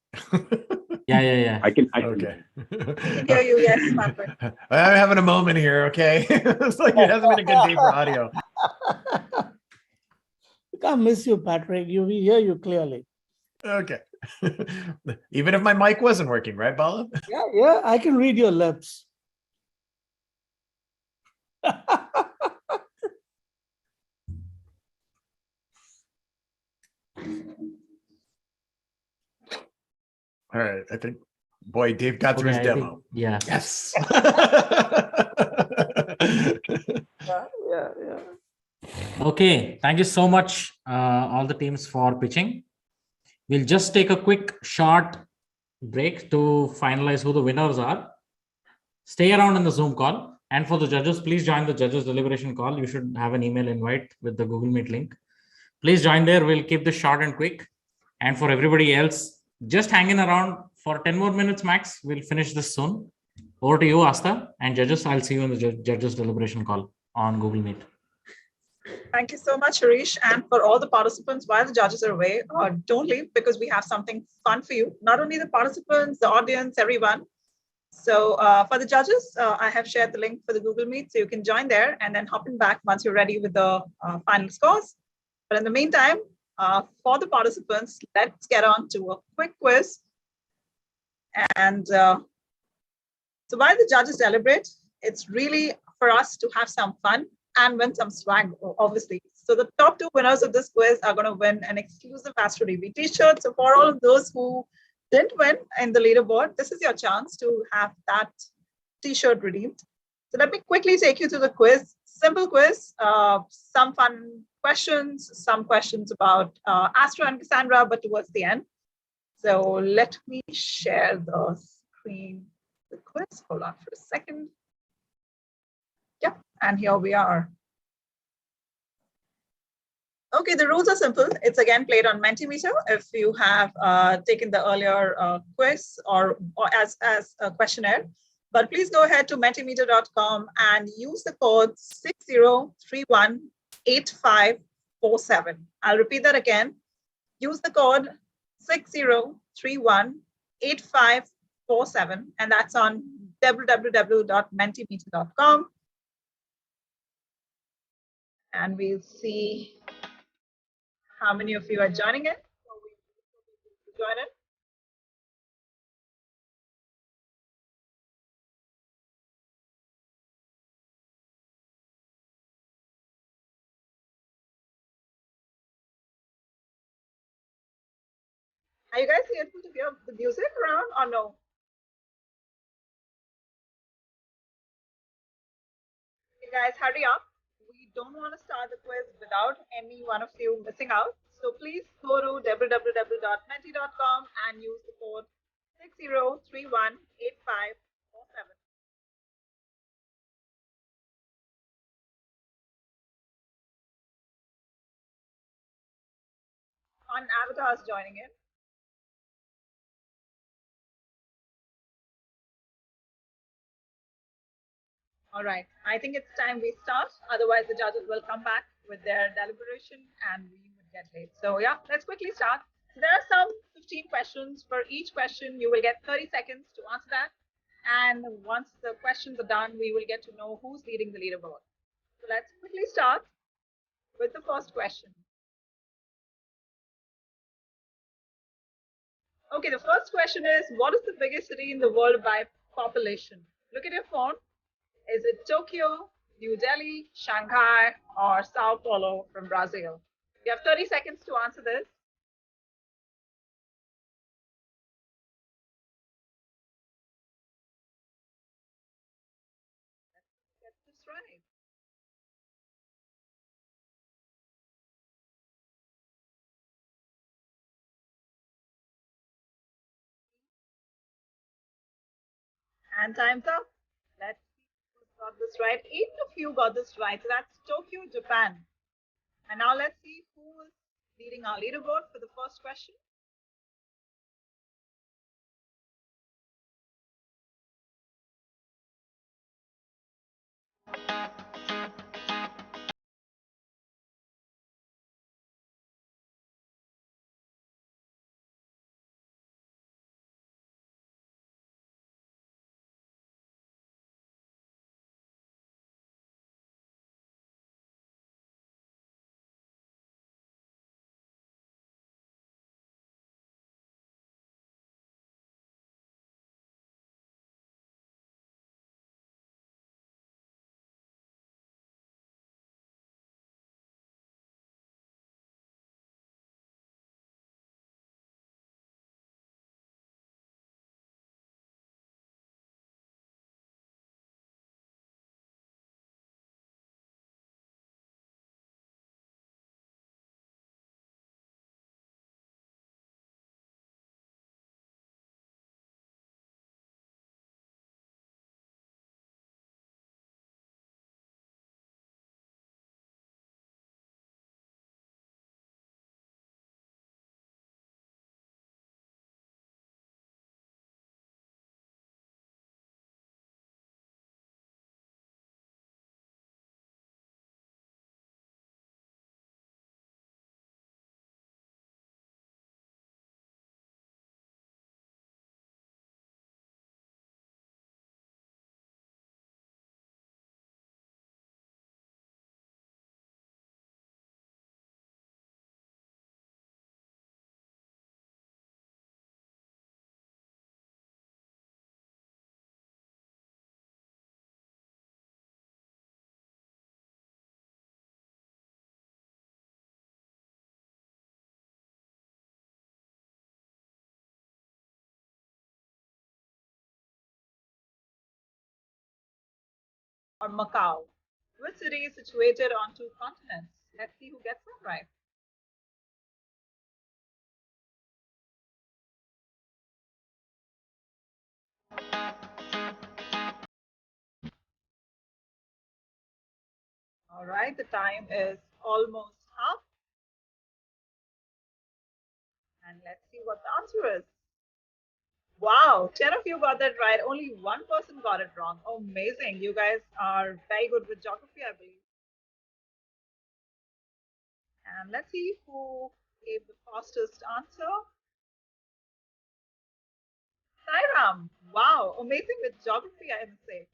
B: Yeah.
G: I can.
D: Okay.
A: We can hear you, yes, Patrick.
D: I'm having a moment here, okay? It's like it hasn't been a good day for audio.
J: We can't miss you, Patrick. We hear you clearly.
D: Okay. Even if my mic wasn't working, right, Bala?
J: Yeah, I can read your lips.
D: All right, I think, boy, Dave got through his demo.
B: Yeah.
D: Yes.
J: Yeah.
B: Okay, thank you so much, all the teams, for pitching. We'll just take a quick short break to finalize who the winners are. Stay around in the Zoom call. And for the judges, please join the judges deliberation call. You should have an email invite with the Google Meet link. Please join there. We'll keep this short and quick. And for everybody else, just hanging around for 10 more minutes max. We'll finish this soon. Over to you, Asta, and judges. I'll see you in the judges deliberation call on Google Meet.
A: Thank you so much, Harish. And for all the participants, while the judges are away, don't leave, because we have something fun for you. Not only the participants, the audience, everyone. So for the judges, I have shared the link for the Google Meet, so you can join there and then hop in back once you're ready with the final scores. But in the meantime, for the participants, let's get on to a quick quiz. And so while the judges deliberate, it's really for us to have some fun and win some swag, obviously. So the top two winners of this quiz are going to win an exclusive Astra DB t-shirt. So for all of those who didn't win in the leaderboard, this is your chance to have that t-shirt redeemed. So let me quickly take you through the quiz. Simple quiz, some fun questions, some questions about Astra and Cassandra, but towards the end. So let me share the screen, the quiz. Hold on for a second. Yeah, and here we are. Okay, the rules are simple. It's again played on Mentimeter. If you have taken the earlier quiz or as a questionnaire, but please go ahead to mentimeter.com and use the code 60318547. I'll repeat that again. Use the code 60318547 47, and that's on www.mentimeter.com. And we'll see how many of you are joining in. Join in. Are you guys able to hear the music around or no? You guys, hurry up. We don't want to start the quiz without any one of you missing out. So please go to www.menti.com and use the code 60318547. On avatars joining in. All right, I think it's time we start. Otherwise, the judges will come back with their deliberation and we would get late. So yeah, let's quickly start. So there are some 15 questions. For each question, you will get 30 seconds to answer that. And once the questions are done, we will get to know who's leading the leaderboard. So let's quickly start with the first question. Okay, the first question is, what is the biggest city in the world by population? Look at your phone. Is it Tokyo, New Delhi, Shanghai, or Sao Paulo from Brazil? You have 30 seconds to answer this. Let's get this right. And time's up. Let's see who got this right. 8 of you got this right. So that's Tokyo, Japan. And now let's see who is leading our leaderboard for the first question. Or Macau. Which city is situated on 2 continents? Let's see who gets that right. All right, the time is almost up. And let's see what the answer is. Wow, 10 of you got that right. Only one person got it wrong. Amazing. You guys are very good with geography, I believe. And let's see who gave the fastest answer. Sairam, Wow, amazing with geography, I must say.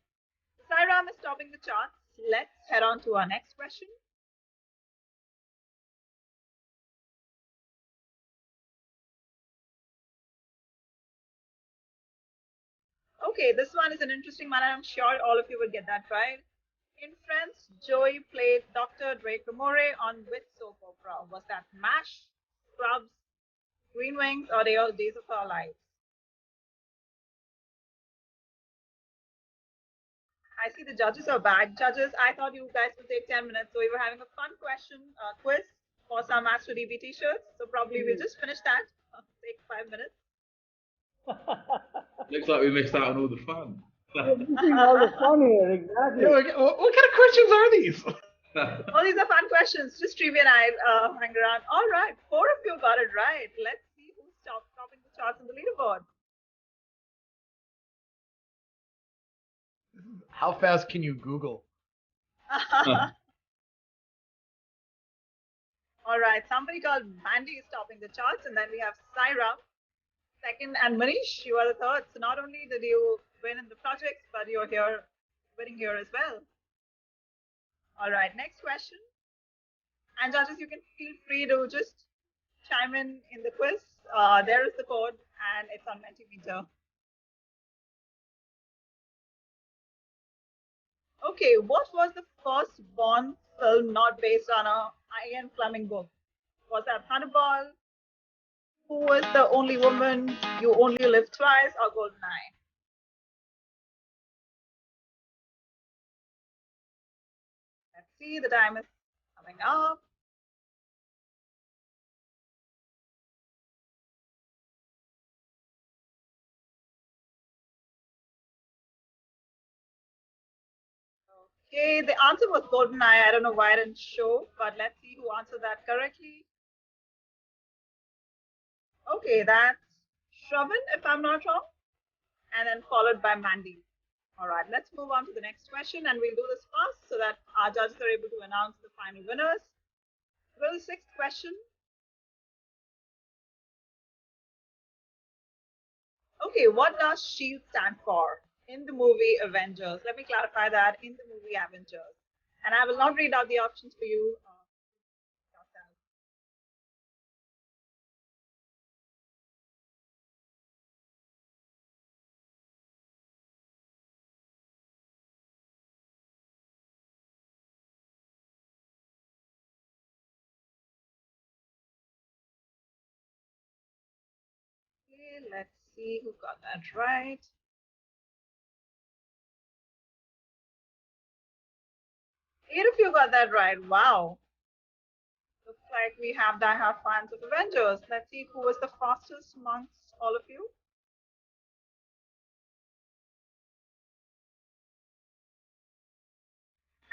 A: Sairam is topping the charts. Let's head on to our next question. Okay, this one is an interesting one, and I'm sure all of you will get that right. In Friends, Joey played Dr. Draco More on which soap opera? Was that MASH, Scrubs, Green Wings, or the Days of Our Lives? I see the judges are back. Judges, I thought you guys would take 10 minutes. So we were having a fun question quiz for some Astra DB t-shirts. So probably we'll just finish that. Take 5 minutes.
C: Looks like we missed out on all the fun.
J: We're missing all the fun here, exactly.
D: Yeah, what kind of questions are these?
A: Oh, these are fun questions. Just trivia night, hang around. All right, 4 of you got it right. Let's see who's topping the charts on the leaderboard.
D: How fast can you Google?
A: All right, somebody called Mandy is topping the charts, and then we have Sairam second, and Manish, you are the third. So not only did you win in the projects, but you're here, winning here as well. All right, next question. And judges, you can feel free to just chime in the quiz. There is the code, and it's on Mentimeter. Okay, what was the first Bond film not based on a Ian Fleming book? Was that Thunderball? Who was the only woman? You Only Live Twice, or Goldeneye? Let's see, the time is coming up. Okay, the answer was Goldeneye. I don't know why I didn't show, but let's see who answered that correctly. Okay, that's Shravan, if I'm not wrong, and then followed by Mandy. All right, let's move on to the next question, and we'll do this fast so that our judges are able to announce the final winners. Well, the sixth question. Okay, what does SHIELD stand for in the movie Avengers? Let me clarify that, in the movie Avengers. And I will not read out the options for you. Okay, let's see who got that right. Eight of you got that right. Wow. Looks like we have die-hard fans of Avengers. Let's see who was the fastest amongst all of you.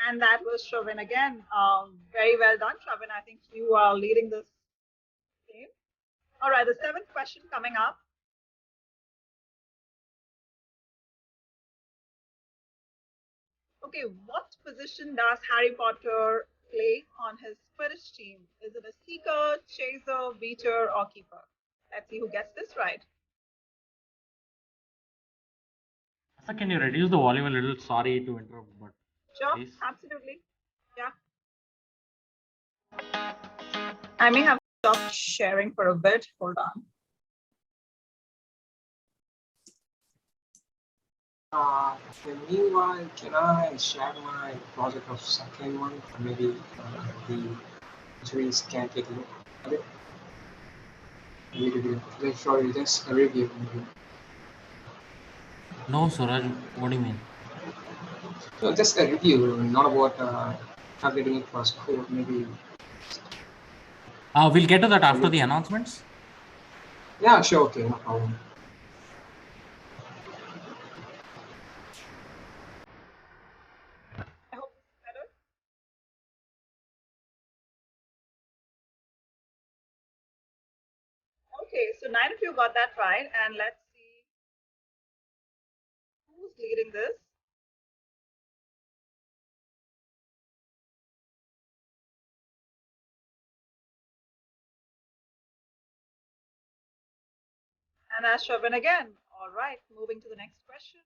A: And that was Shravan again. Very well done, Shravan. I think you are leading this game. All right, the seventh question coming up. Okay, what position does Harry Potter play on his Quidditch team? Is it a seeker, chaser, beater, or keeper? Let's see who gets this right.
B: So can you reduce the volume a little? Sorry to interrupt, but
A: Sure,
B: please.
A: absolutely. Yeah. I may have stopped sharing for a bit. Hold on.
E: Meanwhile, can I share my project of second one? Maybe the juries can take a look at it. Let's show you just a review. Maybe.
B: No, Suraj, what do you mean?
E: So just a review, not about targeting it for school. Maybe.
B: We'll get to that after the announcements.
E: Yeah, sure. Okay, no problem.
A: I hope it's better. Okay, so 9 of you got that right, and let's see who's leading this. And as Shravan again. All right, moving to the next question.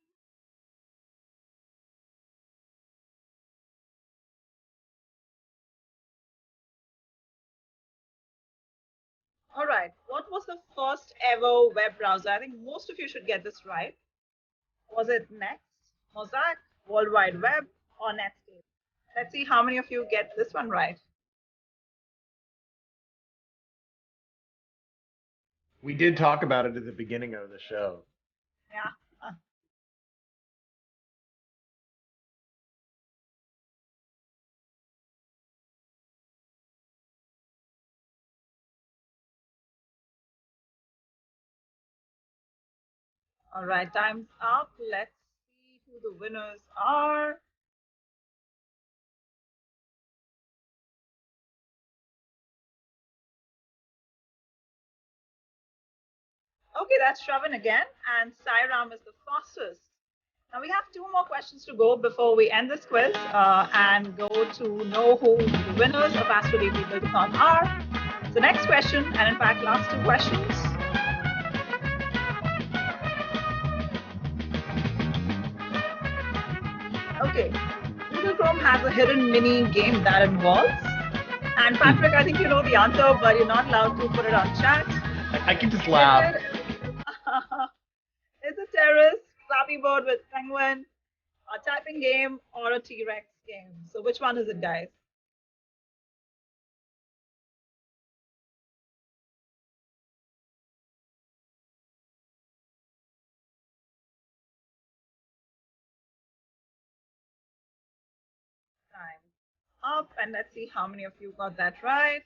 A: All right, what was the first ever web browser? I think most of you should get this right. Was it Next, Mosaic, World Wide Web, or Netscape? Let's see how many of you get this one right.
D: We did talk about it at the beginning of the show.
A: Yeah. All right, time's up. Let's see who the winners are. Okay, that's Shravan again, and Sairam is the fastest. Now we have 2 more questions to go before we end this quiz and go to know who the winners of Astra DB Build-A-Thon are. So next question, and in fact last 2 questions. Okay, Google Chrome has a hidden mini game that involves, and Patrick, I think you know the answer, but you're not allowed to put it on chat.
D: I can just laugh.
A: Is a terrorist, Flappy Bird with Penguin, a typing game, or a T-Rex game? So which one is it, guys? Time up, and let's see how many of you got that right.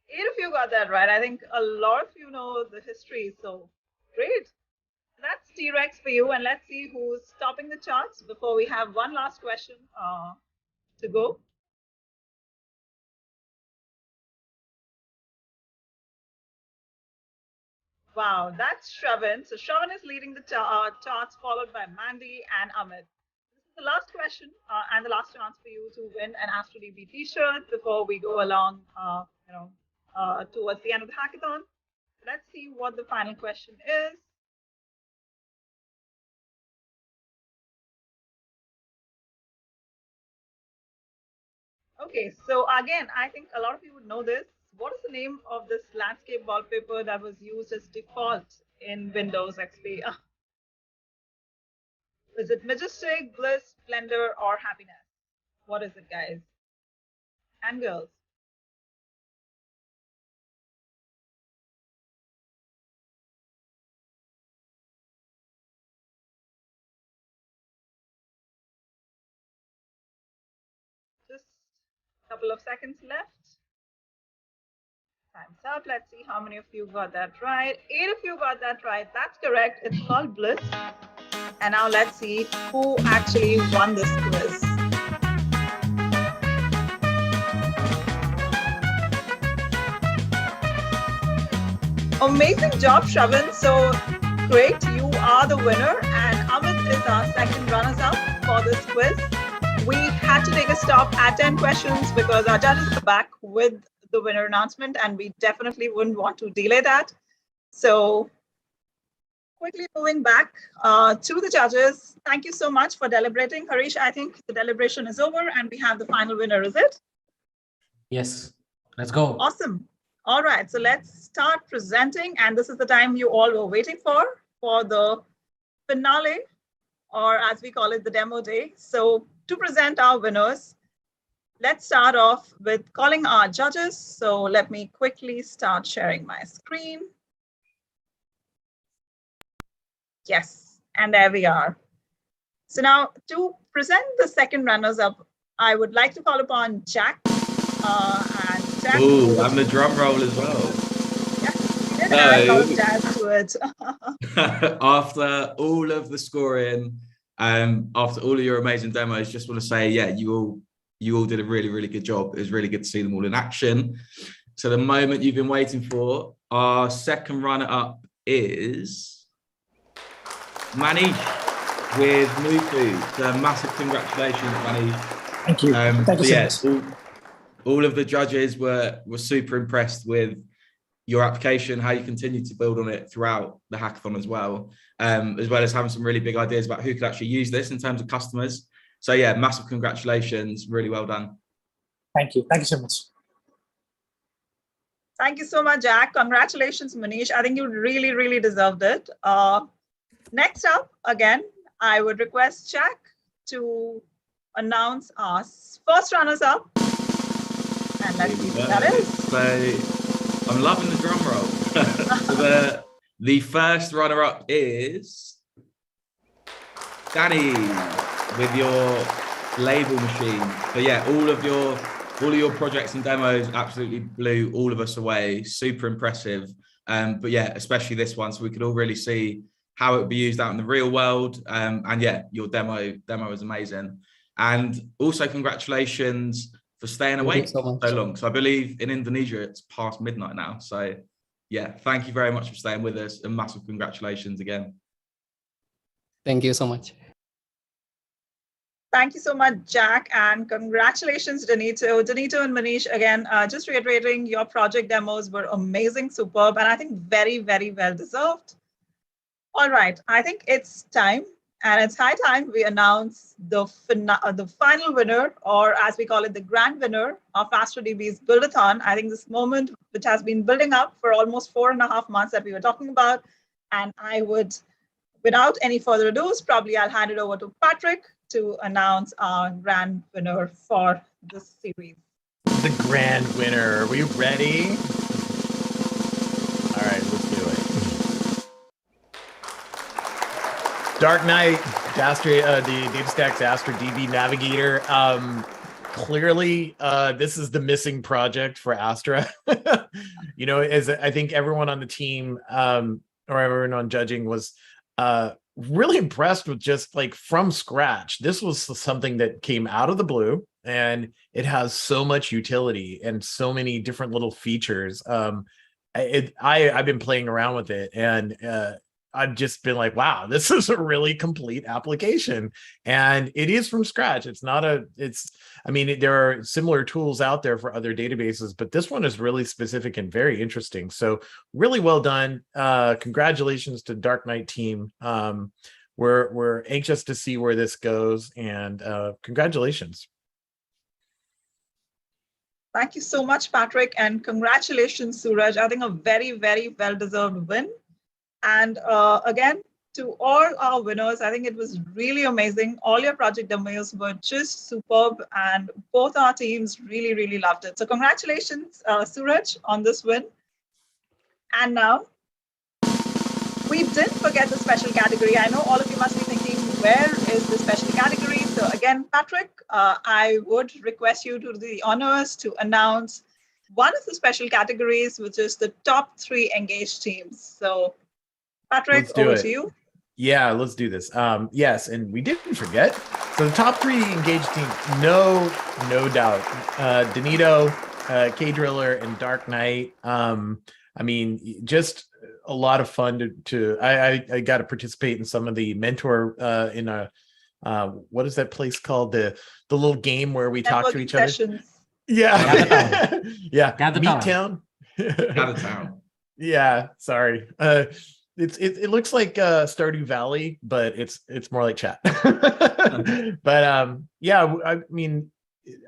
A: 8 of you got that right. I think a lot of you know the history, so great. That's T-Rex for you, and let's see who's topping the charts before we have one last question to go. Wow, that's Shravan. So Shravan is leading the charts, followed by Mandy and Amit. This is the last question and the last chance for you to win an Astra DB t-shirt before we go along, towards the end of the hackathon. Let's see what the final question is. Okay, so again, I think a lot of you would know this. What is the name of this landscape wallpaper that was used as default in Windows XP? Is it Majestic, Bliss, Splendor, or Happiness? What is it, guys? And girls? Just a couple of seconds left. Time's up. Let's see how many of you got that right. 8 of you got that right. That's correct. It's called Bliss. And now let's see who actually won this quiz. Amazing job, Shravan. So great, you are the winner, and Amit is our second runners-up for this quiz. We had to take a stop at 10 questions because our judges are back with the winner announcement, and we definitely wouldn't want to delay that. So quickly moving back to the judges, thank you so much for deliberating. Harish, I think the deliberation is over and we have the final winner, is it?
B: Yes, let's go.
A: Awesome. All right, so let's start presenting, and this is the time you all were waiting for the finale, or as we call it, the demo day. So to present our winners, let's start off with calling our judges. So let me quickly start sharing my screen. Yes, and there we are. So now to present the second runners-up, I would like to call upon Jack. And Jack.
C: Ooh, I'm the drum roll as well.
A: Yes, we did add a lot of jazz to it.
C: After all of the scoring, after all of your amazing demos, just want to say, yeah, you all did a really, really good job. It was really good to see them all in action. So the moment you've been waiting for, our second runner-up is Manish with mUfood. So massive congratulations, Manish.
I: Thank you. Thank you so much.
C: All of the judges were super impressed with your application, how you continue to build on it throughout the hackathon as well as having some really big ideas about who could actually use this in terms of customers. So yeah, massive congratulations, really well done.
I: Thank you so much.
A: Thank you so much, Jack. Congratulations, Manish. I think you really, really deserved it. Next up, again, I would request Jack to announce our first runners-up. And let's see who that is.
C: So I'm loving the drum roll. So the first runner-up is Danny with your label machine. So yeah, all of your projects and demos absolutely blew all of us away. Super impressive. But yeah, especially this one, so we could all really see how it would be used out in the real world. And yeah, your demo was amazing. And also congratulations for staying awake so long. So I believe in Indonesia, it's past midnight now. So yeah, thank you very much for staying with us, and massive congratulations again.
F: Thank you so much.
A: Thank you so much, Jack, and congratulations, Danito. Danito and Manish, again, just reiterating, your project demos were amazing, superb, and I think very, very well deserved. All right, I think it's time, and it's high time we announce the final winner, or as we call it, the grand winner of Astra DB's Build-A-Thon. I think this moment, which has been building up for almost 4.5 months that we were talking about, and I would, without any further ado, probably I'll hand it over to Patrick to announce our grand winner for this series.
D: The grand winner. Are we ready? All right, let's do it. Dark Knight, the DataStax Astra DB Navigator. Clearly, this is the missing project for Astra. You know, as I think everyone on the team or everyone on judging was really impressed with, just like from scratch. This was something that came out of the blue, and it has so much utility and so many different little features. I've been playing around with it, and I've just been like, wow, this is a really complete application. And it is from scratch. It's not I mean, there are similar tools out there for other databases, but this one is really specific and very interesting. So really well done. Congratulations to Dark Knight team. We're anxious to see where this goes, and congratulations.
A: Thank you so much, Patrick, and congratulations, Suraj. I think a very, very well-deserved win. And again, to all our winners, I think it was really amazing. All your project demos were just superb, and both our teams really, really loved it. So congratulations, Suraj, on this win. And now, we didn't forget the special category. I know all of you must be thinking, where is the special category? So again, Patrick, I would request you to do the honors to announce one of the special categories, which is the top 3 engaged teams. So Patrick, over to you.
D: Yeah, let's do this. Yes, and we didn't forget. So the top 3 engaged teams, no doubt. Danito, Kdrillar, and Dark Knight. I mean, just a lot of fun to I got to participate in some of the mentor in a what is that place called? The little game where we talk to each other. Yeah. Yeah. Meat
C: Town.
D: Yeah, sorry. It looks like Stardew Valley, but it's more like chat. But yeah, I mean,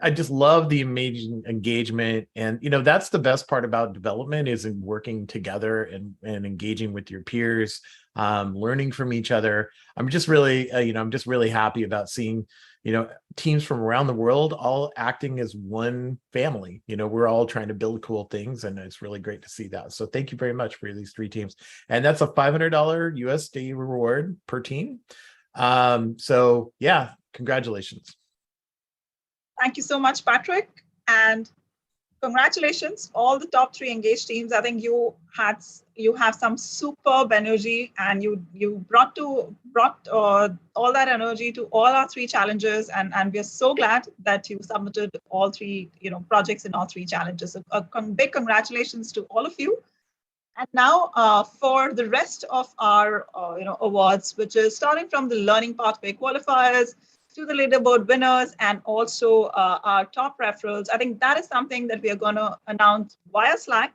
D: I just love the amazing engagement, and you know, that's the best part about development, is in working together and engaging with your peers, learning from each other. I'm just really I'm just really happy about seeing, you know, teams from around the world all acting as one family. You know, we're all trying to build cool things, and it's really great to see that. So thank you very much for these 3 teams. And that's a $500 USD reward per team. So yeah, congratulations.
A: Thank you so much, Patrick. And congratulations, all the top 3 engaged teams. I think you have some superb energy, and you brought all that energy to all our 3 challenges, and we are so glad that you submitted all 3 projects in all 3 challenges. So a big congratulations to all of you. And now for the rest of our awards, which is starting from the learning pathway qualifiers to the leaderboard winners, and also our top referrals. I think that is something that we are going to announce via Slack.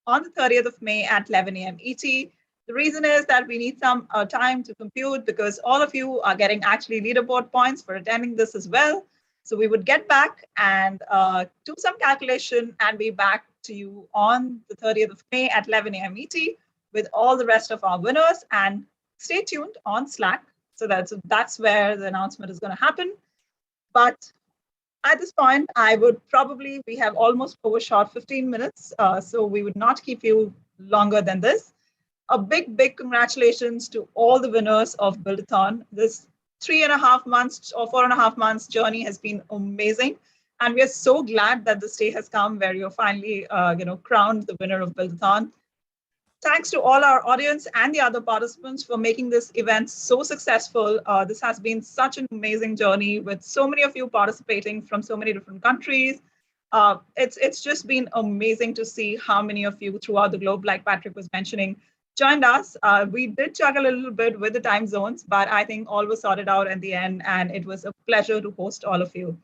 A: on the 30th of May at 11 a.m. ET. The reason is that we need some time to compute because all of you are getting actually leaderboard points for attending this as well. So we would get back and do some calculation and be back to you on the 30th of May at 11 a.m. ET with all the rest of our winners. And stay tuned on Slack. So that's where the announcement is going to happen. But at this point, we have almost overshot 15 minutes. So we would not keep you longer than this. A big, big congratulations to all the winners of Build-A-Thon. This 3.5 months or 4.5 months journey has been amazing. And we are so glad that this day has come where you're finally crowned the winner of Build-A-Thon. Thanks to all our audience and the other participants for making this event so successful. This has been such an amazing journey with so many of you participating from so many different countries. It's just been amazing to see how many of you throughout the globe, like Patrick was mentioning, joined us. We did juggle a little bit with the time zones, but I think all was sorted out in the end, and it was a pleasure to host all of you.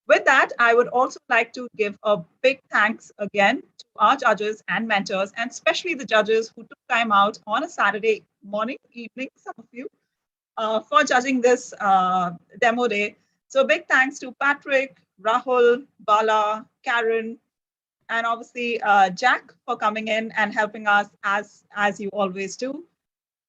A: With that, I would also like to give a big thanks again to our judges and mentors, and especially the judges who took time out on a Saturday morning, evening, some of you, for judging this demo day. So big thanks to Patrick, Rahul, Bala, Karen, and obviously Jack for coming in and helping us as you always do.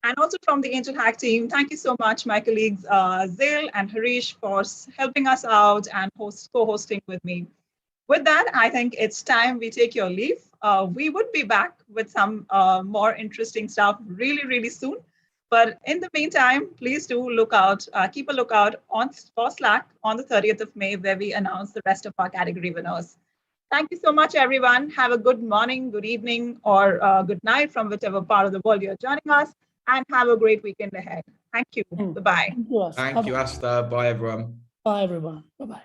A: And also from the Angel Hack team, thank you so much, my colleagues Zail and Harish, for helping us out and co-hosting with me. With that, I think it's time we take your leave. We would be back with some more interesting stuff really, really soon. But in the meantime, please do keep a lookout for Slack on the 30th of May, where we announce the rest of our category winners. Thank you so much, everyone. Have a good morning, good evening, or good night from whichever part of the world you're joining us. And have a great weekend ahead. Thank you. Bye-bye.
C: Thank you, Asta. Bye, everyone.
J: Bye, everyone. Bye-bye.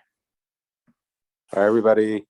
M: Bye, everybody.